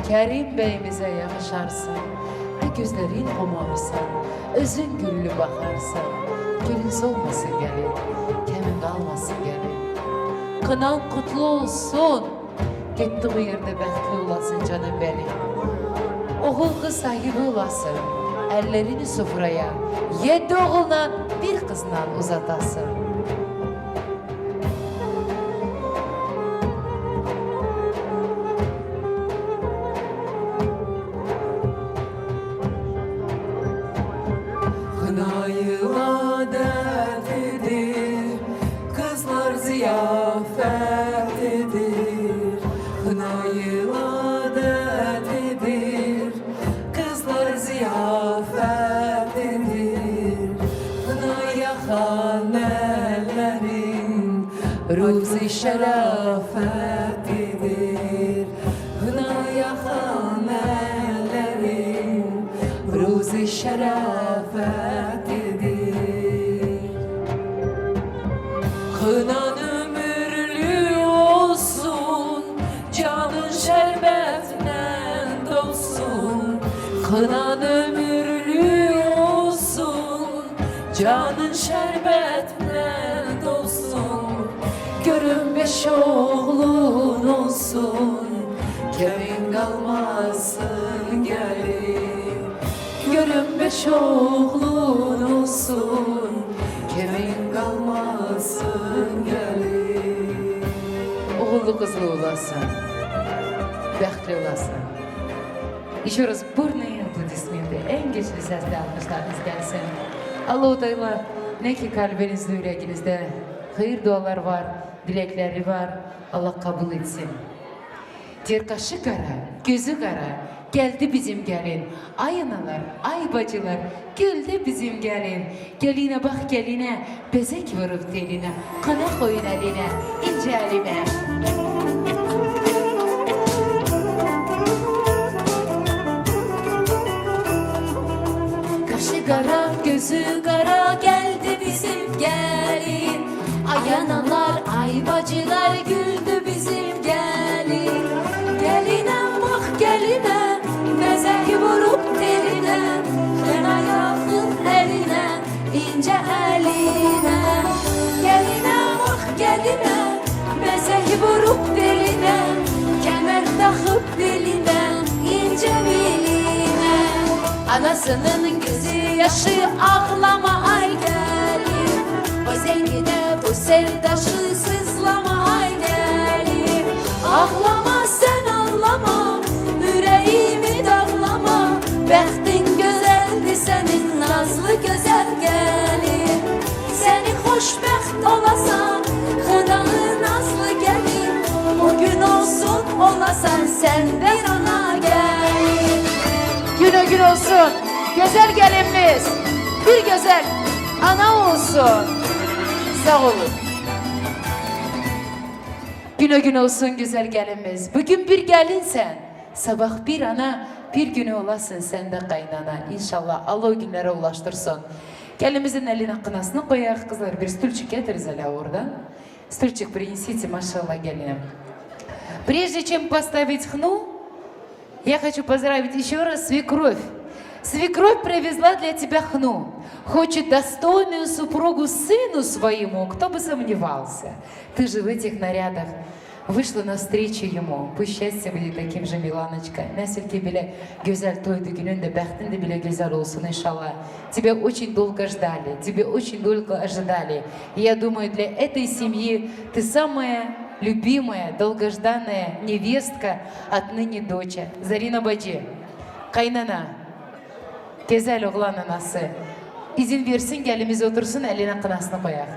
Kerim beyimize yakışarsın. Gözlerin homarsan, özün güllü bakarsan. Gülün solmasın gelin, kemin kalmasın gelin. Kınan kutlu olsun, gitti bu yerde bəxtli olasın canım benim. Oğul kız sahibi olasın, ellerini sofraya, 7 oğulla bir kızla uzatasın. Kınayı adetidir, kızlar ziyafetidir. Kınayı adetidir, kızlar ziyafetidir. Kına yakan ellerin ruzi şerafetidir. Kına yakan ellerin ruzi şerafetidir. Kınan ömürlü olsun, canın şerbetle dolsun. Kınan ömürlü olsun, canın şerbetle dolsun. Görün beş oğlun olsun, kemin kalmasın gelin. Görün beş oğlun olsun, kemin kalmasın gelin. Oğullu kızlı olasın, bəxtli olasın. Еще раз бурные аплодисменты. En güçlü sesle alkışlarınız gelsin. Allah-u Teala ne ki kalbinizde, yüreğinizde hayır dualar var, dilekleri var. Allah kabul etsin. Ter kaşı kara, gözü kara, geldi bizim gelin. Ay analar, ay bacılar, güldü bizim gelin. Geline bak geline, bezek vurup teline, kana koyun eline, ince elime. Kaşı kara, gözü kara, geldi bizim gelin. Ay analar, ay bacılar, güldü bizim gelin. Gelinem bak geline, bezek vurup teline, kına yakın eline, ince eline. Geline bak geline, bezek vurup teline, kemer takıp beline, ince beline. Anasının gözü yaşı ağlama ay gelin. O zengine bu sevdaşı sızlama ay gelin. Ağlama sen ağlama, yüreğimi dağlama. Bəxtin güzeldi senin nazlı güzel gelin. Seni hoşbəxt olasan, kınalı nazlı gelin. O gün olsun olasan sen bir ana gelin. Güne gün olsun, güzel gelinimiz, bir güzel ana olsun. Sağ olun. Güne gün olsun güzel gelinimiz. Bugün bir gelinsen, sabah bir ana, bir günü olasın sen de kaynana. İnşallah Allah o günlere ulaştırsın. Gelinimizin eline kınasını koyak, kızlar bir stульчик getiririz hele oradan. Стульчик принесите, машалла, гелиным. Прежде чем поставить хну, я хочу поздравить еще раз свекровь. Свекровь привезла для тебя хну. Хочет достойную супругу сыну своему, кто бы сомневался. Ты же в этих нарядах вышла навстречу ему. Пусть счастье будет таким же, Миланочка. Нәселке bile güzel toydu gününde, bəxtin de bile güzel olsun иншалла. Тебя очень долго ждали, тебя очень долго ожидали. И я думаю, для этой семьи ты самая любимая, долгожданная невестка, отныне доча. Зарина Бacı, kaynana, güzel oğlan anası. İzin versin, gelimiz otursun, eline kınasını koyak.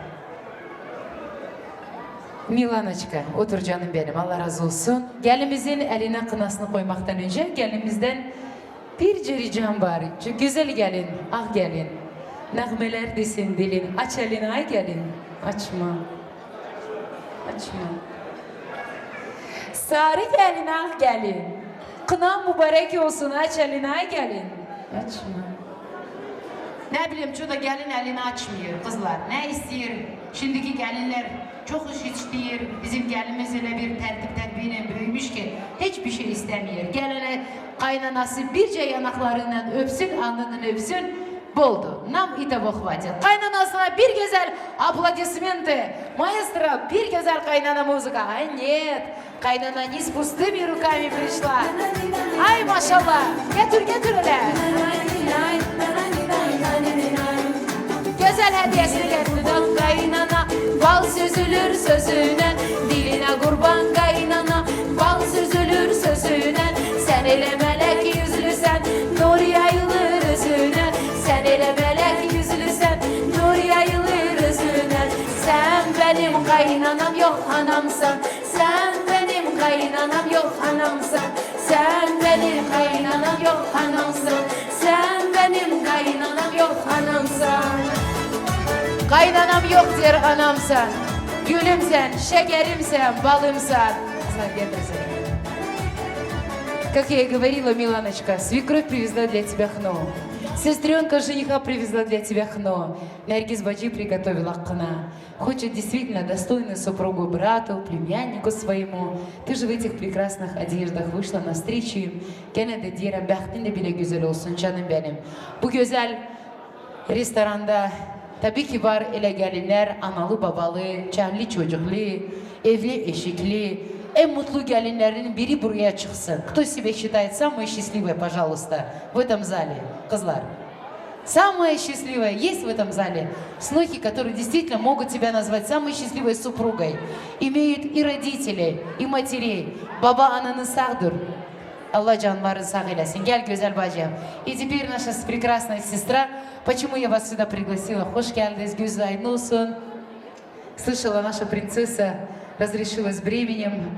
Milanочка, otur canım benim, Allah razı olsun. Gelimizin eline kınasını koymaktan önce gelimizden bir ricam var. Çünkü güzel gelin, ah gelin. Nağmeler desin dilin, aç elini ay gelin. Açma. Açma. Sarı gelin, ah gelin. Kınan mübarek olsun, aç elini ay gelin. Açma. Ne bileyim, çoğu da gelin elini açmıyor kızlar. Ne istiyor? Şimdiki gelinler çok iş istiyor. Bizim gelinimiz öyle bir tertip terbiyeyle büyümüş ki hiçbir şey istemiyor. Gelene kaynanası birce yanaklarından öpsün, alnından öpsün. Болду. Нам и того хватит. Кайнанасына bir güzel аплодисменты. Маэстро, bir güzel кайнана музыка. А нет, кайнана не с пустыми руками пришла. Ай, машалла. Getir hele. Güzel hediyesini getirdim kaynana. Bal süzülür sözüne, diline kurban kaynana. Bal süzülür sözüne, sen ele melek yüzlüsen, nur yayılır özüne. Sen ele melek yüzlüsen, nur yayılır özüne. Sen benim kaynanam yok anamsan, sen benim kaynanam yok anamsan. Sen benim kaynanam yok anamsan, sen benim kaynanam yok anamsan. Kaynanam yok der anamsan, gülümsen, şekerimsen, balımsan. Как я и говорила, Миланочка, свекровь привезла для тебя хно. Сестренка жениха привезла для тебя хно. Наргиз Баджи приготовила кхна. Хочет действительно достойную супругу брату, племяннику своему. Ты же в этих прекрасных одеждах вышла навстречу им. Gene de diyelim, bəxtin de bile güzel olsun canım benim. Bu güzel restoranda tabii ki var ele gelinler, analı babalı, çerli çocuklu, evli eşikli. En mutlu gelinlerin biri buraya çıksın. Кто себя считает самой счастливой, пожалуйста, в этом зале, козлар? Самая счастливая есть в этом зале. Снохи, которые действительно могут себя назвать самой счастливой супругой. Имеют и родителей, и матерей. Баба ананы сağdır. Allah canlarını sağ eylesin. Gel güzel bacım. И теперь наша прекрасная сестра. Почему я вас сюда пригласила? Hoş geldiniz, gözü aydın olsun. Слышала, наша принцесса разрешилась бременем.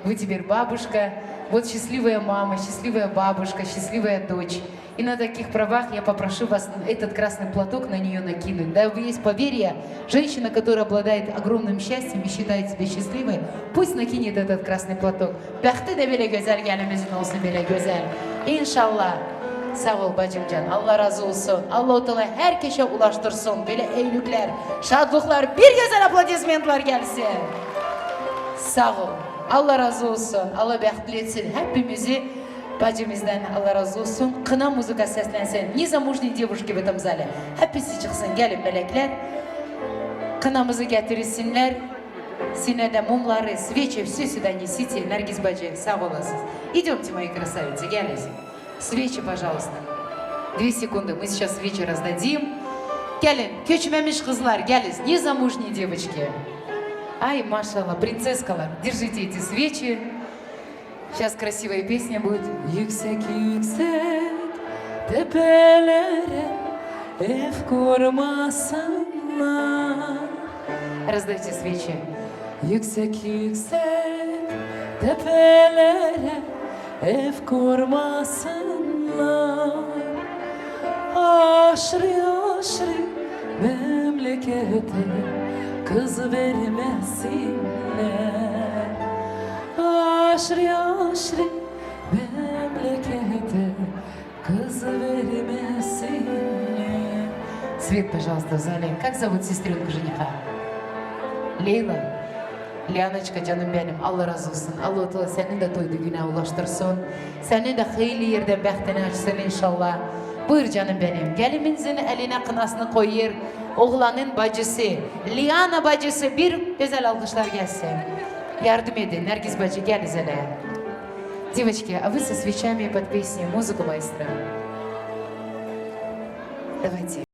Вы теперь бабушка. Вот счастливая мама, счастливая бабушка, счастливая дочь. И на таких правах я попрошу вас этот красный платок на нее накинуть. Да, есть поверье, женщина, которая обладает огромным счастьем и считает себя счастливой, пусть накинет этот красный платок. Бәхті de böyle güzel gelimizin olsun, böyle güzel. İnşallah. Sağ ol bacımcan. Allah razı olsun. Allah-u Teala herkese ulaştırsın. Böyle evlilikler, şadlıklar, bir güzel aplodismentler gelsin. Sağ ol. Allah razı olsun. Allah bəxtli etsin. Hepimizi bacımızdan Allah razı olsun. Kına müzika seslensin. Незамужние девушки в этом зале. Hepsi çıksın. Gelin melekler. Kınamızı getirirsinler. Sinede mumları, свечи, все сюда несите. Наргиз бacı, sağ olasınız. Идемте, мои красавицы, gelin. Свечи, пожалуйста. 2 секунды. Мы сейчас свечи раздадим. Gelin. Köçmemiş kızlar, gelin. Незамужние девочки. Ай, машалла, принцесскалар, держите эти свечи. Сейчас красивая песня будет. Yüksek yüksek tepelere ev kurmasınlar. Раздайте свечи. Yüksek yüksek tepelere ev kurmasınlar. Aşrı aşrı memlekete kız vermesinler. Aşrı aşrı memlekete kız vermesinler. Свет, пожалуйста, в зале. Как зовут сестренку жениха? Leyla. Liyanочка canım benim. Allah razı olsun. Allah-u Teala senin de toydu güne ulaştırsın. Senin de hayırlı yerden bəxtini açsın inşallah. Buyur canım benim. Geliminizin eline kınasını koyur. Oğlanın bacısı, Liyana bacısı, bir güzel alkışlar gelsin. Yardım edin. Наргиз bacı gel izle. Девочки, а вы со свечами под песню музыку маэстро. Давайте.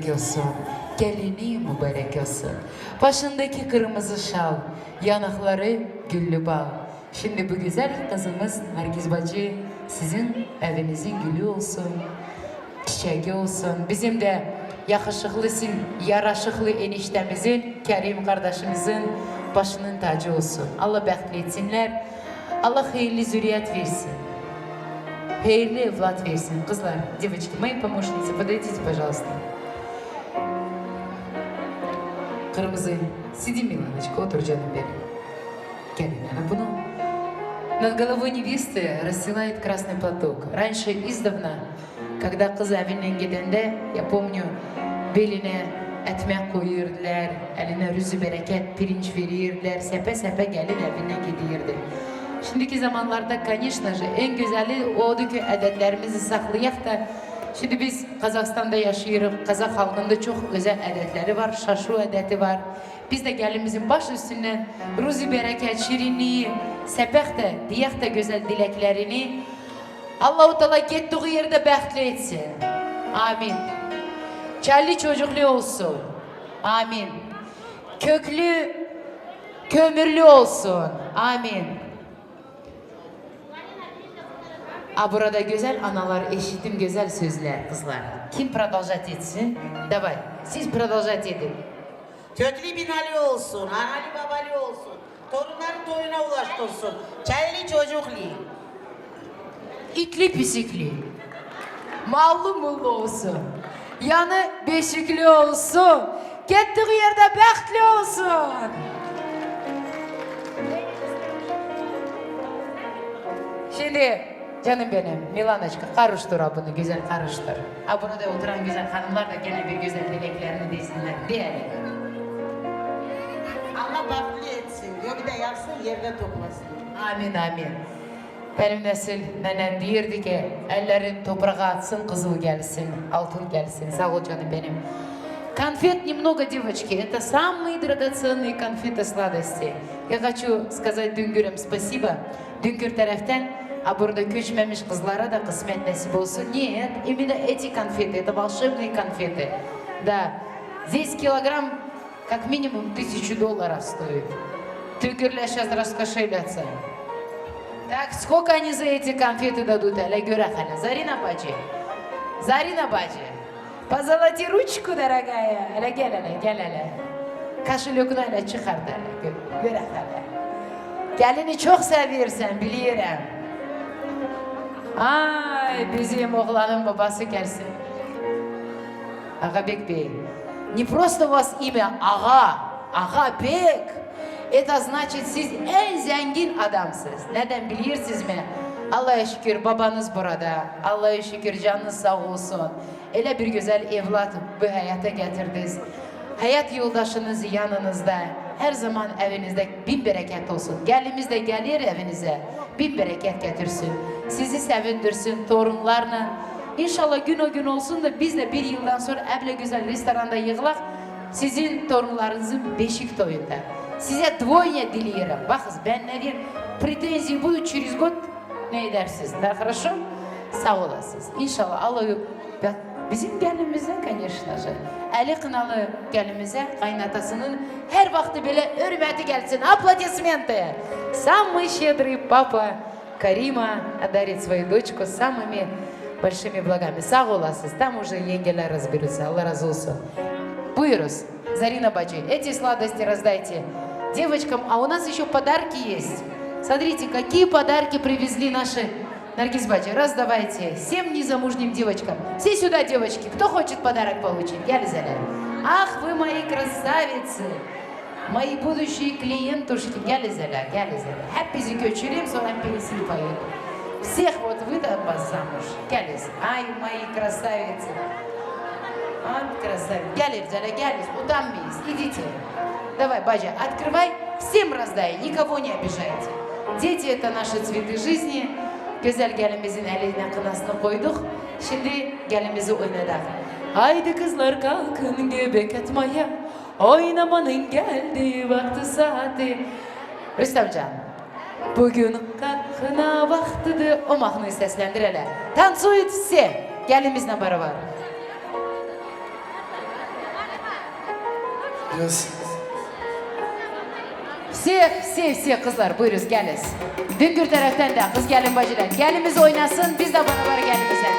mübarek olsun. Gelini mübarek olsun. Başındaki kırmızı şal, yanakları güllü bal. Şimdi bu güzel kızımız Nergiz bacı sizin evinizin gülü olsun. Çiçeği olsun. Bizim de yakışıklı, yaraşıklı eniştemizin, Kerim kardeşimizin başının tacı olsun. Allah bəxtli etsinler. Allah hayırlı zürriyet versin. Hayırlı evlat versin. Kızlar, девочки, мои помощницы, подойдите, пожалуйста. Kırmızı. Сиди, Миланочка, otur canım benim. Gelin ana bunu. Над головой невесты расстилает красный платок. Раньше издавна, когда kız evinden gidende, я помню, beline etmek koyurdular, eline rüzü bereket, pirinç verirdiler, sepe sepe gelin evinden gidiyordu. Şimdiki zamanlarda, конечно же, en güzeli oldu ki adetlerimizi saklayak da, şimdi biz Kazakistan'da yaşıyoruz, Kazak halkında çok özel adetleri var, şaşu adeti var. Biz de gelinimizin baş üstünden rüzü bereket, şirinliği, sepek de, diyak da güzel dileklerini Allah-u Teala gittiği yerde bəxtli etsin. Amin. Çelli çocuklu olsun. Amin. Köklü, kömürlü olsun. Amin. Burada güzel analar, eşittim güzel sözler kızlar. Kim продолжать etsin? Давай, siz продолжать edin. Köklü binali olsun, anali babali olsun. Torunları toyuna ulaştırsın. Çaylı çocuklu. İtli pisikli. Mallı mullu olsun. Yanı beşikli olsun. Gittiği yerde bəxtli olsun. Şimdi canım benim, Milanochka, karıştır bunu, güzel karıştır. Burada oturan güzel hanımlar da gene bir güzel dileklerini desinler. Diyelim. Allah baklı etsin. Diyor bir de yapsın yerde toplasın. Amin amin. Benim nesil nenem deyirdi ki, ellerin toprağa atsın, kızıl gelsin, altın gelsin. Sağ ol canım benim. Конфет немного, девочки. Это самые драгоценные конфеты сладости. Я хочу сказать Düngür'üm спасибо. Düngür taraftan burada köçmemiş kızlara da kısmet nasip olsun. Нет, именно эти конфеты, это волшебные конфеты. Да, здесь килограмм как минимум $1000 стоит. Düngürler сейчас раскошелятся. Так, сколько они за эти конфеты дадут? Hele göre hele. Zarina bacı. Zarina bacı. Позолоти ручку, дорогая. Hele gel hele, gel hele. Kaşılığını hele çıkart hele. Göre hele. Gelini çok seviyorsun, biliyorum. Ay, bizim oğlanın babası gelsin. Agabek Bey. Не просто у вас имя Ağa. Agabek. Это значит siz en zengin adamsınız. Neden bilirsiniz mi? Allah'a şükür babanız burada. Allah'a şükür canınız sağ olsun. Öyle bir güzel evlat bu hayata getirdiniz. Hayat yoldaşınız yanınızda. Her zaman evinizde bin bereket olsun. Gelimiz de gelir evinize. Bin bereket getirsin. Sizi sevindirsin torunlarla. İnşallah gün o gün olsun da biz de bir yıldan sonra öyle güzel restoranda yığılak. Sizin torunlarınızın beşik toyunda. Size двойня diliyorum. Bakın ben ne diyeyim? Претензии будут через год. Ne edersiniz? Da хорошо? Sağ olasınız. İnşallah Allah bizim gelinimize, конечно же. Ali Kınalı gelinimize, kaynatasının her vakti bile hürmeti gelsin. Аплодисменты. Самый щедрый папа Карима одарит свою дочку самыми большими благами. Sağ olasınız. Там уже yengeler разберутся. Allah razı olsun. Buyuruz. Зарина бачи, эти сладости раздайте девочкам, а у нас еще подарки есть. Смотрите, какие подарки привезли наши Наргиз бачи. Раздавайте всем незамужним девочкам. Все сюда, девочки. Кто хочет подарок получить? Гялизеля. Ах, вы мои красавицы. Мои будущие клиентушки. Гялизеля, Гялизеля. Hep bizi göçüreyim, sonra песни поют. Всех вот выдам вас замуж. Гялиз. Ай, мои красавицы. Ай, красавица. Гялиз, Гялиз, утомись. Идите. Давай, бача, открывай. Всем раздай, никого не обижайте. Дети это наши цветы жизни. Güzel gelimizin eline kınasını koyduk. Şimdi gelimizi oynadık. Haydi kızlar kalkın göbek atmaya. Oynamanın geldiği vakti saati. Rüstemcan. Bugün kalkına vaktidir. O mahnıyı seslendir hele. Танцуют все. Gelimizle beraber. Yes. Все kızlar buyuruz geliniz. Düngür taraftan da kız gelin bacılar. Gelimiz oynasın biz de beraber gelimize.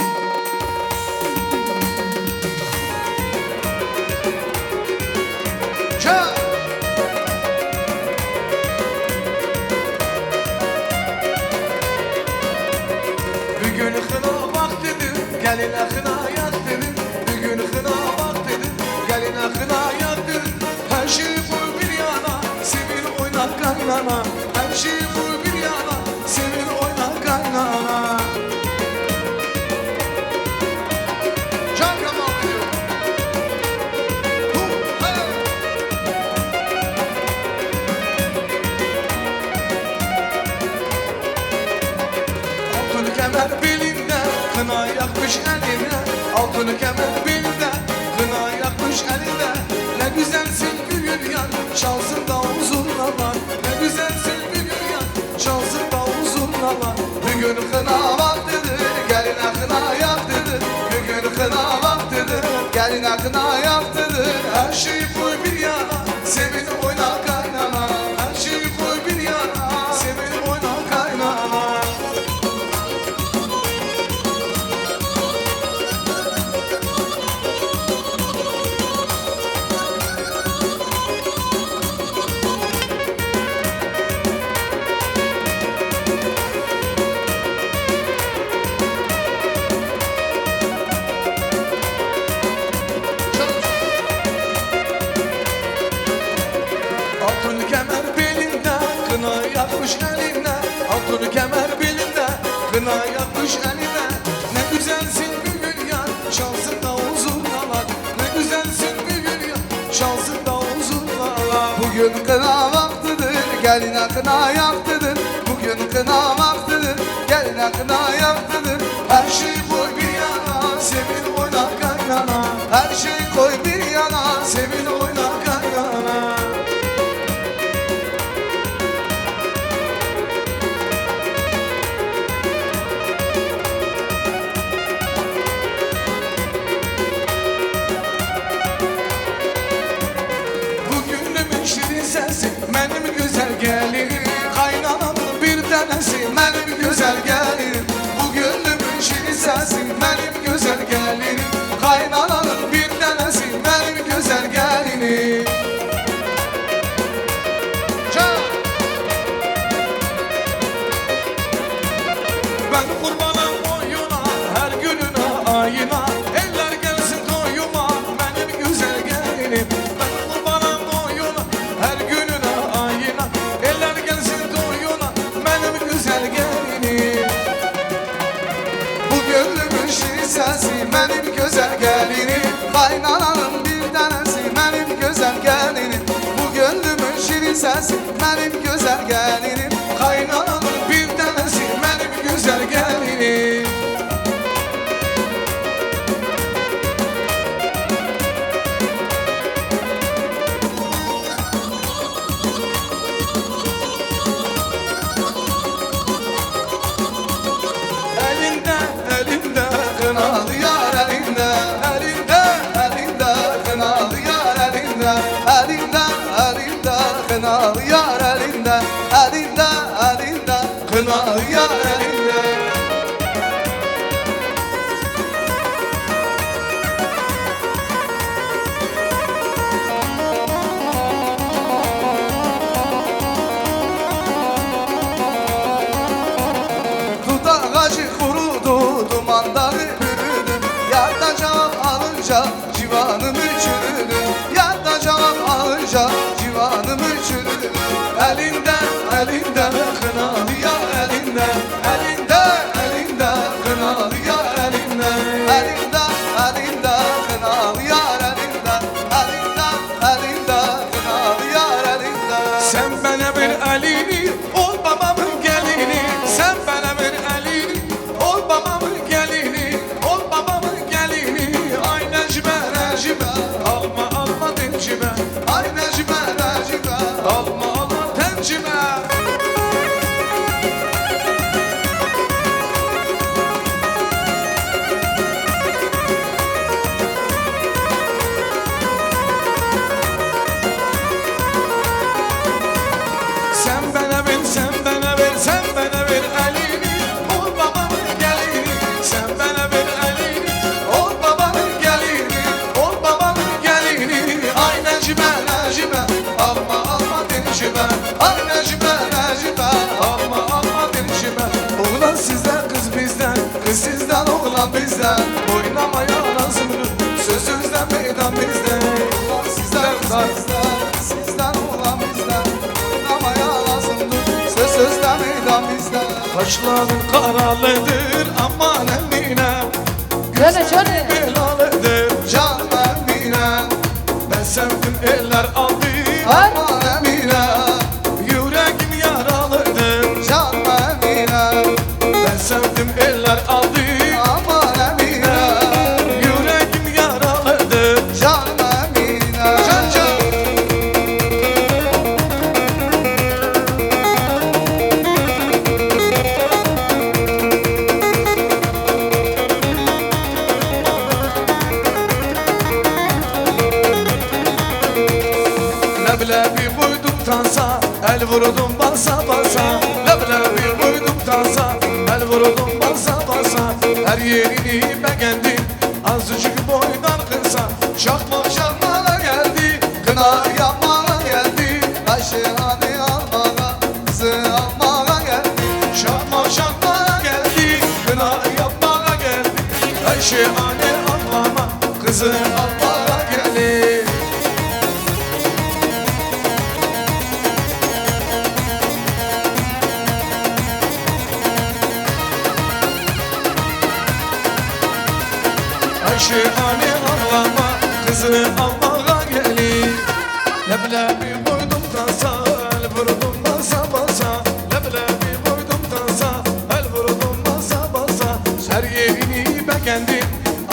Bugün hına bak dedim, gelin hına yak dedim. Bugün hına bak dedim, gelin hına yak dedim. Her şey bu bir yana, sevil oynak kaynana. Her şey bu bir yana, sevil oynak kaynana. Can Kamal diyor. Altın kemer belinde, kına yakmış eline. Altın kemer belinde, kına yakmış eline. Ne güzelsin bugün yan, çalsın davul zurnalar. Ne güzelsin bugün yan, çalsın davul zurnalar. Bugün kına vaktidir, gelin kına yaktıdır. Bugün kına vaktidir, gelin kına yaktıdır. Her şey koy bir yana, sevin oyna kaynana. Her şey koy bir yana, sevin oyna kaynana. Altın kemer belinde, kına yakmış eline. Altın kemer belinde, kına yakmış eline. Ne güzelsin bugün yan, çalsın davul zurnalar. Ne güzelsin bugün yan, çalsın davul zurnalar. Bugün kına vaktidir, gelin kına yaktıdır. Bugün kına vaktidir, gelin kına yaktıdır. Her şey koy bir yana, sevin oyna kaynana. Her şey koy bir yana, sevin oyna kaynana. Bugünümün şirin sesi, benim güzel gelinim. Kaynanamın bir tanesi, benim güzel gelinim. Bugünümün şirin sesi, benim güzel gelinim. Kaynanamın bir tanesi, benim güzel gelinim. Ben kurbanım oyuna, her gününe ayına. Eller gelsin toyuma, benim güzel gelinim. Ben kurbanım oyuna, her gününe ayına. Eller gelsin toyuna, benim güzel gelinim. Bu gönlümün şirin sesi, benim güzel gelinim. Kaynananın bir tanesi, benim güzel gelinim. Bu gönlümün şirin sesi, benim güzel gelinim. Kaynananın bir tanesi, benim güzel gelinim. Elinde, elinde kınalı yar elinde. Elinde, elinde kınalı yar elinde. Elinde, elinde kınalı yar elinde. Elinde, elinde kınalı yar elinde. Dut ağacı kurudu, duman dağı bürüdü. Yardan cevap alınca civanım çürüdü. Yardan cevap alınca civanım çürüdü. Elinde, elinde kınalı yar elinde. Elinde, elinde kınalı yar elinde. Elinde, elinde kınalı yar elinde. Elinde, elinde kınalı yar elinde. Sen bana bir elini, ol babamın gelini. Sen bana bir elini, ol babamın gelini. Ol babamın gelini. Ay Necme, Necme, alma alma tencime. Ay Necme, Necme, alma alma tencime. meydan bizde, oynamaya lazımdır. Sözsüzden meydan bizde, sizden sizden olan bizde, oynamaya lazımdır. Sözsüzden meydan bizde. Kaşların karalıdır aman emine, Canım canım. belalıdır Can Emine, Ben sevdim eller aldı aman Emine, Yüreğim yaralıdır Can Emine, Ben sevdim eller aldı aman Emine, Yüreğim yaralıdır Can Emine. Can can. Leblebi koydum tansa El vurdum basa basa Leblebi koydum tansa El vurdum basa basa Her yerini beğendim Azıcık boydan kısa Şakmak şakmana geldi, kına yapmana geldi. Ayşehan'ı almana, kızı almana geldi. Şakma şakmana geldi Kına yapmana geldi Ayşe anne anlama Kızı almana geldi Ayşe anne anlama Kızı almana geldi Leblebi koydum dansa El vurdum basa basa Leblebi koydum dansa El vurdum basa basa Her yerini beğendim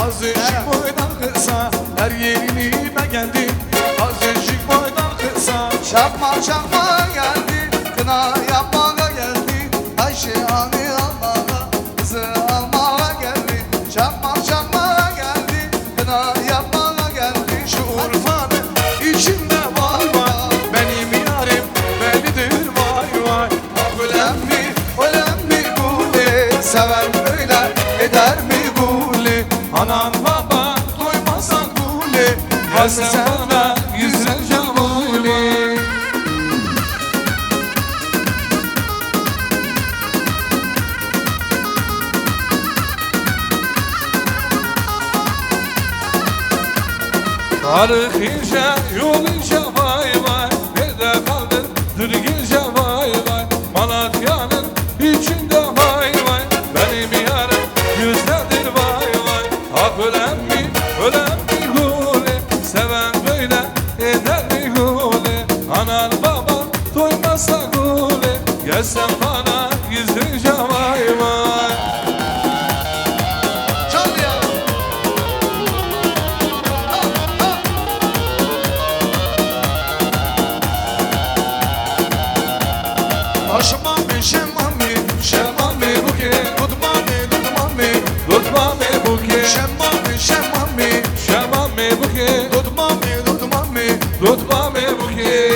Azıcık boydan kısa Her yerini beğendim Azıcık boydan kısa Şakmak şakmana geldi, kına yapmana geldi. Ayşehan'ı almana, kızı almana geldi. Şakmak şakmana geldi, kına yapmana geldi. Şu Urfa'nın içinde var var Benim yarim belidir vay vay Ölen mi guli, sever böyle eder mi guli? Anan baba doymazsan guli Gelsen bana yüzlerce guli Tarık ince, yol ince vay vay Nerede kaldın dürgünce vay vay Malatya'nın içinde vay vay Benim yarım yüzlerdir vay vay Hak ölen mi guli Seven böyle eder mi guli Anan baban doymazsa guli Gelsen bana yüzlerce vay vay Aşmami şemmami şemmami buke Tutmami tutmami buke Şemmami şemmami, Şemmami buke tutmami tutmami buke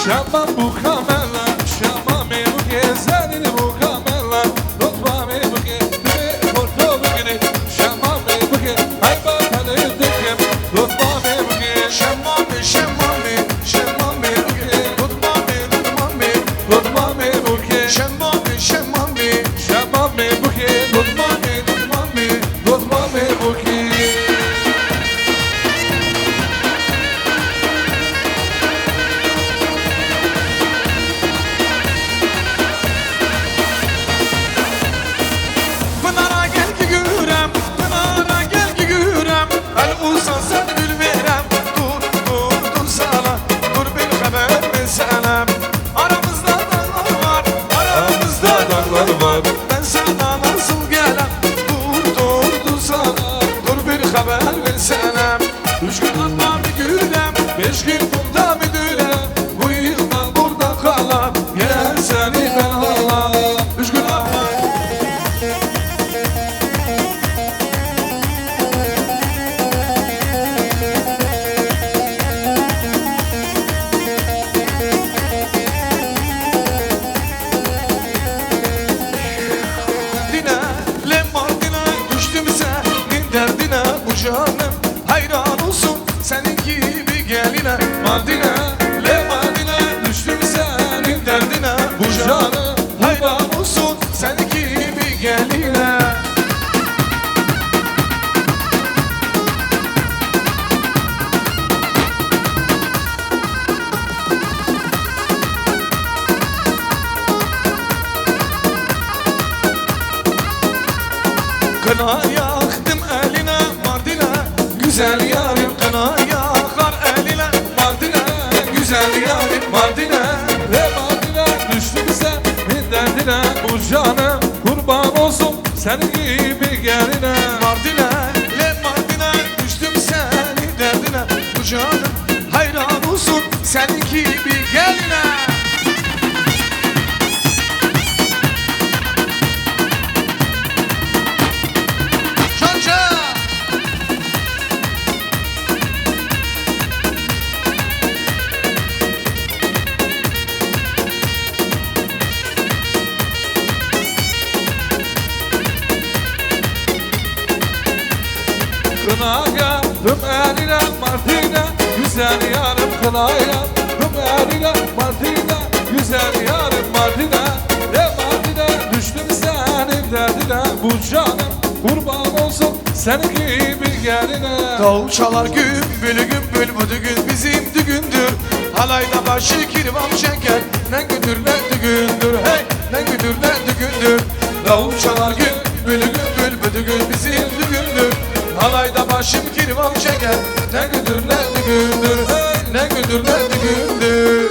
Şemmam bu kamela Şemmami buke Senin bu kamela Tutmami buke Tüme porto buke Şemmami buke Hay bakanı dikem Tutmami buke Şemmami şemmami, şemmami Tutmami buke Şemmami şemmami, Şemmami buke Tutmami buke Pınara gel ki görem, Pınara gel ki görem El uzan sen gül verem Dur sana, dur bir haber versenem Aramızda dağlar var, aramızda dağlar var Ben sana nasıl gelem Dur sana, dur bir haber versenem 3 gün atma bir gülem 5 gün bunda bir dürem Bu yıldan burada kalam Gel seni ben alam 3 gün atma Dine, lemar dine Düştüm senin derdine bu canım Hayran olsun senin Mardin'e, le Mardin'e. Düştüm senin derdine, bu canı hayran olsun sen gibi geline. Kına yaktım eline Mardin'e, güzel yarim. Kına yakar eline Mardin'e, güzel yarim. Mardin'e, Ve Mardin'e düştüm senin derdine. Bu canım kurban olsun senin gibi geline. Mardin'e, le Mardin'e. Düştüm senin derdine, bu canım hayran olsun senin gibi geline. Canca. Kına yaktım eline Mardin'e, güzel yarım. Kına yaktım eline Mardin'e, güzel yarım. Mardin'e, ve Mardin'e düştüm senin derdine. Bu canım kurban olsun senin gibi geline. Davul çalar gümbül gümbül, bu düğün bizim düğündür. Halayda başı kirvan şeker, ne gündür ne düğündür. Hey, ne gündür ne düğündür. Davul çalar gümbül gümbül, bu düğün bizim düğündür. Halayda başım kirvan şeker, ne gündür ne düğündür. Hey, ne gündür ne düğündür.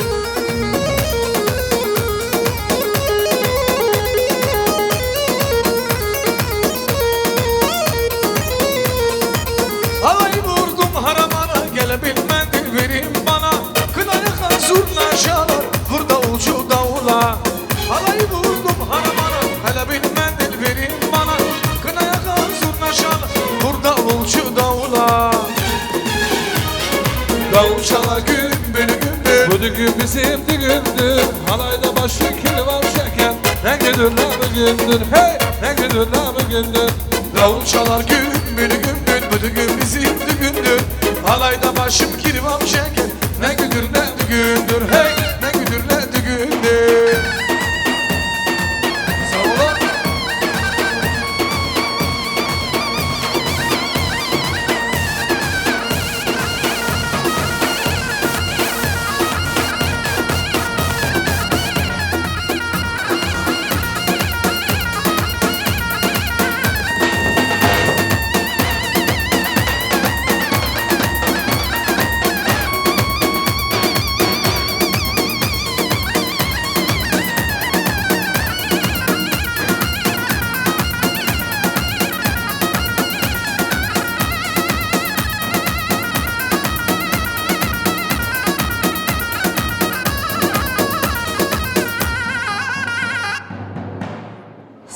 Halayı vurdum haramana, gelebilmedi verin bana. Kınayı zurna şalar, vur davulcu davula. Halayı vurdum haramana, gelebilmedi verin bana. Kınayı zurna şalar, vur davulcu davula. Davul çalar gümbür gümbür, Bu düğün bizim düğündür. Halayda başı kirvan şeker, ne gündür ne bugündür. Hey, ne gündür ne bugündür. davul çalar gümbür gümbür, bu düğün bizim düğündür. Halayda başım kirvan şeker, ne gündür ne düğündür. Hey, ne gündür ne düğündür. Sağ olun.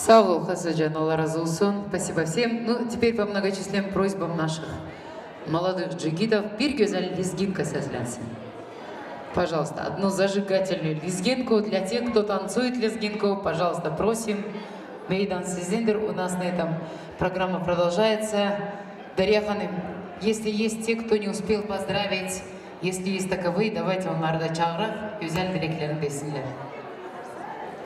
Sağ ol, Хасаджан, Allah разы olsun. Спасибо всем. Ну, теперь по многочисленным просьбам наших молодых джигитов bir güzel лезгинка созленся. Пожалуйста, одну зажигательную лезгинку для тех, кто танцует лезгинку. Пожалуйста, просим. Мейдан Сиздендер, у нас на этом программа продолжается. Дарья Ханым, если есть те, кто не успел поздравить, если есть таковые, давайте onlarda çağırarak güzel dileklerini desinler.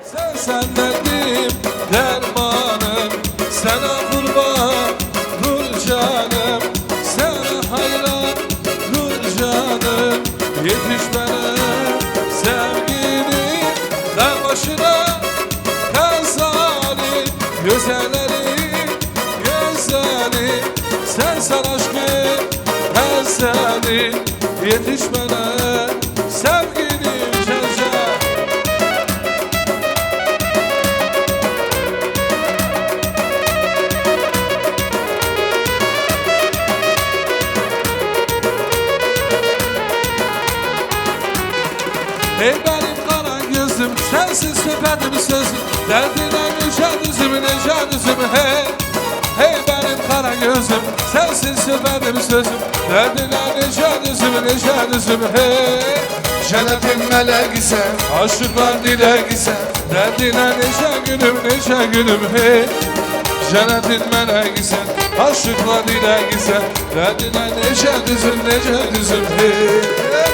Sen sendendim dermanım, sana kurban nur canım, sana hayran nur canım. Yetiş bana sevgili, ben başına kazali, güzelleri güzeli, sen aşkım ezeli. Yetiş bana sevgili Cece. Ey benim kara gözüm, sensiz söpedim sözüm. Derdine nice düzüm, nice düzüm hey. Hey benim kara gözüm, sensiz söpedim sözüm. Derdine nice düzüm, nice düzüm hey. Cennetin meleği sen, aşıklar dileği sen. Derdine nice günüm hey. Cennetin meleğisin, aşıklar dileğisin. Derdine nece düzüm, nece düzüm.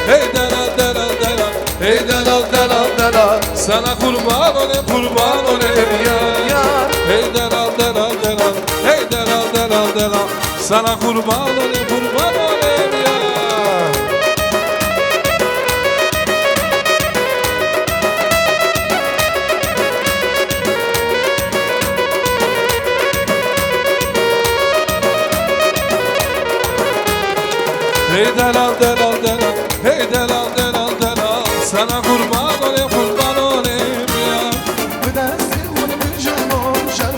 Hey delal delal delal, hey delal delal delal. Sana kurban olayım, kurban olayım yar. Hey delal delal delal, hey delal delal delal. Sana kurban olayım, kurban olayım yar. Hey delal delal delal, hey delal delal delal. Sana kurban olayım, kurban olayım ya.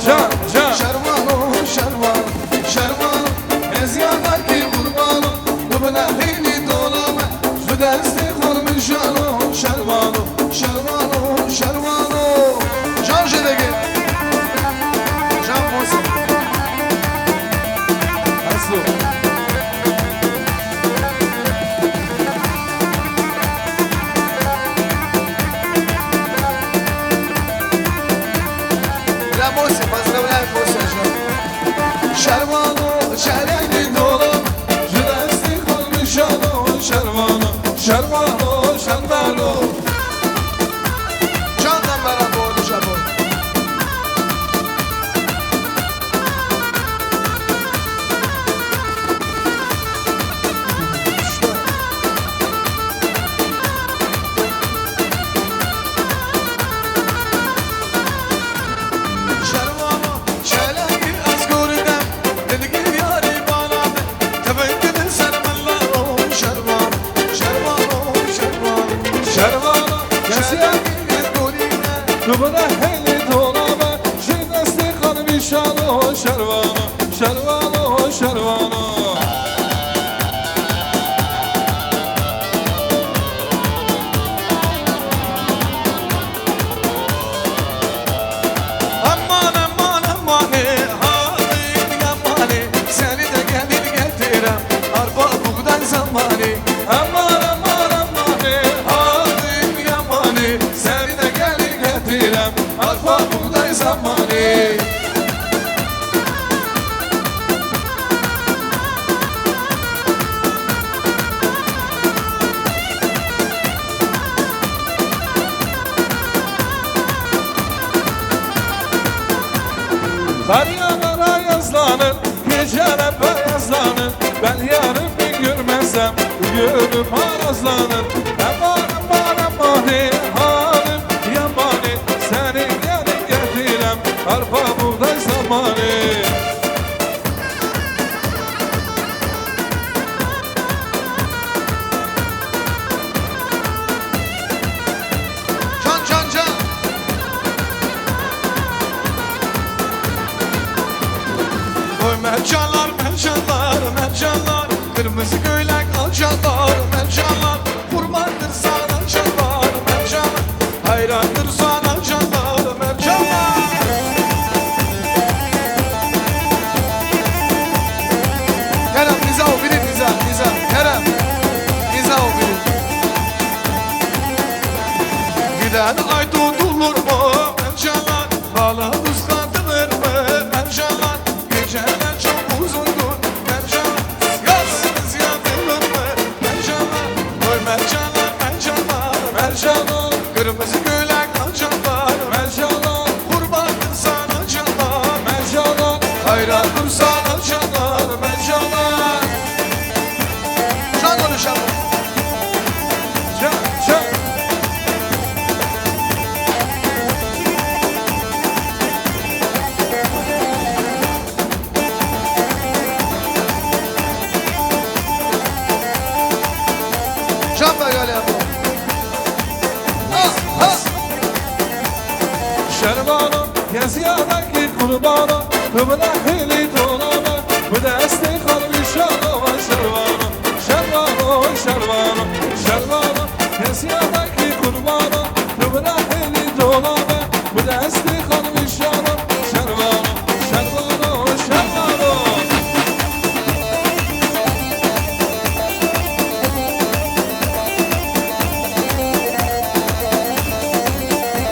Can, can. Şervan, şervan, şervan. Ezyalar ki kurban, bu beni dolama. Şu derste kurmuş şervan, şervan, şervan. Can Şedeki, Can Musa. Aslı. Поздравляю, Şervanı, şereyli dolu. Jüdestik olmuş onu. Şervanı, şervanı, şervanı. Candan bana boğdu şervanı. Dubna heli dolama, jidesti kalbi şano, şervano, şervano, şervano. Aman aman aman halim yamani. Seni de gelir getirem arpa buğday zamanı. Aman aman aman halim yamani. Seni de gelir getirem arpa buğday zamanı. Kar yağara yazlanır, geceler beyazlanır. Ben yarın bir görmezsem, görüp arazlanır. Aman aman aman halim yamani. Seni gelin getirem, arpa buğday zamanı. Can can can. Oy mercanlar mercanlar mercanlar. Kırmızı göylek alcanlar mercanlar. Kurbandır sana canlar mercanlar. Hayrandır sana canlar mercanlar. Kerem Niza o bilir Niza Niza Kerem Niza o bilir. Giden ay tutulur mu mercanlar. Bağla kıskandırır mı mercanlar. Geceler çok uzundur mercanlar. Yazsınız yandırır mı mercanlar. Oy mercanlar mercanlar mercanlar. Kırmızı göylek alcanlar mercanlar. Kurbandır sana canlar mercanlar. Hayrandır sana canlar mercanlar. Can konuşalım. Can, can. Can da gel yapalım. Şervano, yazıyadaki kurbanı. Dubna heli dolama, bu desti kalbi şano, şervano, şervano, şervano, şervano. Yazıyadaki kurbanı. Dubna heli dolama, bu desti kalbi şano, şervano, şervano, şervano.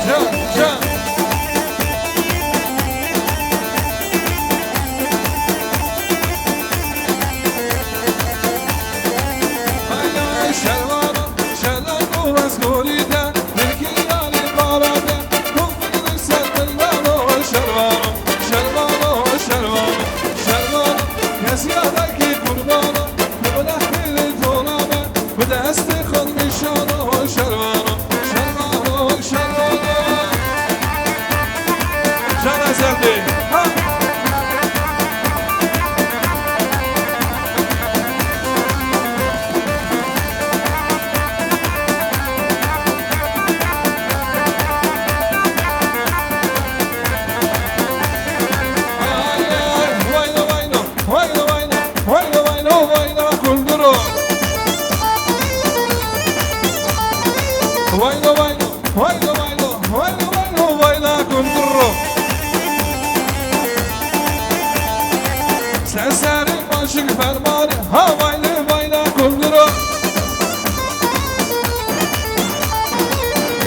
Can, can. قربانم بلخیل طولمه به دست خود میشانم شروانم شروانم شروانم جان ازنده Sen senin başın fermanı havaylı vayla kunduru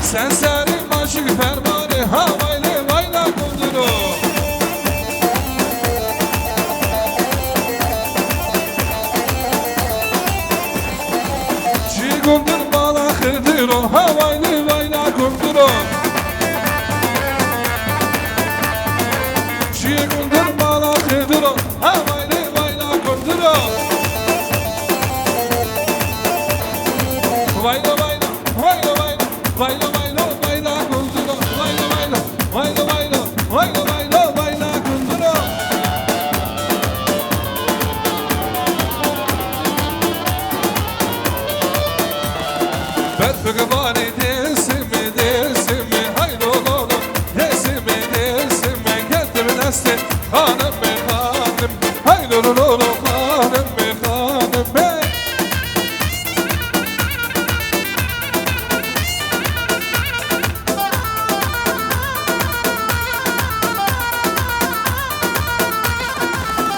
Sen senin başın fermanı havaylı vayla kunduru Çi kundur bala kırdırı havaylı vayla kunduru Çi kundur bala kırdırı havaylı Vayla vayla, vayla vayla, vayla vayla, vayla kundura. Vayla vayla, vayla vayla, vayla vayla, vayla kundura. Berfık bari desimi, haylo lolo, desimi, getir nesti, hanım be hanım, haylo lolo, hanım be hanım be.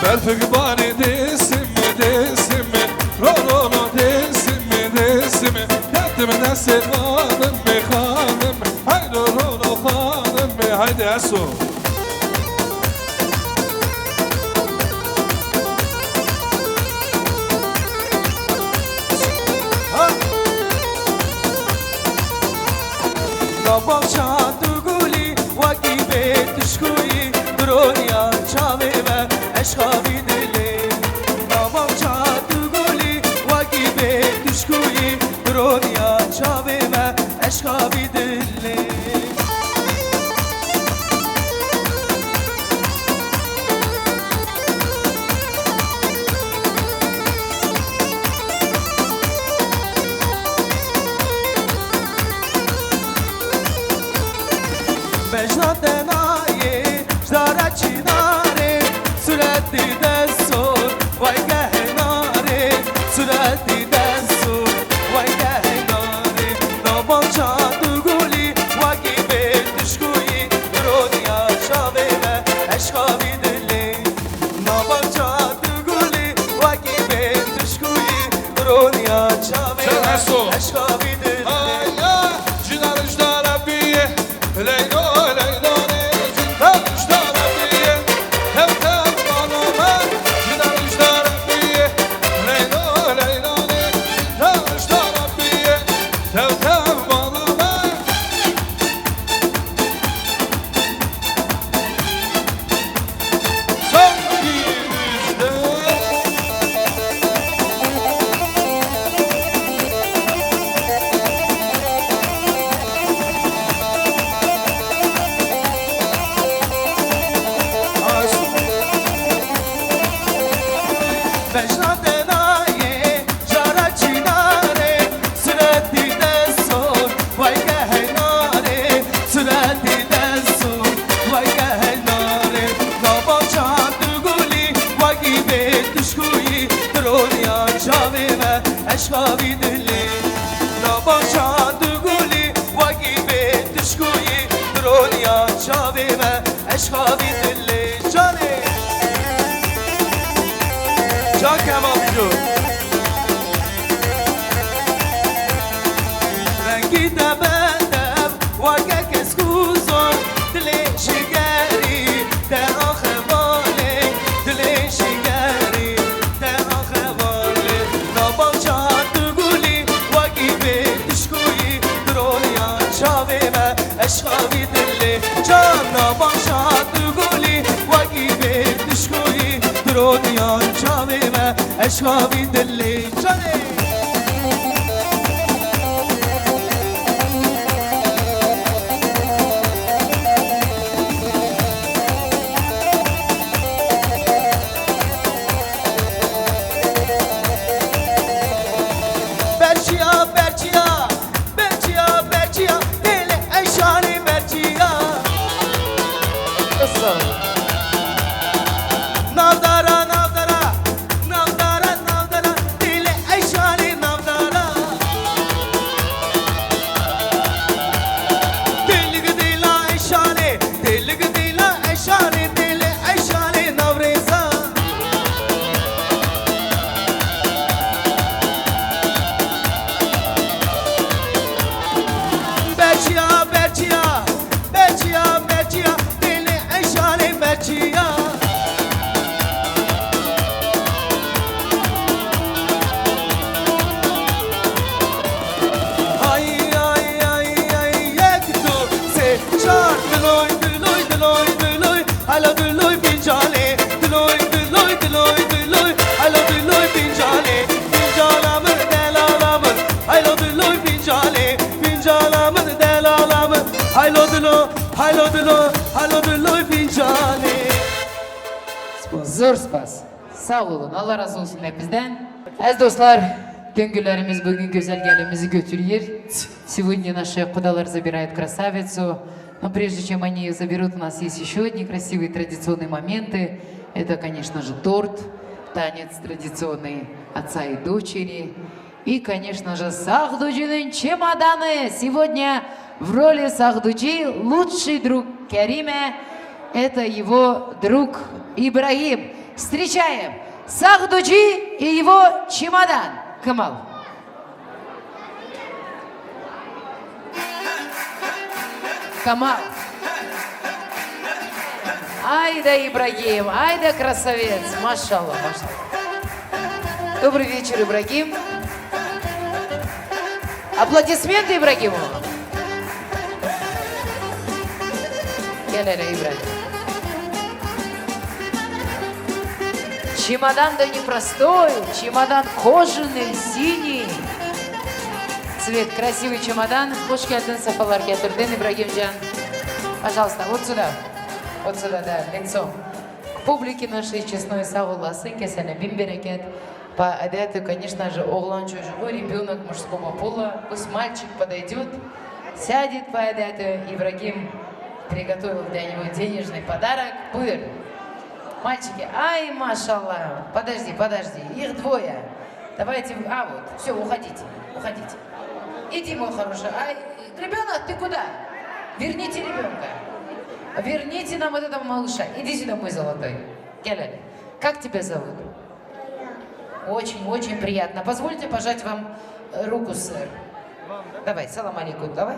Berfık bari desimi, rololo desimi, kendim nasıl hanım be hanım, haydi rolo hanım be, haydi Esu. Nabavşa duguli, vakibe tüşkuyi, dronya çaveve, eşkavi dili. Nabavşa duguli, vakibe tüşkuyi, dronya çaveve, eşkavi dili. Mecnat denayi, jdara çinare, sürekli desur, vay gehenare, sürekli desur, vay gehenare. Nabavşa duguli, vakibe tüşkuyi, dronya çaveve, eşkavi dili. Nabavşa duguli, vakibe tüşkuyi, dronya çaveve, eşkavi dili. Leylo leylo ne zindan iştarabiye Hevtem balama zindan iştarabiye Leylo leylo ne zindan iştarabiye Hevtem balama Son günümüzde Mecnat denayi, jdara çinare, sürekli desur, vay gehenare, sürekli desur, vay gehenare. Nabavşa duguli, vakibe tüşkuyi, dronya çaveve, eşkavi dili. Nabavşa duguli, vakibe tüşkuyi, dronya çaveve, eşkavi dili. Cani Can Kemal'cı Rengi de bedem Vage kes kuzon Dile şigeri De ahevale Dile şigeri De ahevale Nabavşa duguli Vagibe tüşkuyi Dronya çaveve Eşkavi dili Can nabavşa duguli Vagibe tüşkuyi Dronya çaveve اشغابي دلي جاني برچیا برچیا برچیا برچیا دل اشانی برچیا نافدارا نافدارا نافدارا نافدارا دل اشانی نافدارا دلگ دلا اشانی دلگ دلا اشانی دل اشانی نورزا برچیا برچیا برچیا برچیا دل اشانی برچیا ay ay ay ay یک دو سه چهار دلوی دلوی دلوی دلوی حالا دلوی بینجاله دلوی دلوی دلوی دلوی حالا دلوی بینجاله بینجالامın delalamın حالا دلوی بینجاله بینجالامın delalamın حالا دلو حالا دلو حالا دلوی بینجاله Zor spas. Sağ olun. Allah razı olsun hepinizden. Aziz dostlar, döngülerimiz bugün güzel gelimizi götürüyor. Сегодня наши кудалар забирают красавицу. Но прежде чем они ее заберут, у нас есть еще одни красивые традиционные моменты. Это, конечно же, торт, танец традиционный отца и дочери. И, конечно же, Сахдуджиның чемоданы. Сегодня в роли Сахдуджи лучший друг Кериме. Это его друг Ибрагим. Встречаем Сахдуджи и его чемодан. Камал. Камал. Ай да Ибрагим, ай да красавец. Машаллах, машаллах. Добрый вечер, Ибрагим. Аплодисменты Ибрагиму. Gel hele İbrahim. Чемодан да непростой, чемодан кожаный, синий. Цвет, красивый чемодан. Hoş geldin, sefalar getirdin İbrahimcan. Пожалуйста, вот сюда, да, лицом. К публике нашей честной сауласы, кесене бим берекет. По адету, конечно же, оглан живой ребенок мужского пола. Пусть мальчик подойдет, сядет по адету. Ибрагим приготовил для него денежный подарок. Быр. Мальчики, ай, машаллах. Подожди, их двое. Давайте, вот, все, уходите. Иди, мой хороший. Ай, ребенок, ты куда? Верните ребенка. Верните нам вот этого малыша. Иди сюда, мой золотой. Геляли, как тебя зовут? Очень приятно. Позвольте пожать вам руку, сэр. Давай, салам алейкум, давай.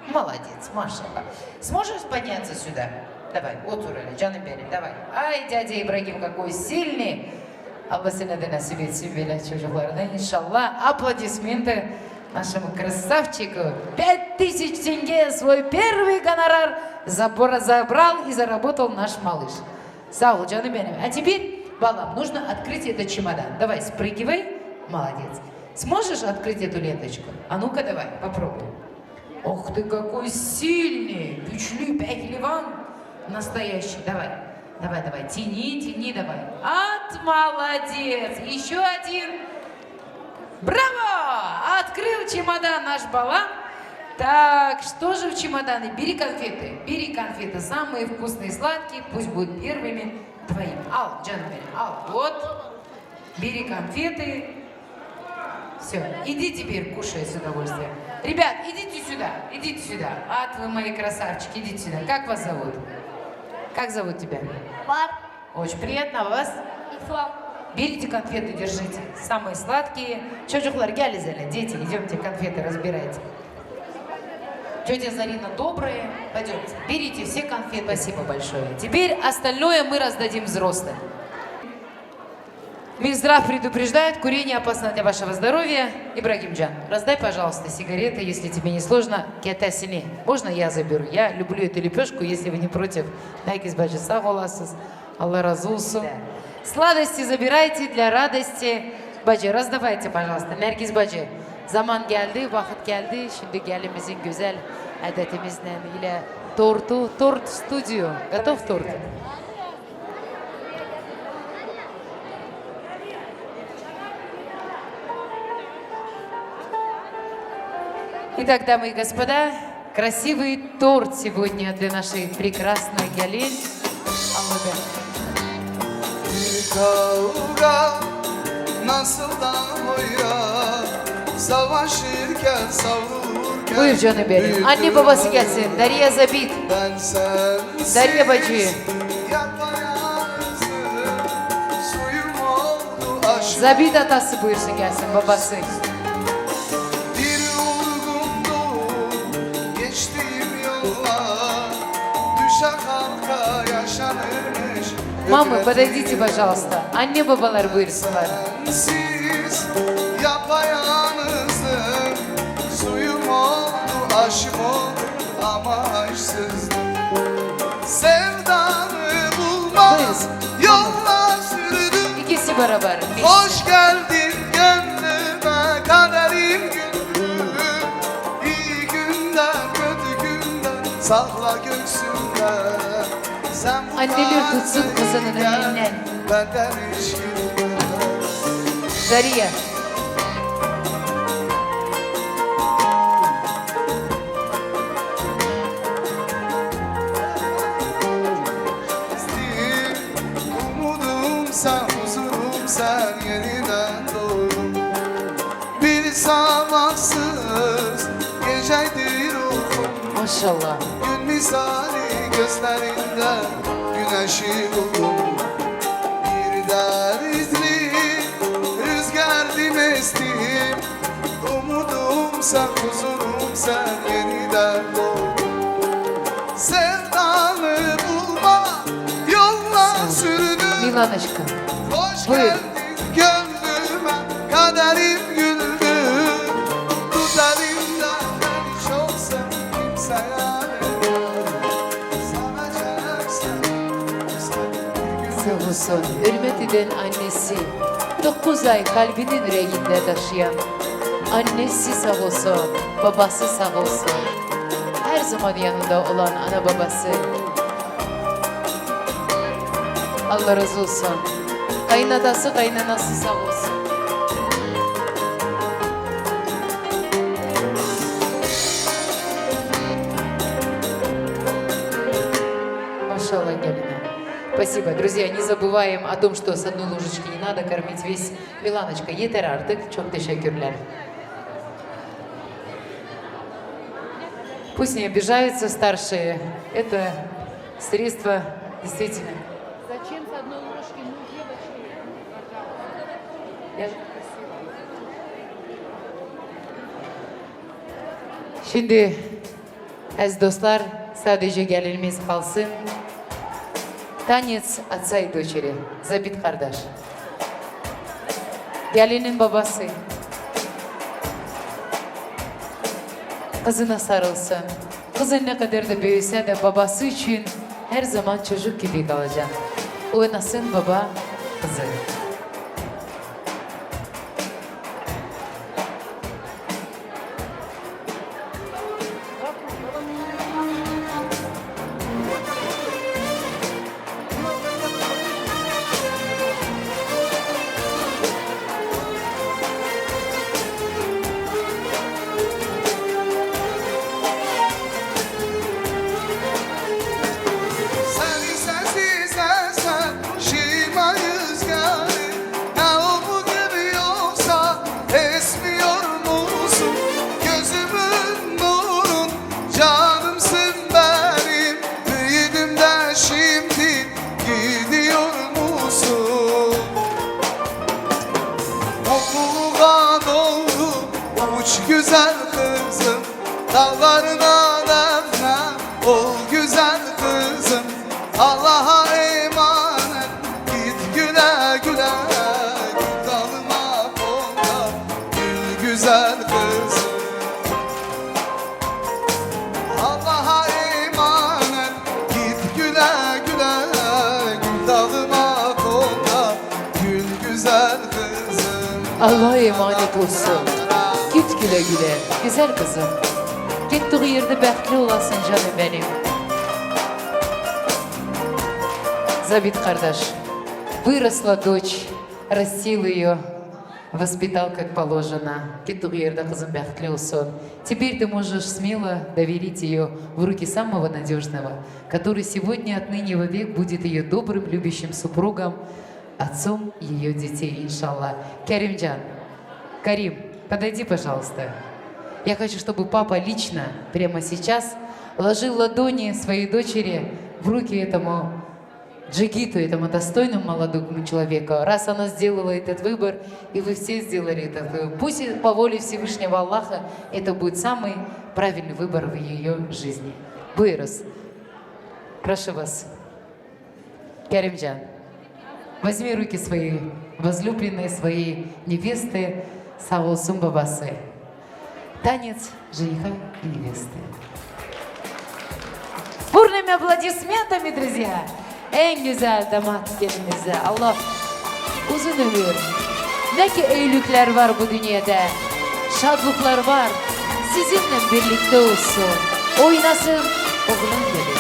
Молодец, машаллах. Сможешь подняться сюда? Давай, oturalım canım benim, давай. Ay dядя Ибрагим какой сильный. Allah seni de nasip etsin böyle çocuklarına inşallah. Аплодисменты нашему красавчику. 5000 тенге свой первый гонорар забрал и заработал наш малыш. Сау, canım benim. А теперь, балам, нужно открыть этот чемодан. Давай, спрыгивай. Молодец. Сможешь открыть эту ленточку? А ну-ка давай, попробуй. Ох ты какой сильный! Güçlü пехливан. Настоящий. Давай, тяни, давай. Молодец. Еще один. Браво! Открыл чемодан наш балам. Так, что же в чемодане? Бери конфеты. Самые вкусные, сладкие. Пусть будут первыми твоим. Ал, джанбер, вот. Бери конфеты. Все, иди теперь кушай с удовольствием. Ребят, идите сюда. Вы мои красавчики, идите сюда. Как вас зовут? Как зовут тебя? Бар. Очень приятно, а вас? Ислам. Берите конфеты, держите. Самые сладкие. Чочуклар, гялизеля, дети, идемте конфеты разбирайте. Тетя Зарина добрая. Пойдемте, берите все конфеты. Спасибо большое. Теперь остальное мы раздадим взрослым. Минздрав предупреждает, курение опасно для вашего здоровья. Ибрагимджан, раздай, пожалуйста, сигареты, если тебе не сложно. Кетасини. Можно я заберу? Я люблю эту лепешку, если вы не против. Дайкис баджи сағоласыз. Алла разы olsun. Сладости забирайте для радости. Bacı, razdavайте, пожалуйста. Nergis bacı. Zaman geldi, vakit geldi. Şimdi gelimizin güzel adetimizle ile tort stüdyo. Готов торт? Итак, дамы и господа, красивый торт сегодня для нашей прекрасной Галин. Kavga nasıl da hoyra savaşırken savrulurken Buyur canım benim. Anne babası gelsin. Darya Zabit. Ben sensiz Darya bacı. yapayalnızım suyum oldu aşk Zabit atası buyursun gelsin babası. Bir vurgundu geçtiğim yollar düşe kalka yaşanırmış Мамы, подойдите, пожалуйста. Anne babalar buyursunlar. Sensiz yapayalnızım suyum oldu aşık oldu ama aşksızdım sevdanı bulmak yollar sürdüm İkisi beraber. Hoş geldin gönlüme kaderim güldü İyi günde kötü günde sakla göğsünde Sen bu Anneler tutsun kızının elinden. benden hiç gülme Darya. Umudum sen, huzurum sen yeniden doğdum Bir sabahsız geceydi ruhum Maşallah. Gün misali gözlerinde güneşi buldum Bir dertli rüzgardım estim Umudum sen, huzurum sen yeniden doğdum Sevdanı bulma yollar sürdüm Milanочка. Hoş Buyur. geldin gönlüme kaderim güldü Tut elimden beni çok sev kimseye Sağ olsun. Hürmet eden annesi. 9 ay kalbinin yüreğinde taşıyan. Annesi sağ olsun. Babası sağ olsun. Her zaman yanında olan ana babası. Allah razı olsun. Kaynatası kaynanası sağ olsun. Машалла, Галина. Спасибо. Друзья, не забываем о том, что с одной ложечки не надо кормить весь. Миланочка, yeter artık. Çok teşekkürler. Пусть не обижаются старшие. Это средство действительно. Зачем с одной ложки? Ну, Şimdi aziz dostlar sadece gelinimiz kalsın. Tanец отца и дочери. Zabit kardeş. Gelinin babası. Kızına sarılsın. Kızın ne kadar da büyüse de babası için her zaman çocuk gibi kalacak. Oynasın baba kızı. güzel kızım, dağlarına derme ol güzel kızım. Allah'a emanet git güle güle, git dalıma konda gül güzel kızım. Allah'a emanet git güle güle, gül dalıma konda Allah'a emanet olsun. Git güle güle. Güzel kızım. Gittiği yerde bekli olasın canım benim. Забит kardeş. Выросла дочь, растил ее, воспитал как положено. Gittiği yerde kızım bekli olsun. Теперь ты можешь смело доверить ее в руки самого надежного, который сегодня отныне вовек будет ее добрым, любящим супругом, отцом ее детей, иншаллах. Каримджан, Карим, подойди, пожалуйста. Я хочу, чтобы папа лично, прямо сейчас, ложил ладони своей дочери в руки этому Джигиту, этому достойному молодому человеку. Раз она сделала этот выбор, и вы все сделали этот выбор, пусть по воле Всевышнего Аллаха это будет самый правильный выбор в ее жизни. Буйрус, прошу вас. Каримджан, возьми руки своей возлюбленной, своей невесты Саулсун Бабасы. Танец жениха и невесты. Бурными аплодисментами, друзья! En güzel damat gelinize Allah uzun ömür. Ne ki iyilikler var bu dünyada, şadlıklar var. Sizinle birlikte olsun. Oynasın oğlum gelin.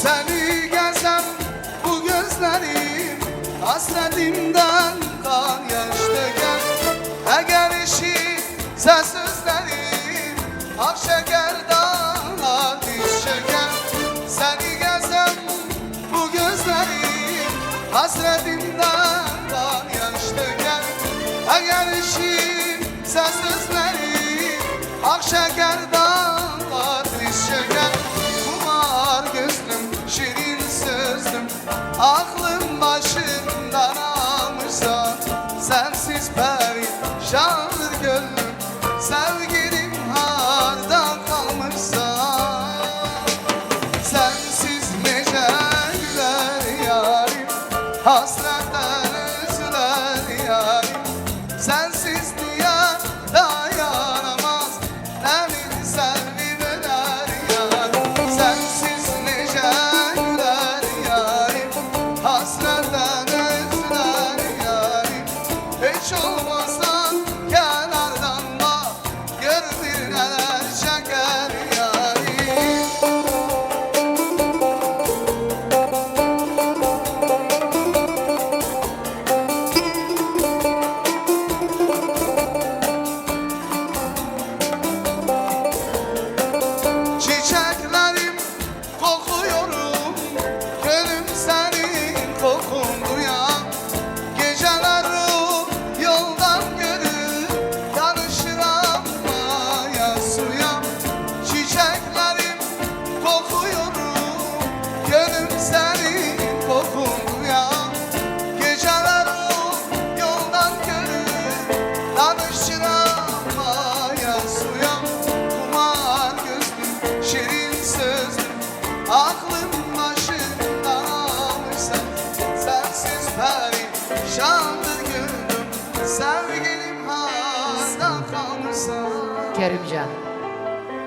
Seni gezem bu gözlerim hasretimden kan yaş döker. Eğer işitse sözlerim ak şeker dağlar diz çöker. Seni gezem bu gözlerim hasretimden kan yaş döker. Eğer işitse sözlerim ak şeker dağlar diz çöker. Kumar gözlüm, şirin sözlüm, aklım başımdan almışsa, sensiz perişandır gönlüm, sevgilim harda kalmışsa. Sensiz nece güler yarim, hasretten üzüler yarim. Sensiz diyar dayanamaz, emin selvim eder yarim. Sensiz nece güler yarim, hasretten üzüler yarim. Hiç olmazsa kenardan bak, gör bir neler çeker yarim. Çiçeklerim kokuyorum, gönlüm senin kokun duyan. Geceler ruh yoldan görür, yanışır amaya suya. Çiçeklerim kokuyorum, gönlüm senin kokun duyan. Geceler ruh yoldan görür, yanışır amaya suya. Kumar gözlüm, şirin sözlüm, aklım başımdan almışsa, sensiz perişandır gönlüm, sevgilim harda kalmışsa. Kerimcan,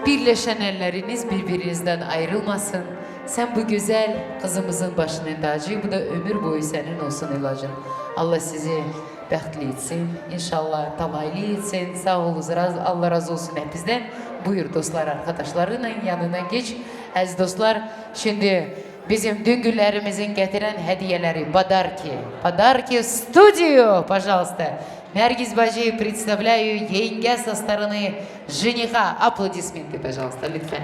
birleşen elleriniz birbirinizden ayrılmasın. Sen bu güzel kızımızın başının tacı, bu da ömür boyu senin olsun ilacın. Allah sizi bəxtli etsin, inşallah talaylı etsin. Sağ olunuz, Allah razı olsun hepinizden. Buyur dostlar, arkadaşlarının yanına geç. Aziz dostlar, şimdi bizim dün günlerimizin getiren hediyeleri Подарки в студию, пожалуйста. Наргиз Бажи, представляю Енге со стороны жениха. Аплодисменты, пожалуйста, литвин.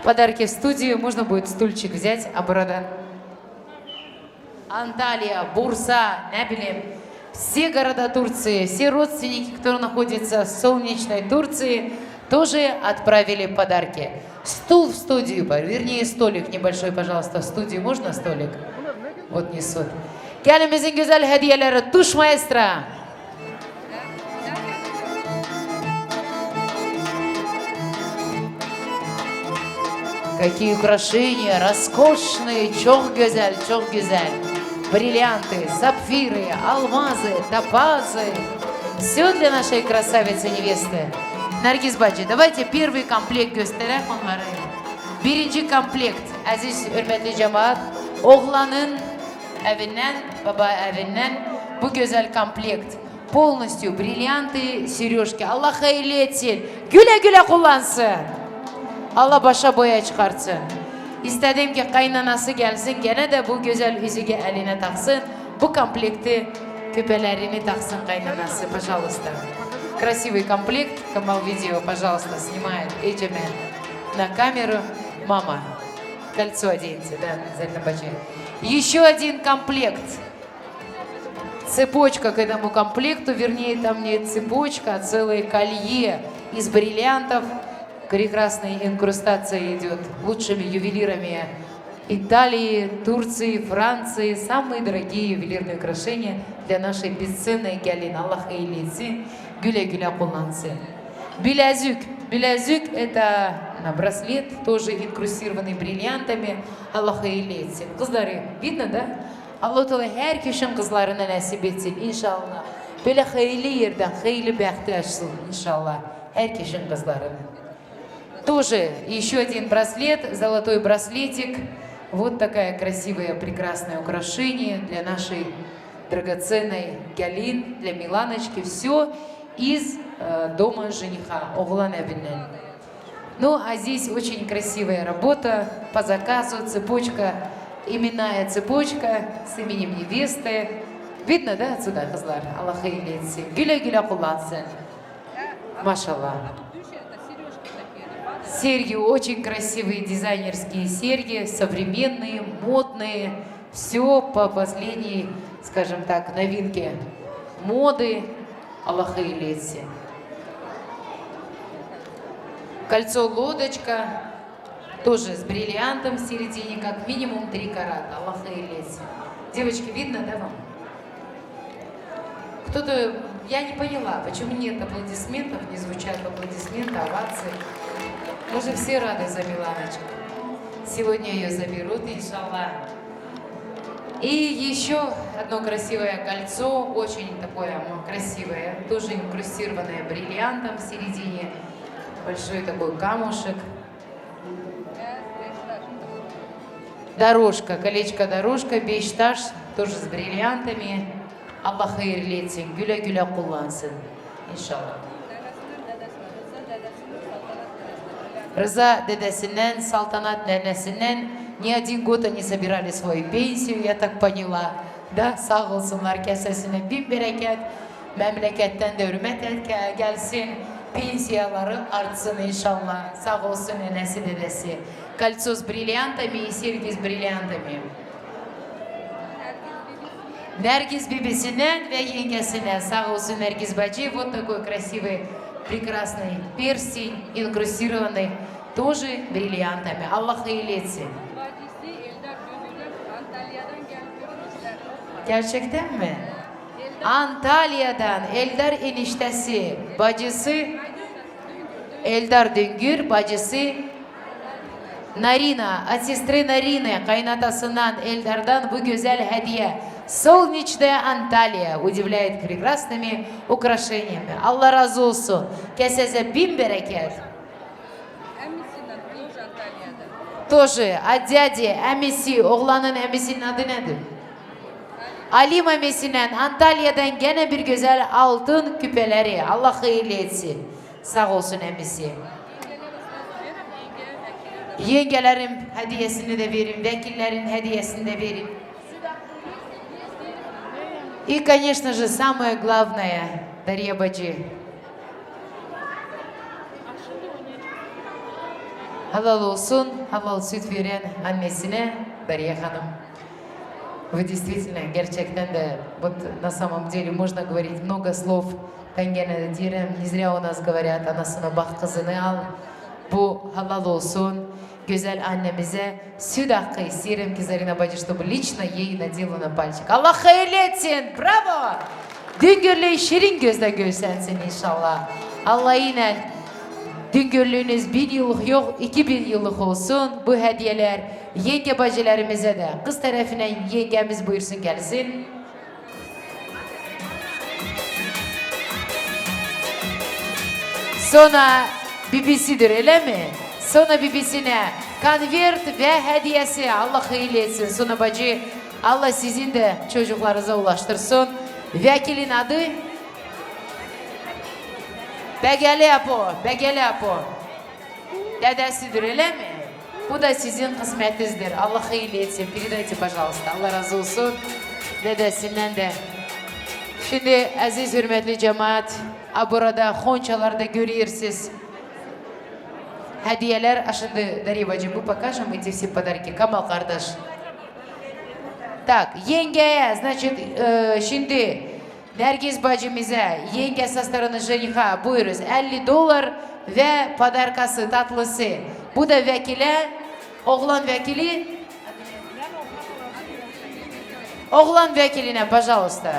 Подарки в студию. Можно будет стульчик взять, оборода. Анталия, Бурса, не bileyim, все города Турции, все родственники, которые находятся в солнечной Турции, тоже отправили подарки. Стул в студию, вернее столик небольшой, пожалуйста, в студию. Можно столик? Вот несут. Gelimizin güzel hediyeleri Tuş Maestra. Какие украшения, роскошные, çok güzel, çok güzel. бриллианты, сапфиры, алмазы, топазы. Все для нашей красавицы невесты. Наргиз Баджи, давайте первый комплект göstererek onları. Birinci komplekt, aziz hürmetli cemaat, oğlanın evinden, baba evinden bu güzel komplekt. Полностью бриллианты, сережки. Allah hayırlı etsin. Güle güle kullansın. Allah başa boya çıkartsın. İstedim ki kaynanası gelsin, gene de bu güzel yüzüğü eline taksın. Bu komplekti küpelerini taksın kaynanası, пожалуйста. Красивый комплект, Камал видео, пожалуйста, снимает этими на камеру. Мама, кольцо оденьте, да, обязательно почти. Еще один комплект. Цепочка к этому комплекту, вернее, там не цепочка, а целое колье из бриллиантов. Прекрасная инкрустация идет лучшими ювелирами Италии, Турции, Франции. Самые дорогие ювелирные украшения для нашей бесценной Галины. Аллах эйлетsin, güle-güle kullansın. Bilezik. Bilezik это браслет, тоже инкрустированный бриллиантами. Аллах эйлетsin. Kızları, видно, да? Allah Teala her kişinin kızlarına nasip etsin inşallah. Böyle hayırlı yerden, hayırlı bəxti açsın inşallah. Her kişinin kızlarına. Тоже еще один браслет, золотой браслетик. Вот такая красивая, прекрасное украшение для нашей драгоценной Галин, для Миланочки. Все из дома жениха, оғлан эвинен. Ну, а здесь очень красивая работа по заказу, цепочка, именная цепочка с именем невесты. Видно, да, отсюда, кызлар? Аллах эйлетсин. Güle-güle kullansın. Машаллах. Серьги, очень красивые дизайнерские серьги, современные, модные. Все по последней, скажем так, новинке моды. Аллах эйлетсин. Кольцо-лодочка, тоже с бриллиантом в середине, как минимум 3 карата. Аллах эйлетсин. Девочки, видно, да, вам? Кто-то, я не поняла, почему нет аплодисментов, не звучат аплодисменты, овации. Мы же все рады за Миланочку. Сегодня ее заберут, иншаллах. И еще одно красивое кольцо, очень такое красивое, тоже инкрустированное бриллиантом в середине. Большой такой камушек. Дорожка, колечко-дорожка, бейшташ, тоже с бриллиантами. Аллах hayırlетsin, güle-güle kullansın. İnşallah. Рыза дедесинен, Салтанат ненесинен ни один год они собирали свою пенсию, я так поняла. Да, sağ olsunlar, kesesine bin bereket, memleketten de hürmet gelsin, pensiyaları artsın inşallah. Sağ olsun nenesi dedesi. Кольцо с бриллиантами и серьги с бриллиантами. Наргиз бибисинен ve yengesine, sağ olsun Наргиз Баджи, вот такой красивый, прекрасный перстень, инкрустированный тоже бриллиантами. Аллах eylетsin. Gerçekten mi? Antalya'dan Eldar eniştesi, bacısı Eldar Düngür, bacısı Narina, от сестры Нарины, kaynatasından Eldar'dan bu güzel hediye. Солнечная Анталия удивляет прекрасными украшениями. Allah razı olsun. Kesese bin bereket. Тоже от дяди Эмиси, oğlanın Emisi'nin adı nedir? Ali Emisi'nin Antalya'dan gene bir güzel altın küpeleri. Allah hayırlı etsin. Sağ olsun Emisi. Yengelerim hediyesini de verin, vekillerin hediyesini de verin. И, конечно же, самое главное, Дарья Баджи. Halal olsun, halal süt veren annesine Дарья Hanım. Вы действительно, gerçekten de, вот на самом деле можно говорить много слов. Тангена Дирем, не зря у нас говорят, anasına bak kızını al. Bu halal olsun. Güzel annemize süt hakkı isterim ki Zarina Bacı, чтобы лично ей надела на пальчик. Allah hayırlı etsin. Bravo. Düngürlü şirin gözle göğsensin inşallah. Allah yine Düngürlüğünüz 1000 yıllık yok, 2000 yıllık olsun. Bu hediyeler yenge bacılarımıza da. Kız tarafından yengemiz buyursun gelsin. Sonra BBC'dir öyle mi? Sonra BBC'ne konvert ve hediyesi Allah hayırlı etsin. Sonra bacı Allah sizin de çocuklarınıza ulaştırsın. Vekilin adı Begeli Apo, Begeli Apo. Dedesidir öyle mi? Bu da sizin kısmetinizdir. Allah hayırlı etsin. Передайте, пожалуйста. Allah razı olsun. Dedesinden de. Şimdi aziz hürmetli cemaat, burada xonçalarda görüyorsunuz. Hediyeler, а şimdi Дарья bacı bu покажем эти все подарки. Kamal kardeş. Так, yengeye, значит, şimdi Nergiz bacımıza, yenge saslarını jeniha buyuruz. $50 ve padarkası, tatlısı. Bu da vekile, oğlan vekili. Oğlan vekiline, пожалуйста.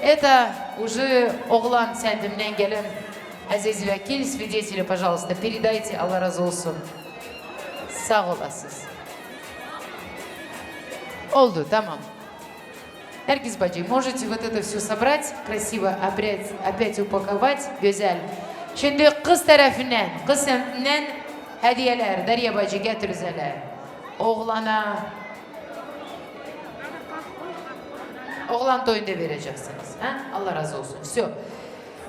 Это уже oğlan sendimden gelen aziz vekil, свидетели, пожалуйста, передайте, Allah razı olsun. Sağ olasınız. Oldu, tamam. Nergiz bacı, можете вот это все собрать, красиво опять упаковать, güzel. Şimdi kız tarafından hediyeler, Darya bacı getirzeler. Oğlan toyunda vereceksiniz. Allah разу olsun. Все.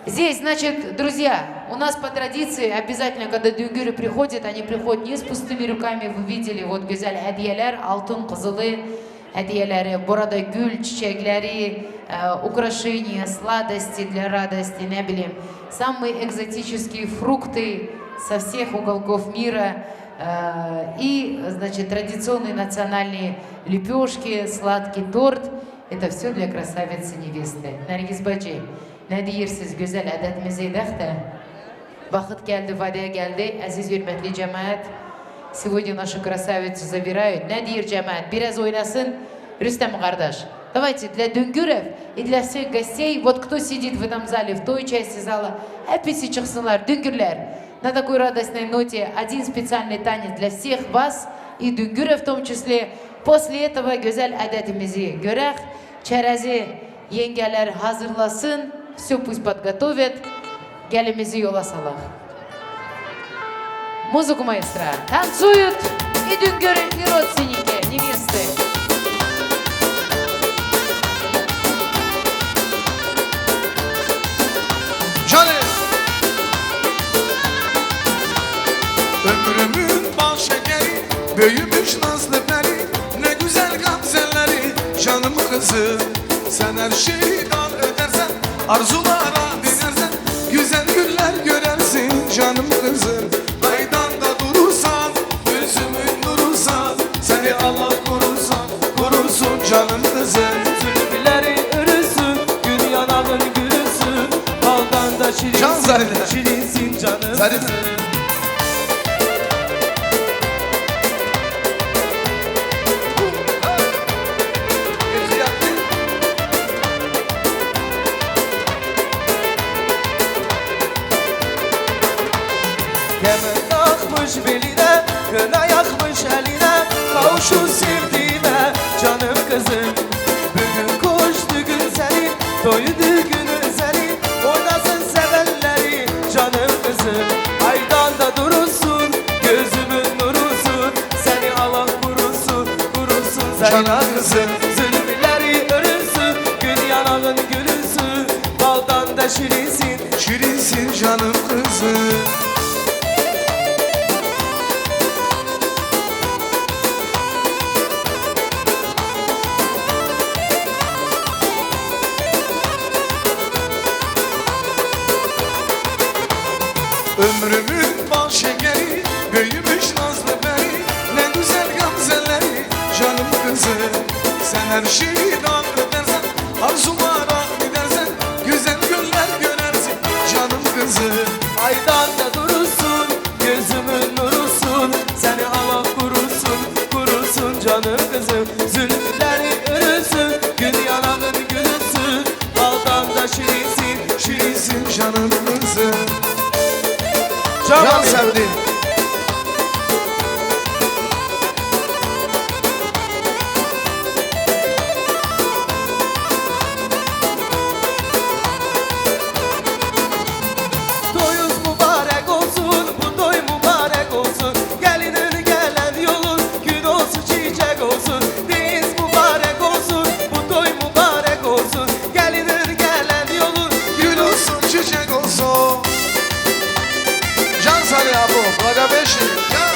Здесь, значит, друзья, у нас по традиции обязательно, когда düngürü приходят, они приходят не с пустыми руками, вы видели, вот güzel hediyeler, altın, kızılı hediyeleri, burada gül, çiçekleri, украшения, сладости для радости, не bileyim, самые экзотические фрукты со всех уголков мира, и, значит, традиционные национальные лепешки, сладкий торт. Это все для красавицы-невесты. Nergiz bacı, ne diyorsunuz güzel adetimize de. Vakit geldi, vadeye geldi. Aziz hürmetli cemaat, сегодня нашу красавицу забирают. Ne diyor cemaat? Biraz oynasın Rüstem kardeş. Давайте для Düngürев и для всех гостей, вот кто сидит в этом зале, в той части зала, hepsi çıksınlar, Düngürler. На такой радостной ноте один специальный танец для всех вас и Düngürев в том числе. После этого güzel adetimizi görək. Çerezi yengeler hazırlasın. Все пусть подготовят. Gelimizi yola salaq. Музыку маэстро. Танцуют и Düngürü, и родственники невесты. Canım ömrümün bal şekeri, büyümüş nazlı peri, ne güzel gamzeleri, canım kızım. Sen her şeyden ödersen, arzulara binersen, güzel günler görersin canım kızım. Meydanda durursan, gözümün nurusan, seni Allah korursan, korursun canım kızım. Zülfüleri örüsün, gün yanağın gülüsün, baldan da şirinsin, şirinsin canım kızım. Kemen takmış beline, kına yakmış eline, kavuşur sevdiğime canım kızım. Bugün koştu gün senin, doydu günün senin, oynasın sevenleri canım kızım. Aydan da durursun, gözümün nurusun, seni Allah kurusun, kurusun canım kızım. Zülfüleri örünsün, gün yanağın gülünsün, baldan da şirinsin, şirinsin canım kızım. Ömrümün bal şekeri, büyümüş nazlı peri, ne güzel gamzeleri, canım kızım. Sen her şeyden ödersen, arzulara gidersen, güzel günler görersin canım kızım. Aydan da durursun, gözümün nurusun, seni Allah kurusun, kurusun canım kızım. Zülfüleri örüsün, gün yanağın gülüsün, baldan da şirinsin, şirinsin canım kızım. Can sevdiğim. Toyuz mübarek olsun, bu toy mübarek olsun. Gelinin gelen yolun, gül olsun, çiçek olsun. Deniz mübarek olsun, bu toy mübarek olsun. Gelinin gelen yolun, Gül olsun, çiçek olsun. Can Salih abi, Braga Beşi. Can.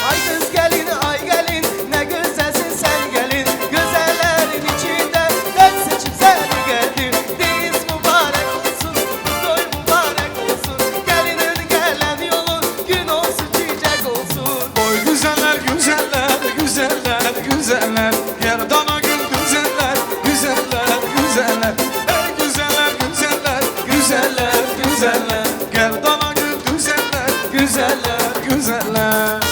ay kız gelin, ay gelin, ne güzelsin sen gelin. Güzellerin içinde ben seçip seni geldim. Deniz mübarek olsun, bu toy mübarek olsun. Gelinin gelen yolun, gün olsun, çiçek olsun. Oy güzeller, güzeller, güzeller, güzeller. Yerdana gül güzeller, güzeller, güzeller. Ey güzeller, güzeller, güzeller, güzeller. Yerdana gül güzeller, güzeller, güzeller.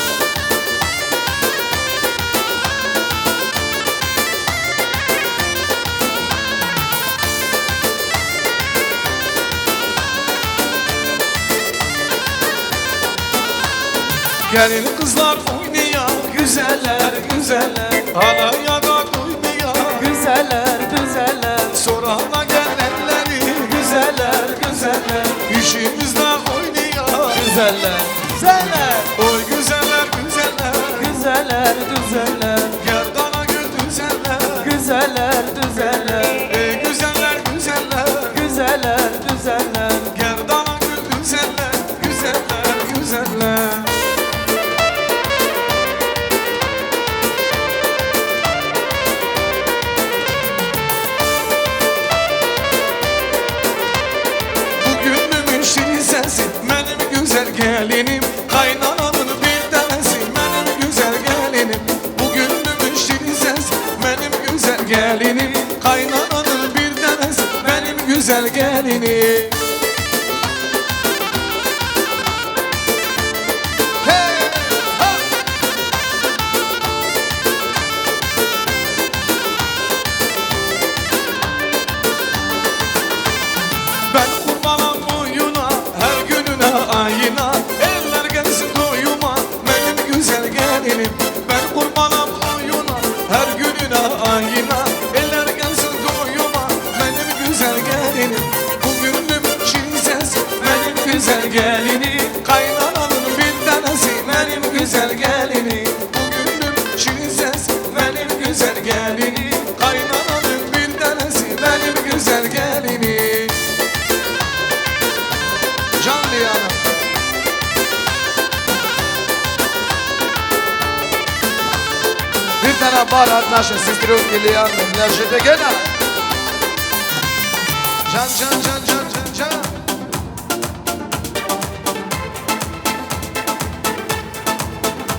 Gelin kızlar oynayan güzeller, güzeller. Alaya da duymayan güzeller, güzeller. Sorana gelenleri güzeller, güzeller. İşimizde oynayan güzeller, güzeller. Oy güzeller, güzeller, güzeller, güzeller. Yerdana gül güzeller, güzeller, güzeller. Ey güzeller, güzeller, güzeller, güzeller. Yerdana gül güzeller, güzeller, güzeller. Bugünümün şirisesi benim güzel gelinim. Kaynananın bir tanesi benim güzel gelinim. Bugünümün şirisesi benim güzel gelinim. Kaynananın bir tanesi benim güzel gelinim. Ben kurbanam boyuna, her gününe ayına. Eller gelsin doyuma, benim güzel gelinim. Ben kurbanam boyuna, her gününe ayına. Eller gelsin doyuma, benim güzel gelinim. Bugünüm şirin ses, benim güzel gelinim. Kaynananın bir tanesi, benim güzel gelinim. Bugünüm şirin ses, benim güzel gelinim. Kaynananın bir tanesi, benim güzel gelinim. Canlı yanım. Bir tane barat naše sestre Ilijan, mlažite gena. Can, can, can, can, can, can.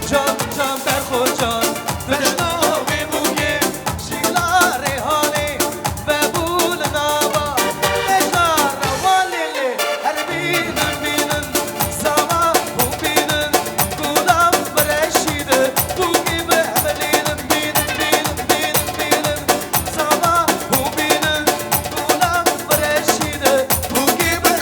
Can, can, berhocan. Vejnavi buge, şila rehane. Ve bulnava, ejara valili. Her binin, sama bu binin. Kulam breşidi, bu gibi emelinin. Sama bu binin. Kulam breşidi, bu gibi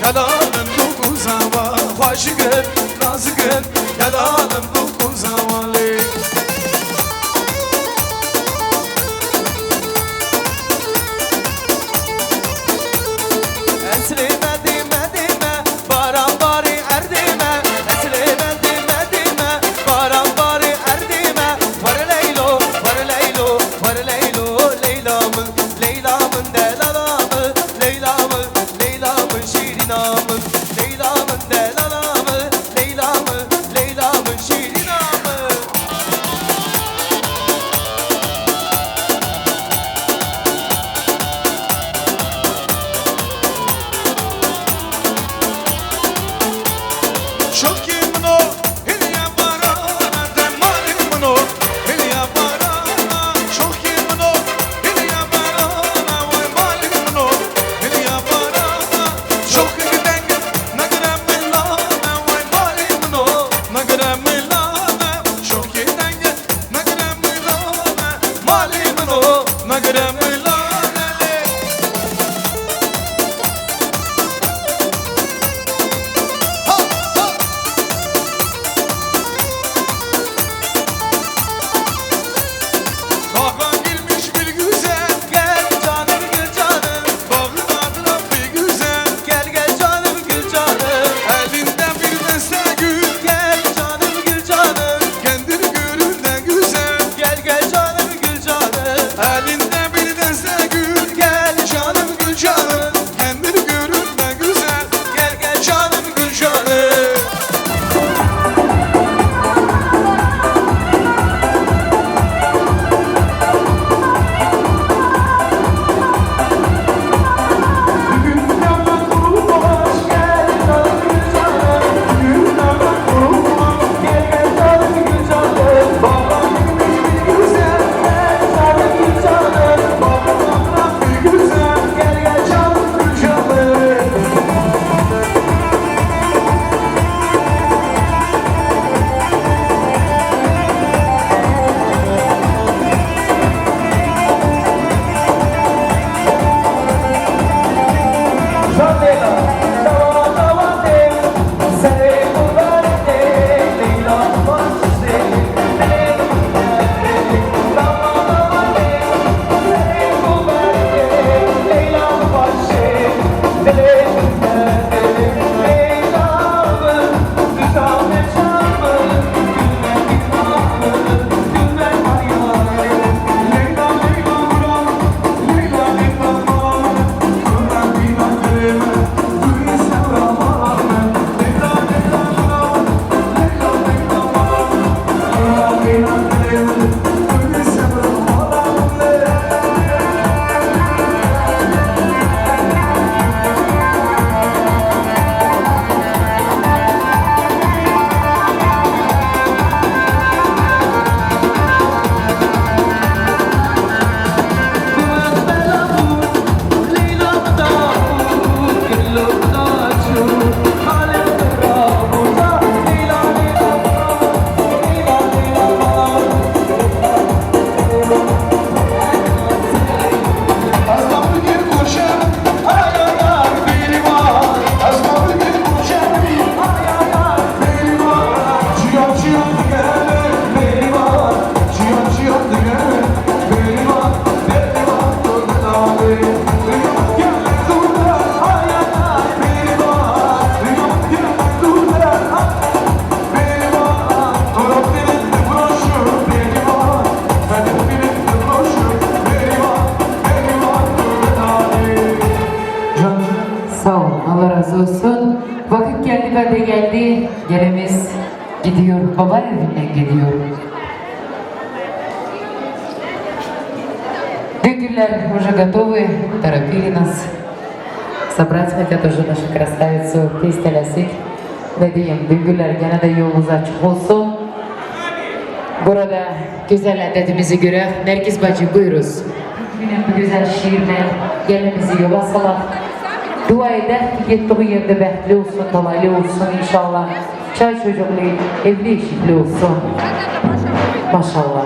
Yalanım dokuz hava Hoşgın, nazgın Yalanım dokuz havalı Eslime dime dime Baran bari erdime Eslime dime dime Baran bari erdime Var Leylo, var Leylo, var Leylo Leyla'mın, Leyla'mın delalamı Leyla'mın, Leyla'mın şirinamın Leyla'mın delalamı Leyla'mın, Leyla'mın şirinamı Çok yemin o Hilya barana Demalim o Hilya barana Çok yemin o Hilya barana Vay malim o Hilya barana Çok giden Nagrem milana Vay malim o Nagrem milana Çok giden Nagrem milana Malim o Nagrem milana Bağa girmiş bir güzel Gel canım gül canım Bağın adına bir güzel Gel gel canım gül canım Elinde bir deste gül Gel canım gül canım Kendir göründe güzel Gel gel canım gül canım Elinde bir deste gül Gel canım gül canım Kendir göründe güzel Gel gel Canım gül canım Sağ ol, Allah razı olsun. Vakit geldi, ben de geldi. Gelemiz gidiyor, baba evinden gidiyor. Дюгелер уже готовы, торопили нас собрать, хотят уже нашу красавицу тестелесик. Dediğim Düngüller gene de yolunuz açık olsun. Burada güzel adetimizi göre Nergiz bacı buyuruz. Yine bu güzel şiirle gelimizi yola salak. Dua eder ki gittiği yerde bəxtli olsun, talaylı olsun inşallah. Çay çocuklu, evli eşikli olsun. Maşallah.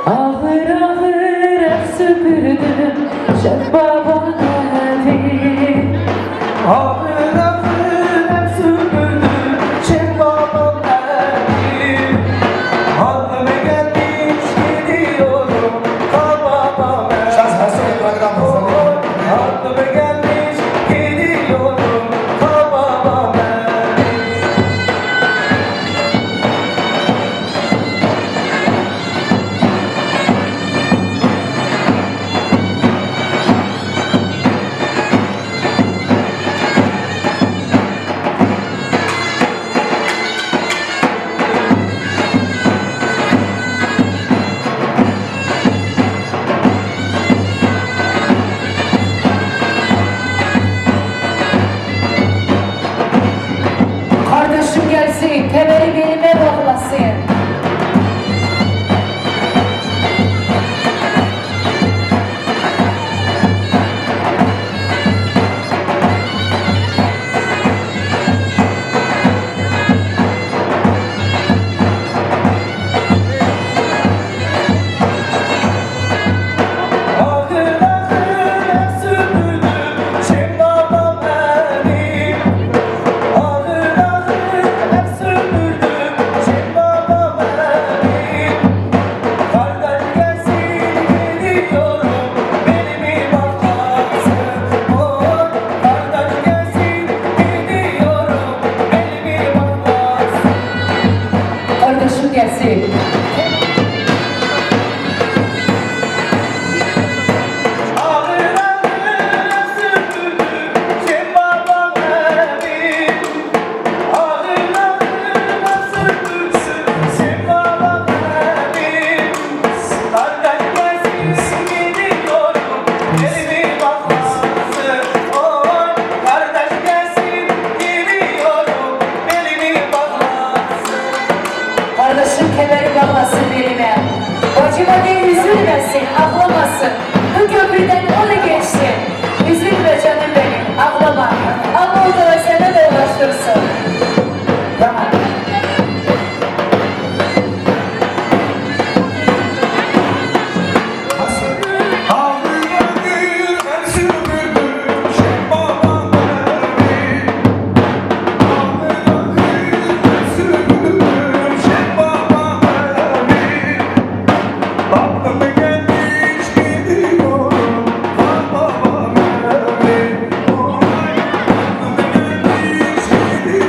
Ağır ağır süpürdüm şef babanı evi. Ahır ahır hep süpürdüm Şem babam benim Aklımı gelmiş gidiyorum Kal babam Aklımı gelmiş gidiyorum Kal babam Kardeşim gelsin, kemeri belime bağlasın. Ahır ahır hep süpürdüm Şem babam benim Ahır ahır hep süpürdüm Şem babam benim Kardeş gelsin gidiyorum Belimi bağlasın Oy kardeş gelsin gidiyorum Belimi bağlasın Kardeşim gelsin. Ahır ahır hep süpürdüm Şem babam benim Ahır ahır hep süpürdüm Şem babam benim Kardeş gelsin gidiyorum Elimi bağlasın Oy kardeş gelsin gidiyorum Elimi bağlasın Kardeşim kemeri bağlasın belime. Bacıma değil üzülmesin, ağlamasın. Bu köprüden o da geçsin. Üzülme canım benim, ağlama. Allah o da sana da ulaştırsın. Tamam. Gidiyorum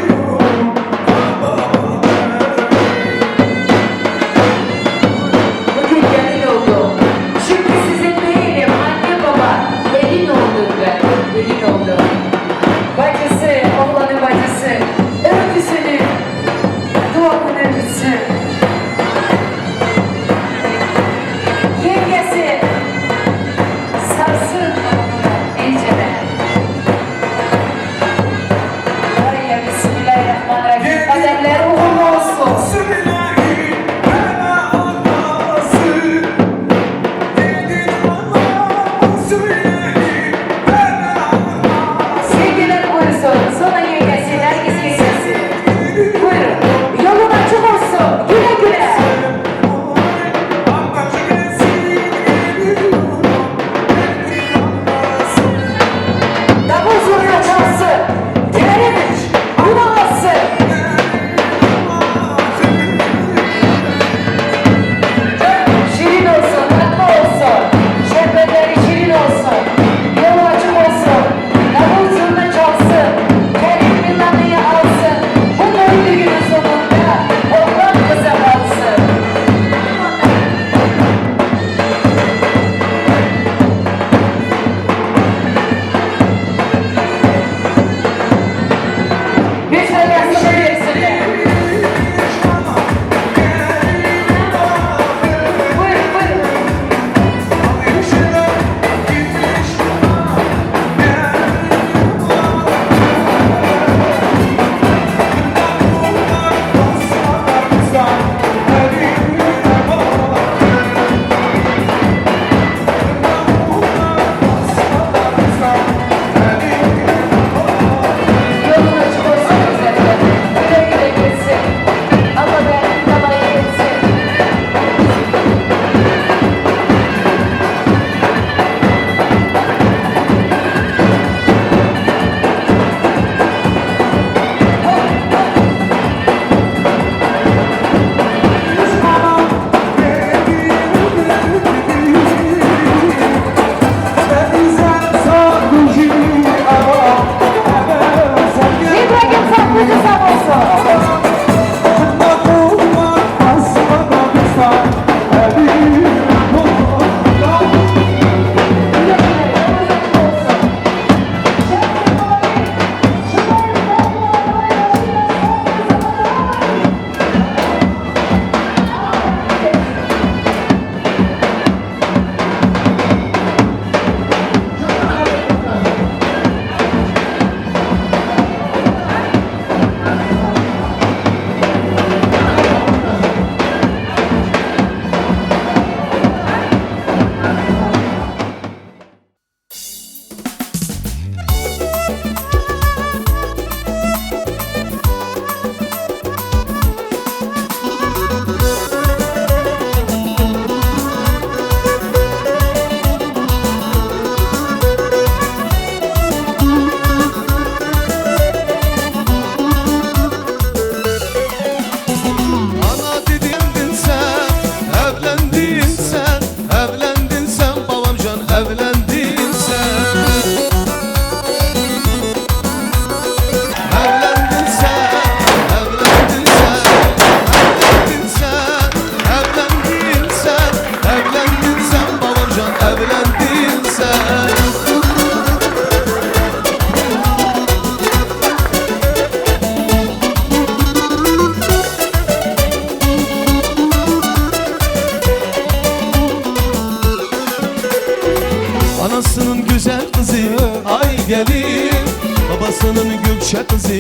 gökçe kızı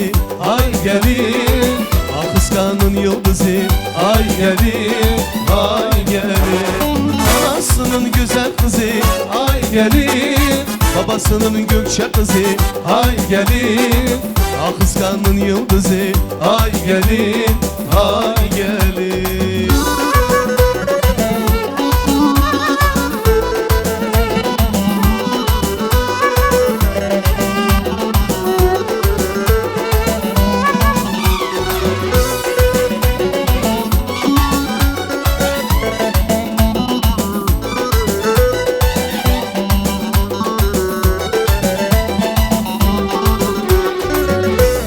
ay gelin Akıskanın yıldızı ay gelin ay gelin Anasının güzel kızı ay gelin Babasının gökçe kızı ay gelin Akıskanın yıldızı ay gelin ay gelin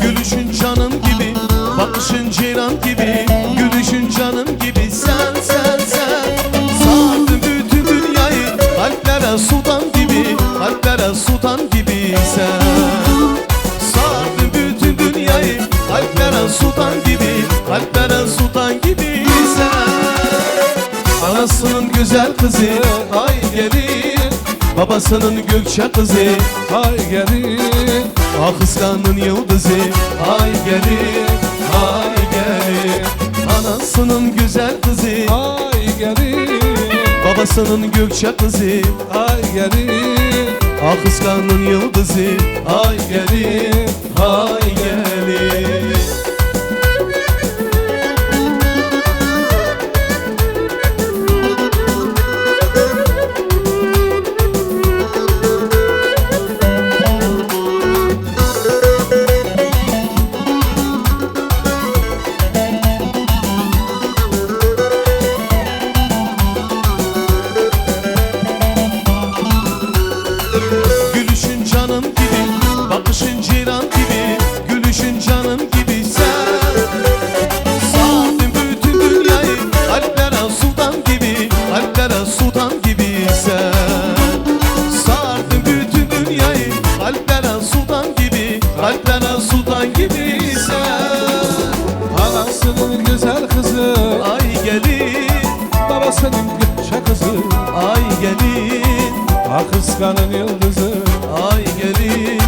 Gülüşün canım gibi, bakışın ceylan gibi Gülüşün canım gibi sen sen sen Sardın bütün dünyayı kalplere sultan gibi Kalplere sultan gibi sen Sardın bütün dünyayı kalplere sultan gibi Kalplere sultan gibi sen Anasının güzel kızı ay gelin Babasının gökçe kızı ay gelin Akıskanın yıldızı ay gelin ay gelin Anasının güzel kızı ay gelin Babasının gökçe kızı ay gelin Akıskanın yıldızı ay gelin ay gelin Gülüşün canım gibi, bakışın ceylan gibi Gülüşün canım gibi sen Sardın bütün dünyayı kalplere sultan gibi Kalplere sultan gibi sen Sardın bütün dünyayı kalplere sultan gibi Kalplere sultan gibi sen Anasının güzel kızı ay gelin Babasının gökçe kızı ay gelin Akıskanın yıldızı ay gelin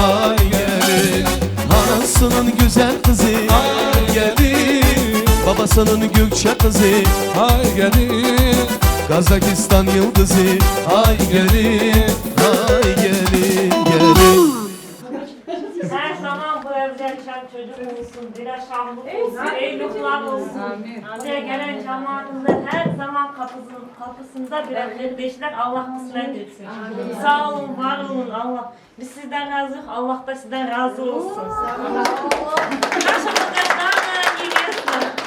ay gelin Anasının güzel kızı ay gelin Babasının gökçe kızı ay gelin Kazakistan yıldızı ay gelin ay gelin gelin Her zaman bu evde yaşayan çocuk olsun, bir şanlı olsun, evlilikler olsun. Buraya gelen cemaatinde her zaman kapısında bir kardeşler Allah kısmet etsin. Sağ olun, var olun Allah. Biz sizden razıyız, Allah da sizden razı olsun. Başımızda daha geliyorsun.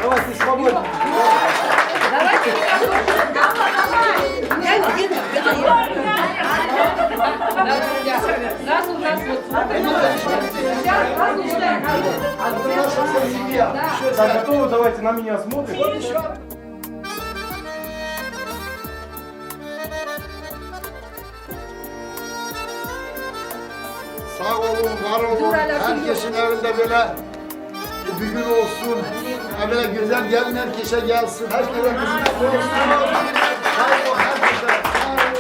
Давайте свободно. Так, готовы? Давайте на меня смотрим. Sağ olun, var olun. Herkesin evinde böyle düğün olsun. Böyle güzel gelin herkese gelsin. Herkese kısmet olsun. Sağ olun herkese. Sağ olun.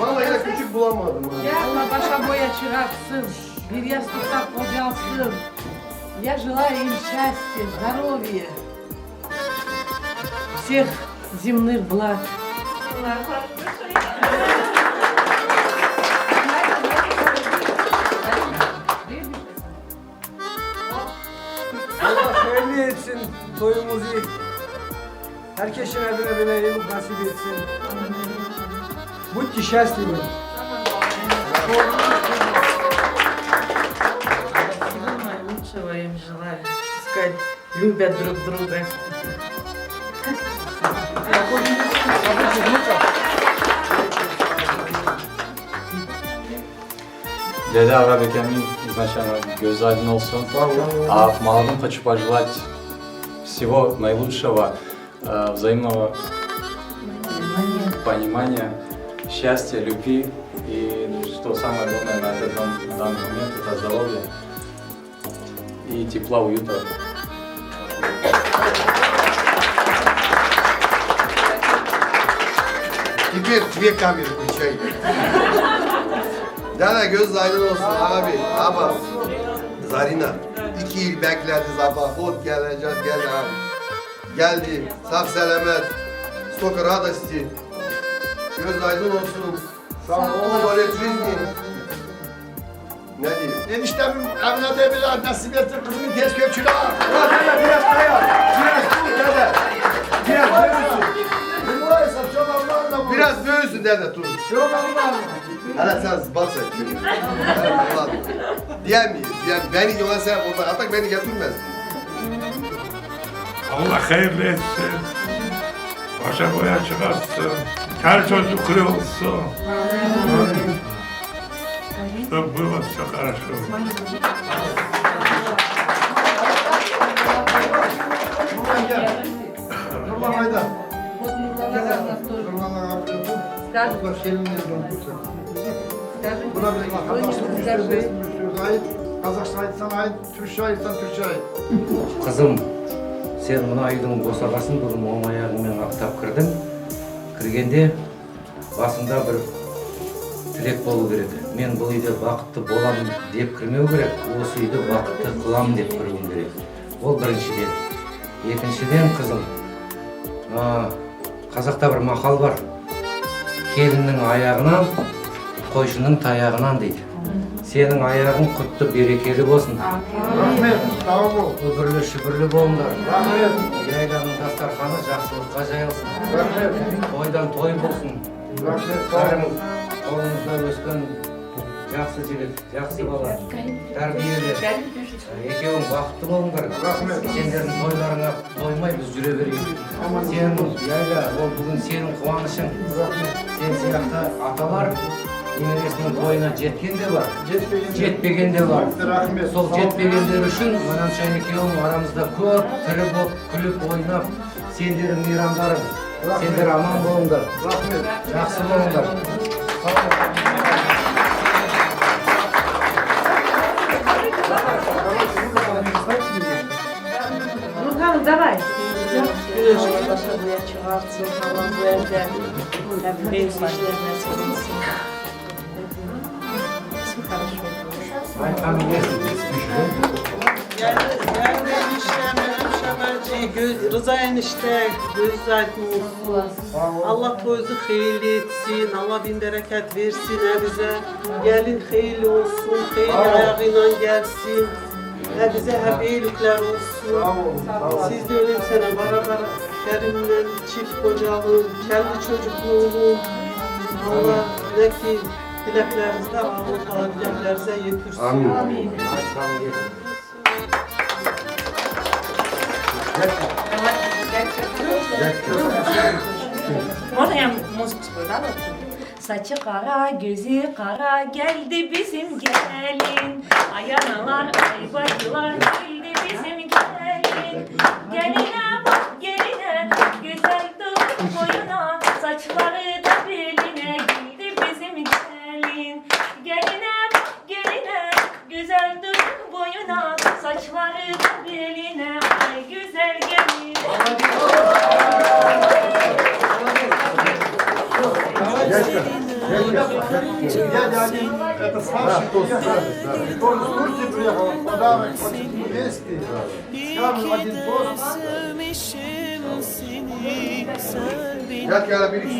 Vallahi küçük bulamadım. Allah başa boя çırarsın, bir yastıkta kocalsın. Я желаю им счастья, здоровья, всех земных благ. Allah hayırlı etsin toyumuzu. Herkesin evine böyle yıllık nasip etsin. Будьте счастливы. Лучшего им желаю. Пускай любят друг друга. Дядя Арабекянин изначально göz aydın olsun. А молодым хочу пожелать всего наилучшего, взаимного понимания, счастья, любви и что самое главное на этот данный момент это здоровье и тепла, уюта. Теперь две камеры включай. Dede göz aydın olsun abi. Ama Zarina 2 yıl bekledi sabah. Hod gelecek gel abi. Geldi. Saf selamet. Stoker radosти. Göz aydın olsun. Sağ olun böyle turizmi. Ne diyeyim? Eniştemin evine de bile nasip etsin kızımın tez köküne. Ya dede biraz dayan. Biraz dur dede. Biraz büyüsün. Biraz büyüsün dede dur. Çok Allah'ım. Hala sen zıbat sen. Diyemiyor. Beni yola sen orada atak beni getirmez. Allah hayırlı etsin. Başa boya çıkarsın. Her çocuk kırı olsun. Что было все хорошо. Nurlan Ayda. Buna bir Kazakstan'a ait, Kazakistan'a ait, Türkçe aitsan Türkçe ait. Қызым, сен мына үйдің босағасын бүгін оң аяғыңмен аттап кірдің. Кіргенде басында бір тілек болу керек. Мен бұл үйде бақытты боламын деп кірмеу керек. Осы үйді бақытты қыламын деп кіруім керек. Ол біріншіден. Екіншіден, қызым, қазақта бір мақал бар. Келіннің аяғынан, қойшының таяғынан дейді. Сенің аяғың құтты берекелі болсын. Рахмет, сау бол. Үбірлі шүбірлі болыңдар. Рахмет. Яйланың дастарханы жақсылыққа жайылсын. Рахмет. Тойдан той болсын. Рахмет. Бәріміз қолымызда өскен жақсы жігіт, жақсы бала, тәрбиелі. Екеуің бақытты болыңдар. Рахмет. Сендердің тойларыңа тоймай біз жүре берейік. Сен Яйла, ол бүгін сенің қуанышың. Сен сияқты аталар немересінің тойына жеткен де бар, жетпеген де бар. Сол жетпегендер үшін Мананшайын екеуің арамызда көп тірі болып, күліп, ойнап, сендерің мейрамдарың, сендер аман болыңдар. Жақсы болыңдар. Нурхан, давай. Başa boya çıkarsın, Allah bu evde hep hayırlı işler nasip etsin. Ayhan Yesin. Geldi eniştem, eniştem Rıza enişte göz aydın olsun. Allah toyunuzu hayırlı etsin. Allah bin bereket versin bize. Gelin hayırlı olsun. Hayırlı ayağıyla gelsin. Bize hep iyilikler olsun. Siz de öyle sene beraber Kerim'le çift kocalığın, kendi çocukluğunun. Allah ne ki dileklerinizde Allah dileklerinize yetirsin. Amin. Oraya müzik buradan olsun. Saçı kara, gözü kara, geldi bizim gelin. Ayanalar, ay bacılar, geldi bizim gelin. Geline bak geline, güzel dur boyuna, saçları da beline, geldi bizim gelin. Geline bak geline, güzel dur boyuna, saçları da beline, ay güzel gelin. Это старший тост. Он из Турции приехал, подарок, вместе. Скажем один тост. Gel gel bir iki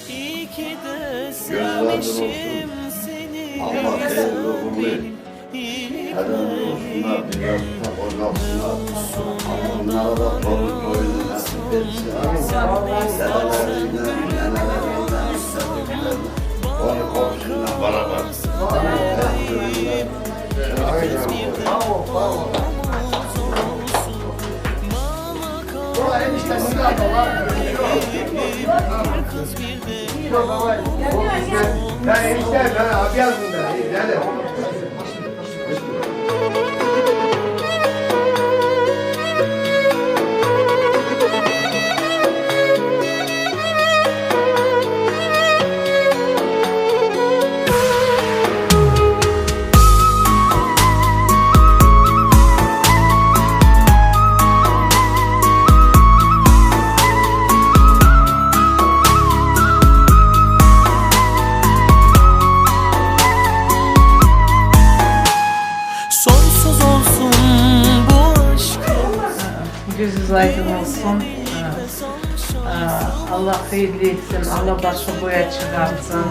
İyi ki de sevmişim seni. Allah hayırlı uğurlu. Helal olsunlar, biraz da oynasınlar. Onlara da torun toyunu nasip etsin. Dedeleriyle, neneleriyle, sevdiklerle, onu komşuyla beraber. Bravo, bravo. Ulan enişte silah da var. Yok, davay. Ben enişte, ben abi yazdım ben. Gel. Gözünüz aydın olsun. Allah hayırlı etsin. Allah başka boya çıkartsın.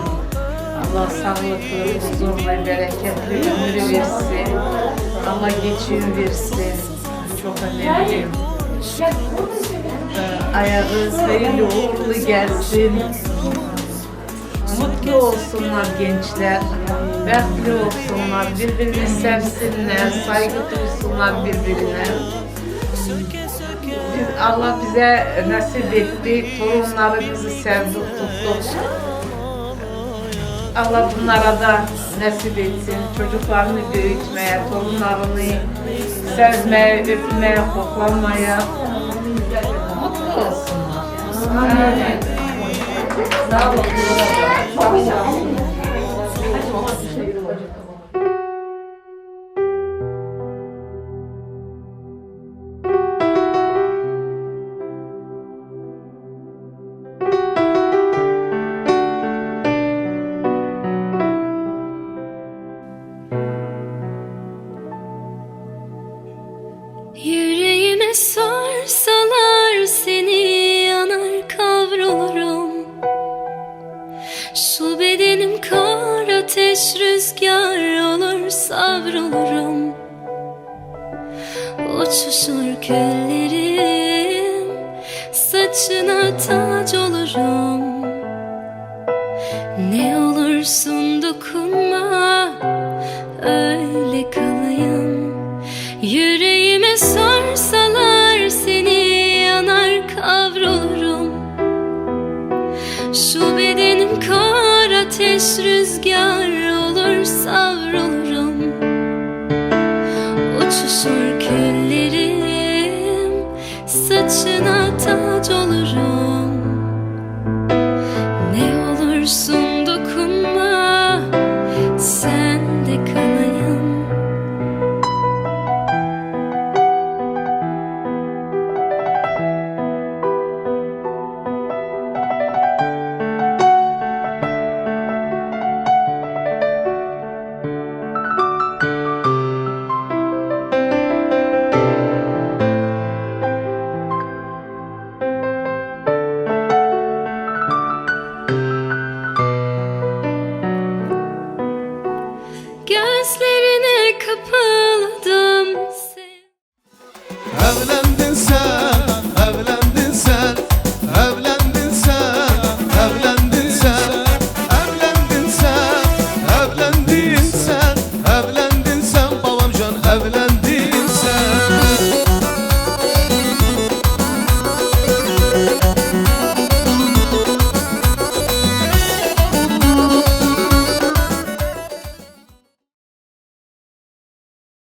Allah sağlıklı, huzurlu, bereketli ömrü versin. Allah geçiyor versin. Çok önemli. Ayağınız hayırlı uğurlu gelsin. Mutlu olsunlar gençler. Bekli olsunlar. Birbirini sevsinler. Saygı duysunlar birbirine. Allah bize nasip etti, torunlarımızı sevdik, tuttuk. Allah bunlara da nasip etsin, çocuklarını büyütmeye, torunlarını sevmeye, öpmeye, koklamaya, mutlu olsunlar. Amin. Sağ olun. Yüreğime sarsalar seni yanar kavrulurum. Şu bedenim kar ateş rüzgar olur savrulurum. Uçuşur küllerim, saçına tac olurum. Ne olursun dokunma, öyle kalayım. Yüreğime sarsalar seni yanar kavrulurum. Şu bedenim kar ateş rüzgar olur savrulurum. Uçuşur küllerim, saçına tac olurum.